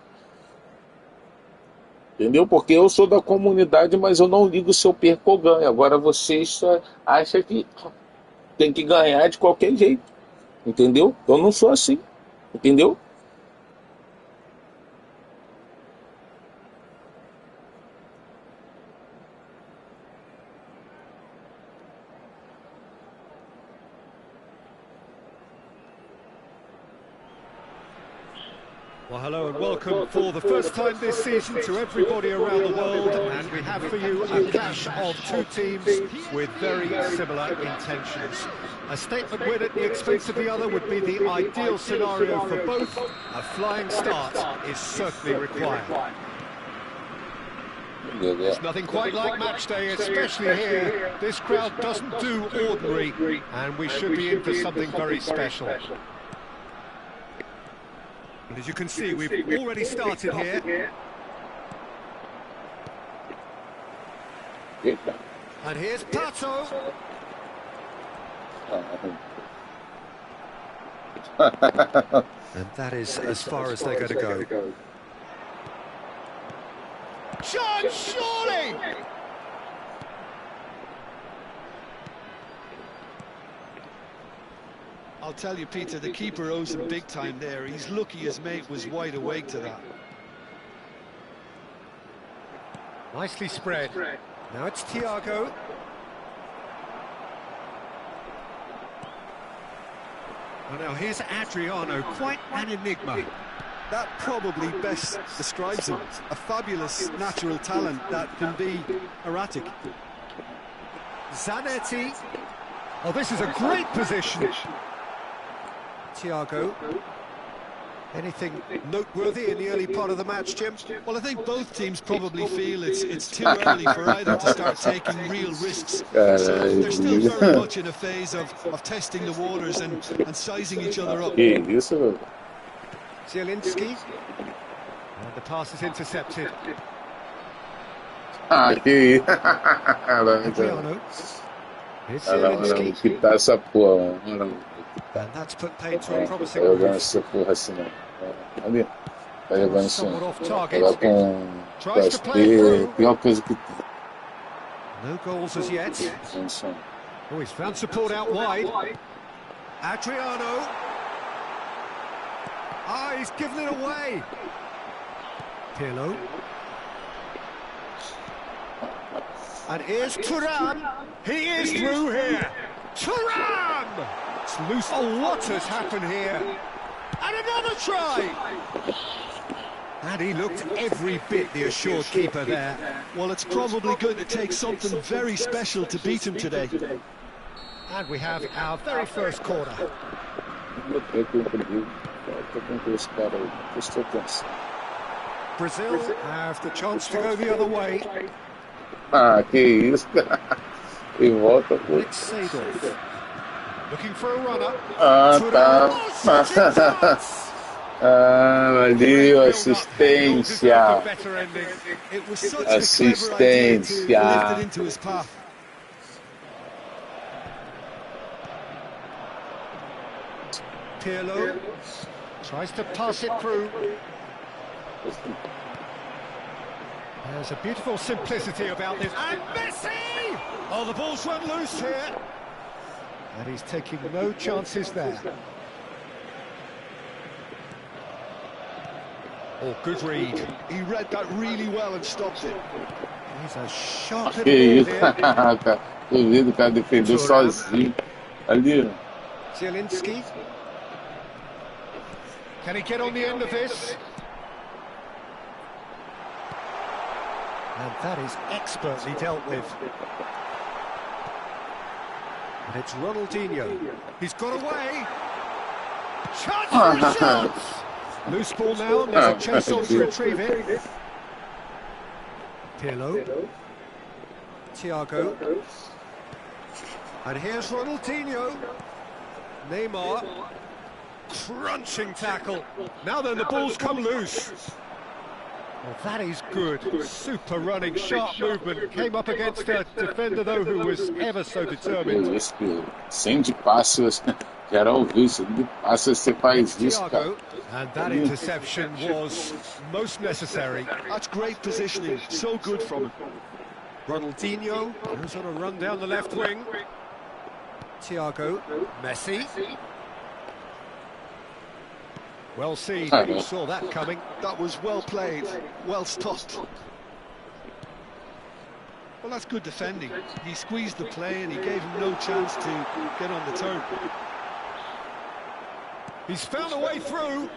Entendeu? Porque eu sou da comunidade, mas eu não ligo se eu perco ou ganho. Agora vocês só acham que tem que ganhar de qualquer jeito. Entendeu? Eu não sou assim. Entendeu? Well, hello and welcome for the first time this season to everybody around the world, and we have for you a clash of two teams with very similar intentions. A statement win at the expense of the other would be the ideal scenario for both. A flying start is certainly required. It's nothing quite like match day, especially here. This crowd doesn't do ordinary, and we should be in for something very special. And as you can see, we've already started here. And here's Pato. And that is as far as they're going to go. John, surely! I'll tell you, Peter, the keeper owes him big time there. He's lucky his mate was wide awake to that. Nicely spread. Now it's Thiago. Oh, now here's Adriano, quite an enigma. That probably best describes him. A fabulous natural talent that can be erratic. Zanetti. Oh, this is a great position. Thiago. Anything noteworthy in the early part of the match, Jim? Well, I think both teams probably feel it's too early for either to start taking real risks. So they're still very much in a phase of testing the waters and sizing each other up. Zielinski. And the pass is intercepted. Adriano. Here's Zielinski. And that's put paid to a promising move. Somewhat off target. Tries to play through. No goals as yet. Oh, he's found support out wide. Adriano. Ah, he's given it away. Pirlo. And here's Thuram. He is through here. Thuram! It's loose. Oh, what has happened here? And another try! And he looked every bit the assured keeper there. Well, it's probably going to take something very special to beat him today. And we have our very first corner. Brazil have the chance to go the other way. It's Seedorf. Looking for a runner. Valeu, assistência. It was such a clever idea to lift it into his path. Pirlo tries to pass it through. There's a beautiful simplicity about this. And Messi! Oh, the ball's run loose here. And he's taking no chances there. Oh, good read. He read that really well and stopped it. He's a sharp ball here. Duvido o cara defendeu sozinho. Ali. Zielinski. Can he get on the end of this? And that is expertly dealt with. And it's Ronaldinho. He's got away. Chance for a shot! Loose ball now, and there's a chase on to retrieve it. Pirlo. Thiago. And here's Ronaldinho. Neymar. Crunching tackle. Now then, the ball's come loose. Well, that is good. Super running, sharp movement. Came up against a defender, though, who was ever so determined. Sem de passes, quero ouvir, sem de passes você faz isso, cara. And that interception was most necessary. That's great positioning, so good from him. Ronaldinho goes on a run down the left wing. Thiago, Messi. Well seen, you saw that coming. That was well played, well stopped. Well, that's good defending. He squeezed the play and he gave him no chance to get on the turn. He's found a way through.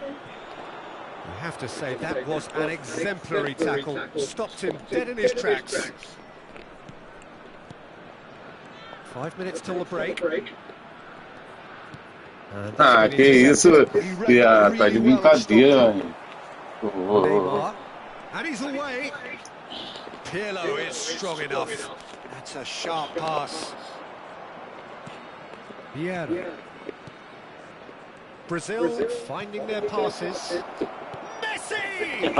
I have to say, that was an exemplary tackle. Stopped him dead in his tracks. 5 minutes till the break. Ah, que isso? Tá de brincadeira. And he's away. Pirlo is strong enough. That's a sharp pass. Vieira. Brazil finding their passes. Messi!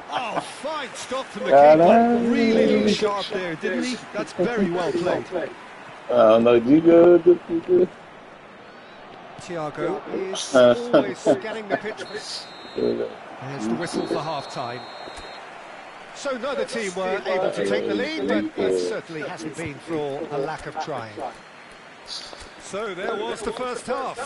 Oh, fine stop from the keeper. Really looked sharp there, didn't he? That's very well played. Thiago is always scanning the pitch. There's the whistle for half-time. So neither team were able to take the lead, but it certainly hasn't been for a lack of trying. So there was the first half.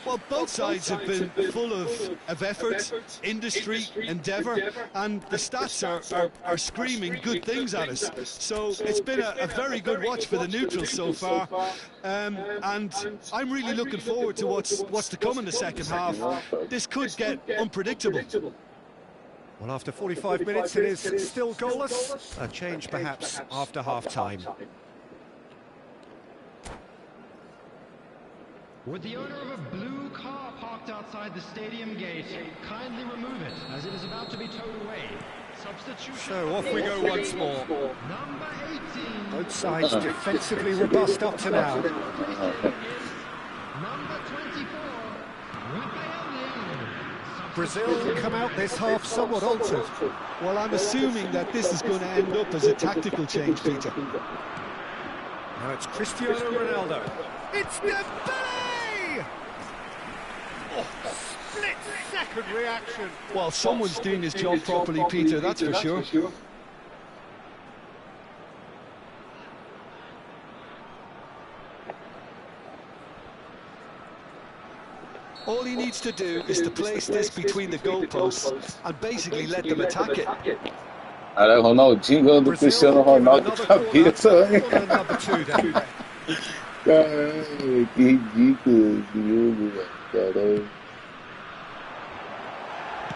Well, both sides have been full of effort, industry, endeavour, and the stats are screaming good things at us. So it's been a very good watch for the neutrals so far, and I'm really looking forward to what's to come in the second half. This could get unpredictable. Well, after 45 minutes, it is still goalless. A change, perhaps, after half-time. Would the owner of a blue car parked outside the stadium gate kindly remove it, as it is about to be towed away? Substitution. So off we go once more. Number 18. Both sides defensively robust up to now. Number 24. Brazil come out this half somewhat altered. Well, I'm assuming that this is going to end up as a tactical change, Peter. Now it's Cristiano Ronaldo. It's Dembele! Oh, split-second reaction. Well, someone's doing his job properly, Peter, that's for sure. All he needs to do is to place this between the goalposts and basically let them attack it. Cara, Ronaldinho do Cristiano Ronaldo de cabeça. Caralho, que ridículo esse jogo, caralho.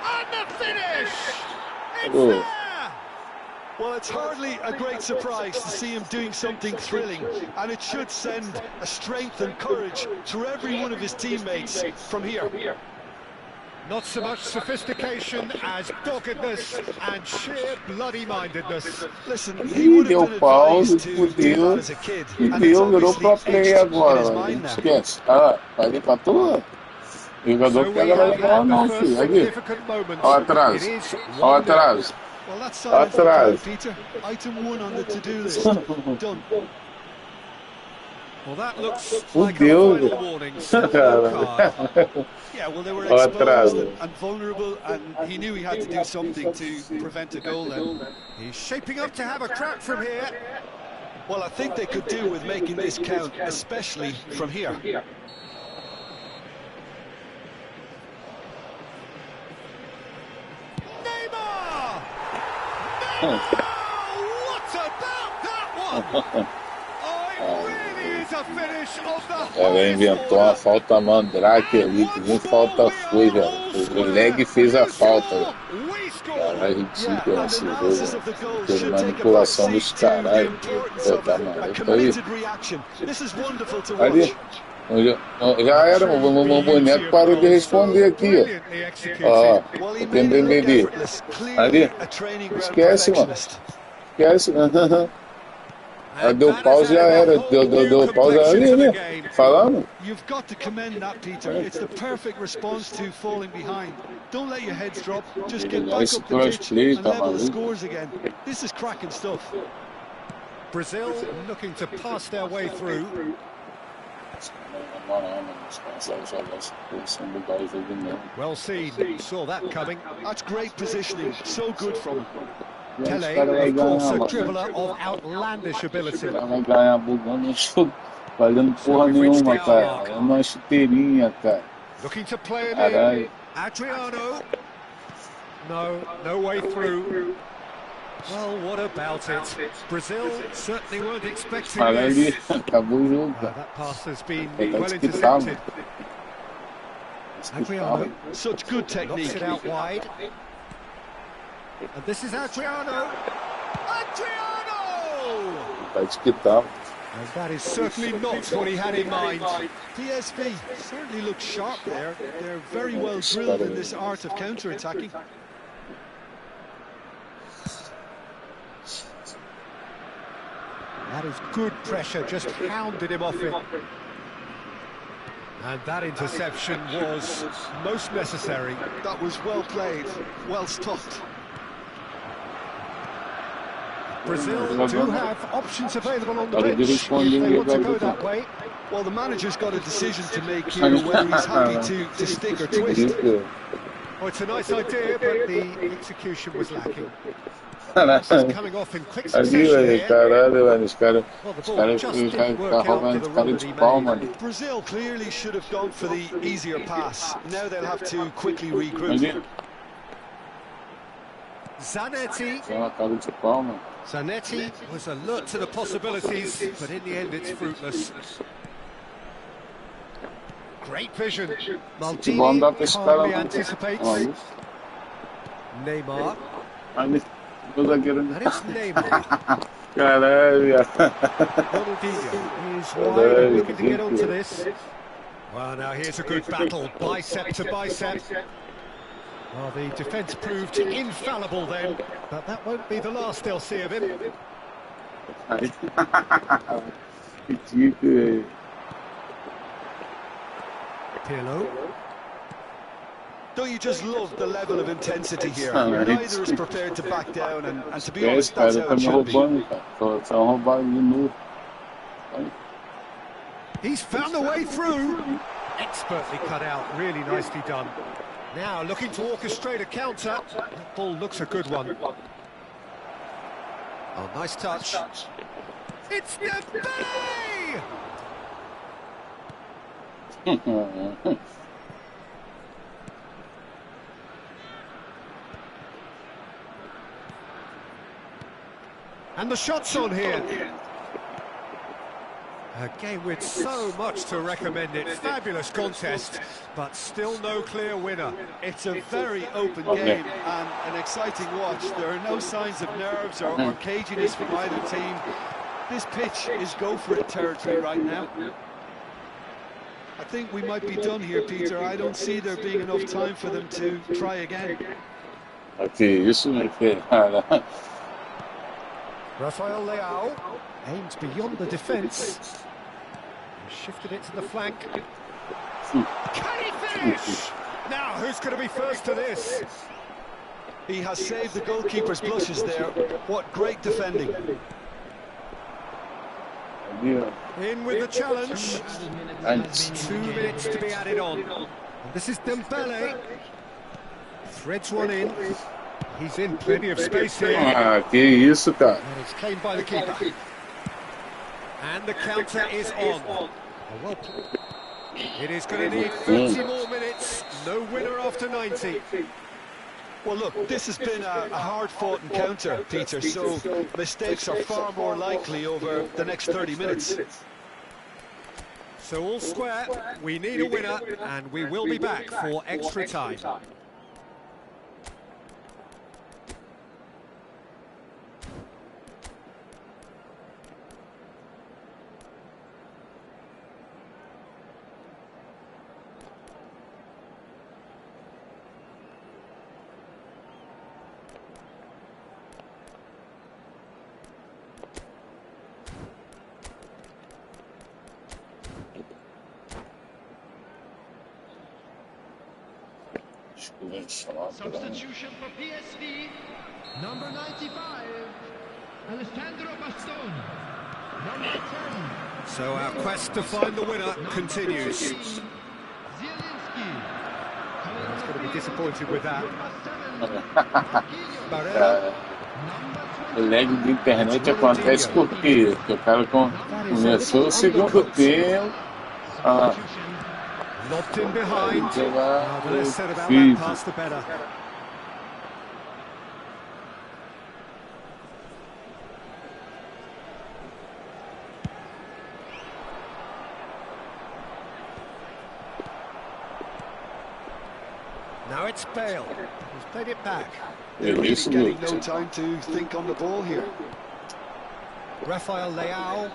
And the finish! It's there! Well, it's hardly a great surprise to see him doing something thrilling, and it should send a strength and courage through every one of his teammates from here. Not so much sophistication as doggedness and sheer bloody-mindedness. Listen, he would have been advised to do that as a kid, and it's obviously etched in his mind now. Esquece. Ah, vai vir pra tua? O jogador pega lá na não, filho. Aqui. Olha atrás. Olha atrás. Well, that's silent for now, Peter. Item 1 on the to-do list. Done. Well, that looks like a final warning. Yeah, well, they were exposed and vulnerable, and he knew he had to do something to prevent a goal then. He's shaping up to have a crack from here. Well, I think they could do with making this count, especially from here. What about that one? Oh, it really is a finish of the Ela inventou uma falta mandrake ali, que nem falta foi, já. O leg fez a falta. Cara, é ridículo esse jogo. Tem manipulação dos caralho. Pô, tá maluco aí. Ali. Já era, o boneco parou de responder aqui, ó. Ó, tem bebê. Ali. Esquece, mano. Esquece. Deu pause já era. Deu pause ali, né? Falando. You've got to commend that, Peter. It's the perfect response to falling behind. Don't let your heads drop. Just get back up the pitch and level the scores again. This is cracking stuff. Brazil looking to pass their way through. Well seen, saw that coming. That's great positioning, so good from him. Pele, of course, a dribbler of outlandish ability. Vai ganhar bugando, valendo porra nenhuma, cara. É uma chuteirinha, cara. Looking to play it in. Adriano. No way through. Well, what about it? Brazil certainly weren't expecting this. Acabou o jogo, cara. That pass has been well intercepted. Adriano, such good technique. knocks it out wide. And this is Adriano. Adriano! And that is certainly not what he had in mind. PSV certainly looks sharp there. They're very well drilled in this art of counter-attacking. That is good pressure, just hounded him off it. And that interception was most necessary. That was well played, well stopped. Brazil do have options available on the pitch if they want to go that way. Well, the manager's got a decision to make here whether he's happy to stick or twist. Oh, it's a nice idea, but the execution was lacking. Coming off in quick succession here. Well, the ball just didn't work out for the run that he made. Brazil clearly should have gone for the easier pass. Now they'll have to quickly regroup. Zanetti. Zanetti was alert to the possibilities, but in the end it's fruitless. Great vision. Maldini calmly anticipates. Neymar. And it's Neymar. Ronaldinho is wide, looking to get onto this. Well, now here's a good battle, bicep to bicep. Well, the defence proved infallible then, but that won't be the last they'll see of him. Pirlo. Don't you just love the level of intensity here? Neither is prepared to back down, and to be honest, that's how it should be. He's found a way through. Expertly cut out, really nicely done. Now looking to orchestrate a counter. That ball looks a good one. Oh, nice touch. It's Dembele! And the shot's on here. A game with so much to recommend it. Fabulous contest, but still no clear winner. It's a very open game and an exciting watch. There are no signs of nerves or caginess from either team. This pitch is go-for-it territory right now. I think we might be done here, Peter. I don't see there being enough time for them to try again. Rafael Leao aims beyond the defence. Shifted it to the flank. Can he finish? Now, who's going to be first to this? He has saved the goalkeeper's blushes there. What great defending. In with the challenge. And 2 minutes to be added on. And this is Dembele. Threads one in. He's in plenty of space here. And it's claimed by the keeper. And the counter is on. Oh, well, it is going to need 30 more minutes. No winner after 90. Well, look, this has been a hard-fought encounter, Peter, so mistakes are far more likely over the next 30 minutes. So all square, we need a winner, and we will be back for extra time. Substitution for PSV, number 95, Alessandro Bastone. Number 10. So our quest to find the winner continues. Zielinski. He's going to be disappointed with that. Barella. O lag de internet acontece porque o cara começou o segundo tempo. Lobbed in behind. The less said about that pass, the better. Now it's Bale. He's played it back. They're really getting no time to think on the ball here. Rafael Leao.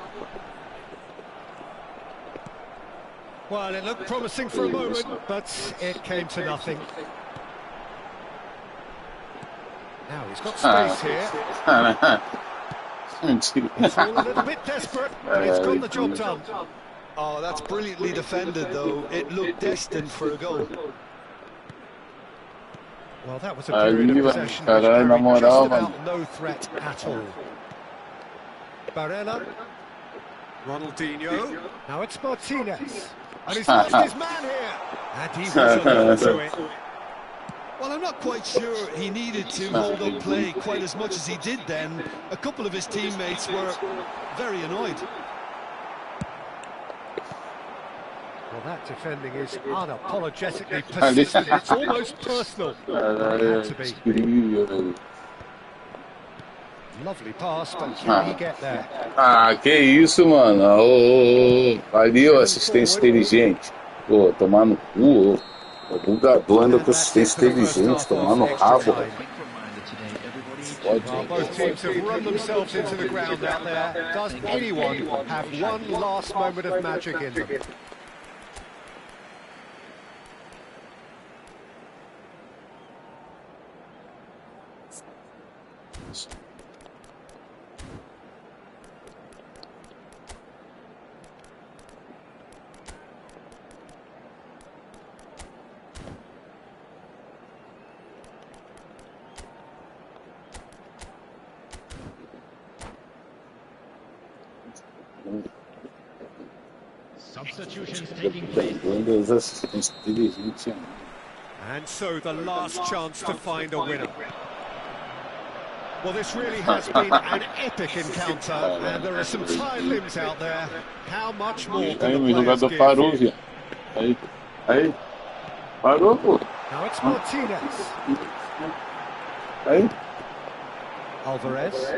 Well, it looked promising for a moment, but it came to nothing. Now he's got space here. It's all a little bit desperate, but it's got the job done. Oh, that's brilliantly defended, though. It looked destined for a goal. Well, that was a period of possession which carried just about no threat at all. Barella. Ronaldinho. Now it's Martinez. And he's lost his man here. And he wasn't able to it. Well, I'm not quite sure he needed to hold up play quite as much as he did then. A couple of his teammates were very annoyed. Well, that defending is unapologetically persistent. It's almost personal. It had to be. Lovely pass, but can he get there? Que isso, mano. Valeu, assistência inteligente. Pô, tomar no cu. O bugador anda com assistência inteligente, tomar no rabo. Well, both teams have run themselves into the ground out there. Does anyone have one last moment of magic in them? Substitutions taking place. And so the last chance to find a winner. Well, this really has been an epic encounter, and there are some tired limbs out there. How much more can the players give? Parou, pô. Now it's Martinez. Alvarez.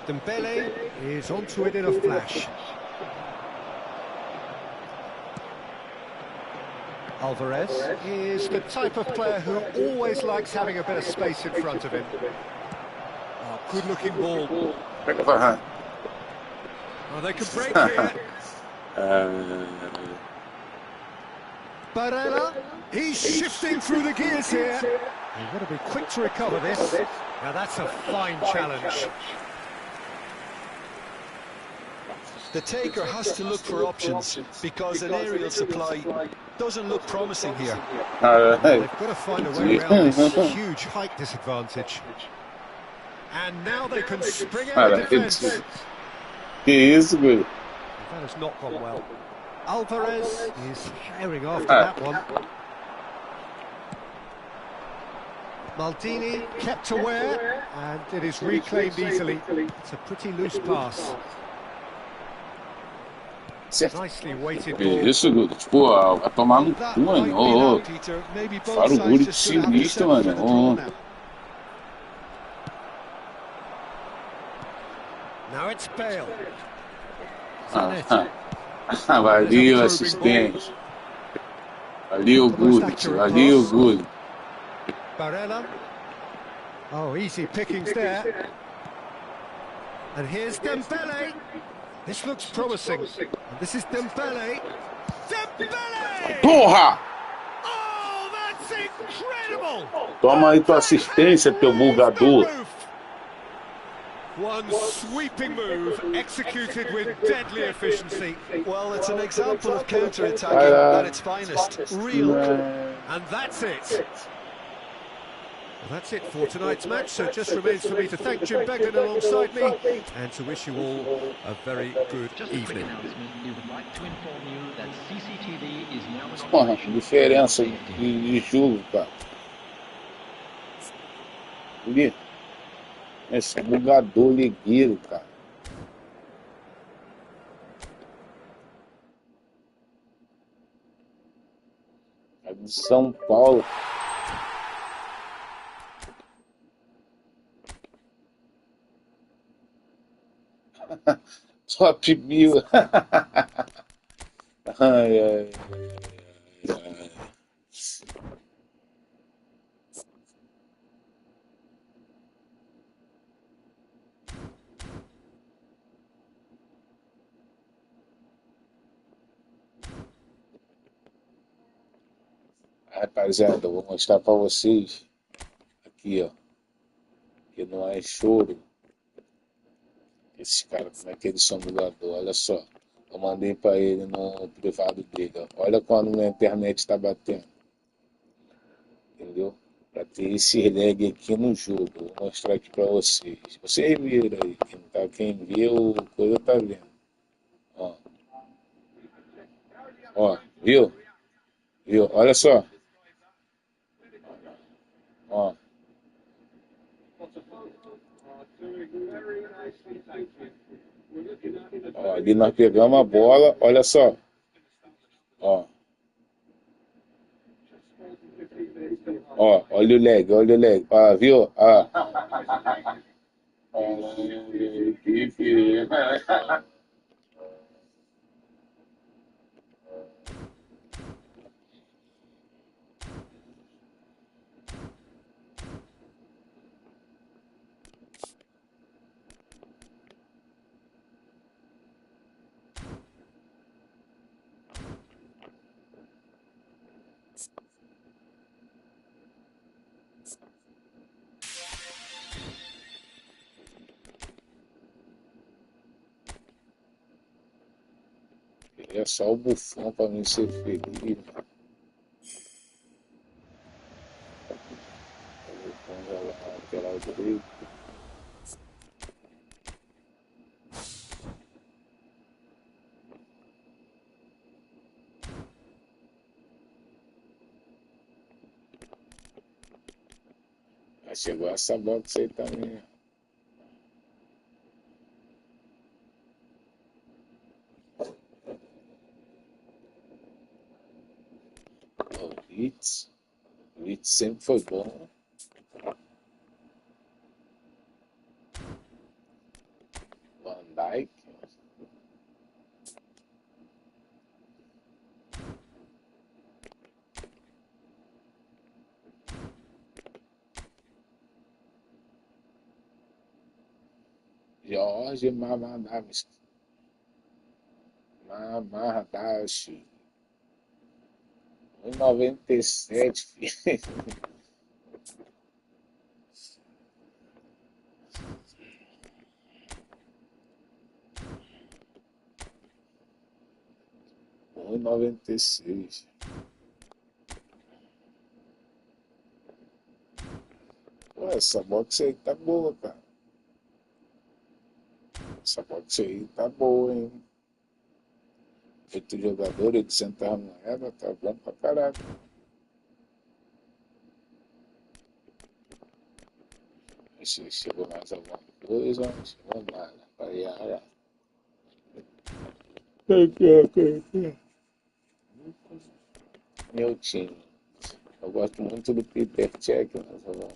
Dembele is onto it in a flash. Alvarez is the type of player who always likes having a bit of space in front of him. Oh, good-looking ball. Oh, they can break here. Barella, he's shifting through the gears here. You've got to be quick to recover this. Now that's a fine challenge. The taker has to look for options because an aerial supply doesn't look promising here. They've got to find a way around this huge height disadvantage. And now they can spring out of defence. Que isso, good. That has not gone well. Alvarez is herring after that one. Maldini kept aware, and it is reclaimed easily. It's a pretty loose pass. Nicely weighted ball. Isso, good. Tipo, vai tomar no cu, mano. Fala o guri de sinistro, mano. Now it's Bale. Valeu, assistente. Valeu, good. Valeu, good. Barella. Oh, easy pickings there. And here's Dembele. This looks promising. And this is Dembele. Dembele! Porra! Oh, that's incredible! Toma aí tua assistência, teu bugador. One sweeping move executed with deadly efficiency. Well, it's an example of counter-attacking at its finest. Real. And that's it. Well, that's it for tonight's match, so it just remains for me to thank Jim Beglin alongside me and to wish you all a very good evening. We would like to inform you that CCTV is now in Porra, operation. diferença de jogo, cara. Ali. Esse bugador ligueiro, cara. É de São Paulo. Top 1000. Ai, ai, ai. Rapaziada, eu vou mostrar pra vocês aqui, ó, que não é choro. Esses caras, como é que eles são dublador? Olha só, eu mandei pra ele no privado dele, ó. Olha quando na internet tá batendo, entendeu? Pra ter esse lag aqui no jogo, vou mostrar aqui pra vocês. Vocês viram aí, quem viu, coisa tá vendo. Ó, ó, viu? Viu? Olha só. Ó. Ó, ali nós pegamos a bola, olha só. Ó. Ó, olha o lag, olha o lag. Ah, viu? Ah. É só o bufão pra mim ser feliz. O bufão já lá, lateral direito. Aí chegou essa box aí também. O Blitz sempre foi bom. Van Dijk. Jorge Mamadashi. 1,97, filho. Um 96. Pô, essa box aí tá boa, cara. Essa box aí tá boa, hein? 8 jogadores, 800 moedas, tá bom pra caraca. Se chegou mais alguma coisa, não chegou nada. Pariara. Meu time. Eu gosto muito do Peter Cech, mas eu vou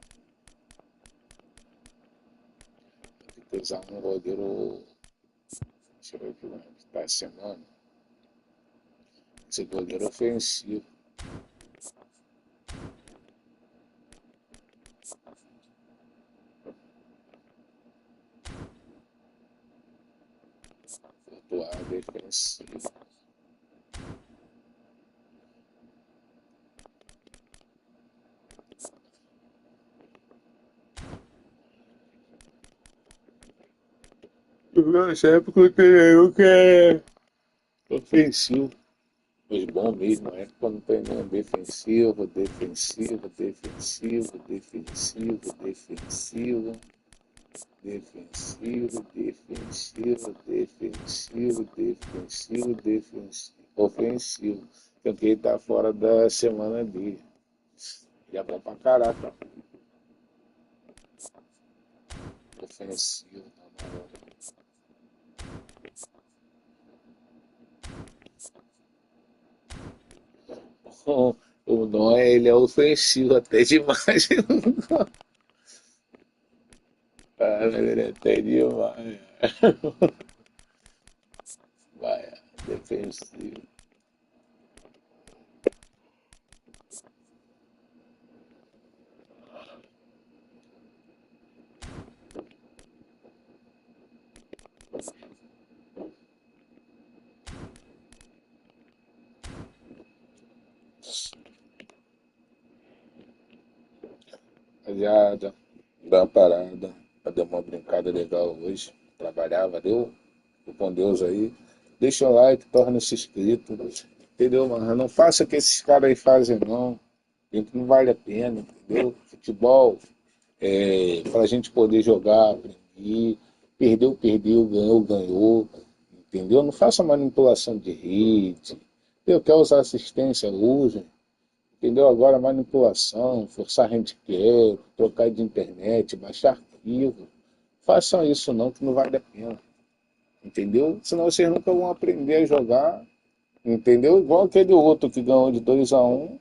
ter que usar um goleiro. Deixa eu ver aqui como é que tá a semana. Esse goleiro ofensivo. Atuar defensivo. Nessa época tem um que é ofensivo. Os bons mesmo, é quando tem um defensivo, defensivo, defensivo, defensivo, defensivo, defensivo, defensivo, defensivo, defensivo, defensivo, ofensivo. Porque ele tá fora da semana dele. Já bom pra caraca. Ofensivo, na moral. O Noé, ele é ofensivo até demais. Cara, ele é até demais. Vai, defensivo. Já dá uma parada, deu uma brincada legal hoje. Trabalhar, valeu? Fique com Deus aí. Deixa o like, torne-se inscrito. Entendeu, mano? Não faça o que esses caras aí fazem, não. Gente, não vale a pena, entendeu? Futebol é para a gente poder jogar, aprender. Perdeu, perdeu, ganhou, ganhou. Entendeu? Não faça manipulação de rede. Entendeu? Quer usar assistência, use. Entendeu? Agora manipulação, forçar handicap, trocar de internet, baixar arquivo. Façam isso não, que não vale a pena. Entendeu? Senão vocês nunca vão aprender a jogar. Entendeu? Igual aquele outro que ganhou de 2-1.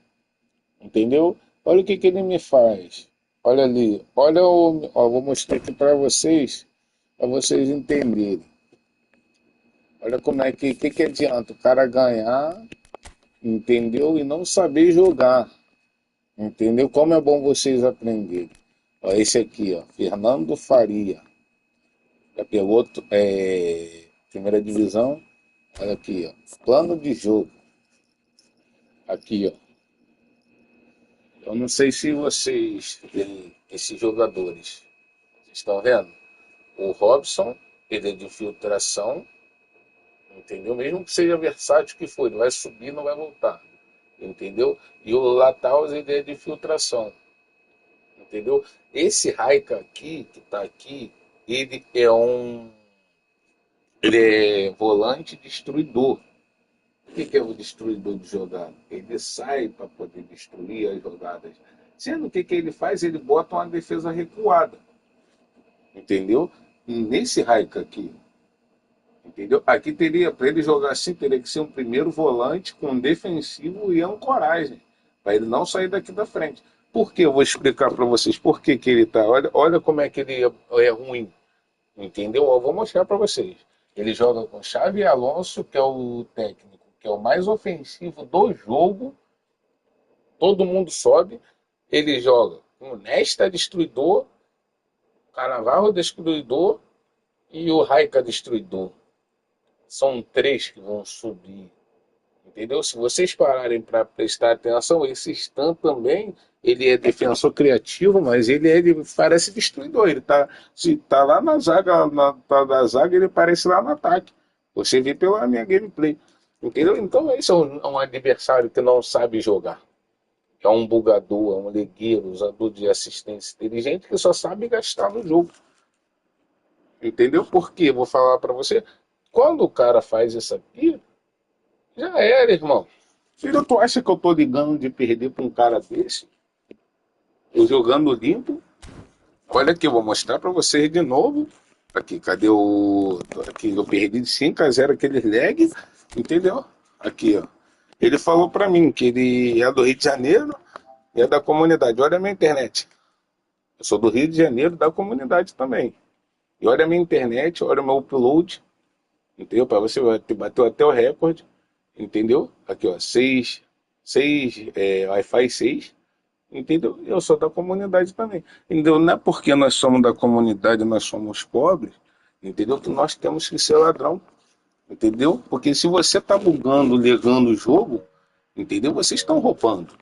Entendeu? Olha o que ele me faz. Olha ali. Olha o. Ó, vou mostrar aqui para vocês entenderem. Olha como é que adianta o cara ganhar, entendeu? E não saber jogar. Entendeu? Como é bom vocês aprenderem. Ó, esse aqui, ó, Fernando Faria. Já pegou primeira divisão. Olha aqui, ó. Plano de jogo. Aqui, ó. Eu não sei se vocês veem esses jogadores. Vocês estão vendo? O Robson, ele é de infiltração. Entendeu? Mesmo que seja versátil que for, ele vai subir, não vai voltar. Entendeu? E o Lataus, ele é de filtração. Entendeu? Esse Raika aqui, que tá aqui, ele é volante destruidor. O que é o destruidor de jogada? Ele sai para poder destruir as jogadas. Sendo que ele faz? Ele bota uma defesa recuada. Entendeu? Nesse Raika aqui, entendeu? Aqui teria, para ele jogar assim, teria que ser um primeiro volante com defensivo e ancoragem, para ele não sair daqui da frente. Por que? Eu vou explicar para vocês por que ele tá. Olha como é que ele é ruim. Entendeu? Eu vou mostrar para vocês. Ele joga com Xavi Alonso, que é o técnico, que é o mais ofensivo do jogo. Todo mundo sobe. Ele joga com Nesta destruidor, Canavarro destruidor e o Raika destruidor. São três que vão subir. Entendeu? Se vocês pararem para prestar atenção, esse Stan também, ele é defensor criativo, mas ele parece destruidor. Ele tá lá na zaga, na zaga, ele parece lá no ataque. Você vê pela minha gameplay. Entendeu? Então esse é um adversário que não sabe jogar. É um bugador, é um legueiro, usador de assistência inteligente que só sabe gastar no jogo. Entendeu? Por quê? Vou falar para você. Quando o cara faz isso aqui, já era, irmão. Filho, tu acha que eu tô ligando de perder pra um cara desse? Eu jogando limpo. Olha aqui, eu vou mostrar pra vocês de novo. Aqui, cadê o... Aqui, eu perdi de 5-0 aquele lag. Entendeu? Aqui, ó. Ele falou pra mim que ele é do Rio de Janeiro e é da comunidade. Olha a minha internet. Eu sou do Rio de Janeiro, da comunidade também. E olha a minha internet, olha o meu upload. Entendeu? Para você bateu até o recorde. Entendeu? Aqui, ó, 6, Wi-Fi 6, entendeu? Eu sou da comunidade também, entendeu? Não é porque nós somos da comunidade, nós somos pobres, entendeu? Que nós temos que ser ladrão, entendeu? Porque se você tá bugando, legando o jogo, entendeu? Vocês estão roubando,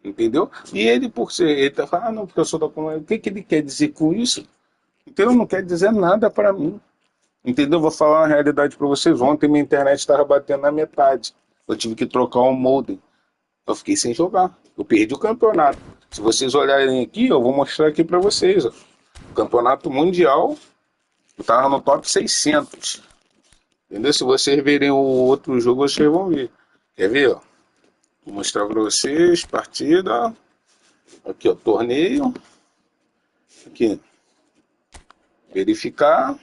entendeu? E ele, por ser, ele tá falando, não, porque eu sou da comunidade, o que ele quer dizer com isso? Entendeu? Não quer dizer nada para mim. Entendeu? Vou falar uma realidade para vocês. Ontem minha internet estava batendo na metade. Eu tive que trocar um modem. Eu fiquei sem jogar. Eu perdi o campeonato. Se vocês olharem aqui, eu vou mostrar aqui para vocês. Ó. O campeonato mundial, eu estava no top 600. Entendeu? Se vocês verem o outro jogo, vocês vão ver. Quer ver? Ó? Vou mostrar para vocês. Partida. Aqui, ó. Torneio. Aqui. Verificar.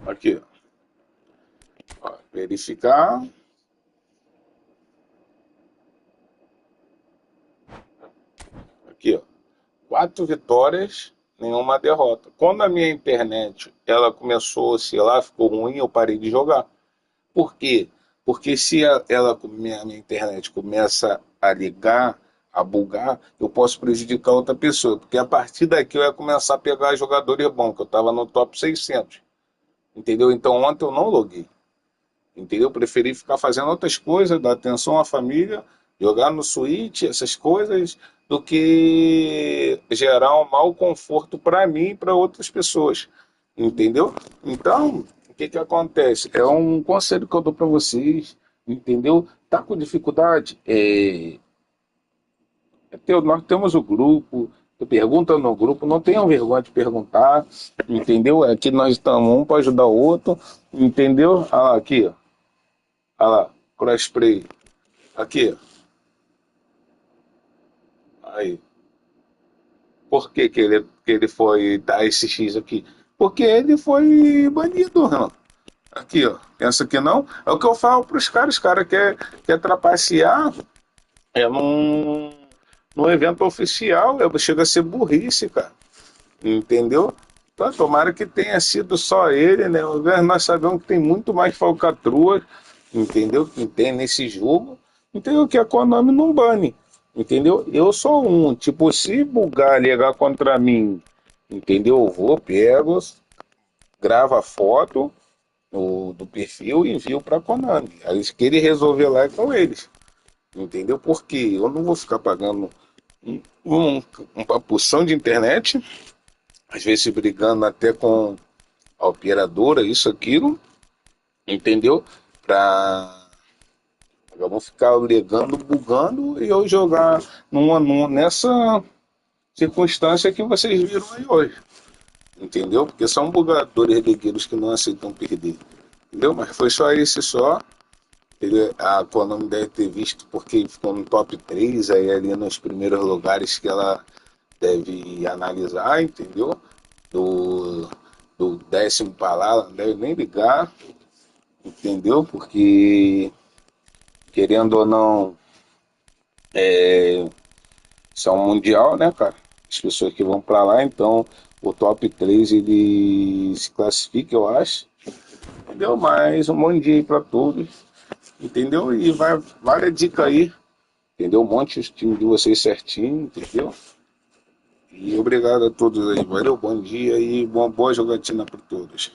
Aqui. Ó. Verificar. Aqui, ó. 4 vitórias, nenhuma derrota. Quando a minha internet ela começou a oscilar, ficou ruim, eu parei de jogar. Por quê? Porque se minha internet começa a ligar, a bugar, eu posso prejudicar outra pessoa. Porque a partir daqui eu ia começar a pegar jogadores bons, que eu estava no top 600. Entendeu? Então ontem eu não loguei. Entendeu? Eu preferi ficar fazendo outras coisas, dar atenção à família, jogar no Switch, essas coisas, do que gerar um mau conforto para mim e para outras pessoas. Entendeu? Então, o que que acontece? É um conselho que eu dou para vocês. Entendeu? Tá com dificuldade? Nós temos o grupo. Tu pergunta no grupo, não tenham vergonha de perguntar. Entendeu? Aqui nós estamos um para ajudar o outro. Entendeu? Ah, lá, aqui, ó. Olha lá, crossplay. Aqui. Aí. Por que ele foi dar esse X aqui? Porque ele foi banido, irmão. Aqui, ó. Pensa que não? É o que eu falo para os caras. Os caras quer trapacear num evento oficial. Chega a ser burrice, cara. Entendeu? Então, tomara que tenha sido só ele, né? Nós sabemos que tem muito mais falcatruas, entendeu? Que tem nesse jogo. Entendeu? Que a Konami não bane. Entendeu? Eu sou um. Tipo, se bugar, ligar contra mim, entendeu? Eu vou, pego, gravo a foto do perfil e envio para a Konami. Aí, se querem resolver lá, é com eles. Entendeu? Porque eu não vou ficar pagando uma porção de internet, às vezes brigando até com a operadora, isso, aquilo, entendeu? Vamos ficar ligando, bugando e eu jogar nessa circunstância que vocês viram aí hoje, entendeu? Porque são bugadores ligueiros que não aceitam perder, entendeu? Mas foi só esse só. A Konami deve ter visto porque ele ficou no top 3, aí ali nos primeiros lugares que ela deve analisar, entendeu? Do 10º para lá, não deve nem ligar, entendeu? Porque, querendo ou não, isso é um mundial, né, cara? As pessoas que vão para lá, então o top 3 ele se classifica, eu acho, entendeu? Mas um bom dia aí para todos, entendeu? E vale a dica aí, entendeu? Um monte de time de vocês certinho, entendeu? E obrigado a todos aí, valeu, bom dia e boa jogatina para todos.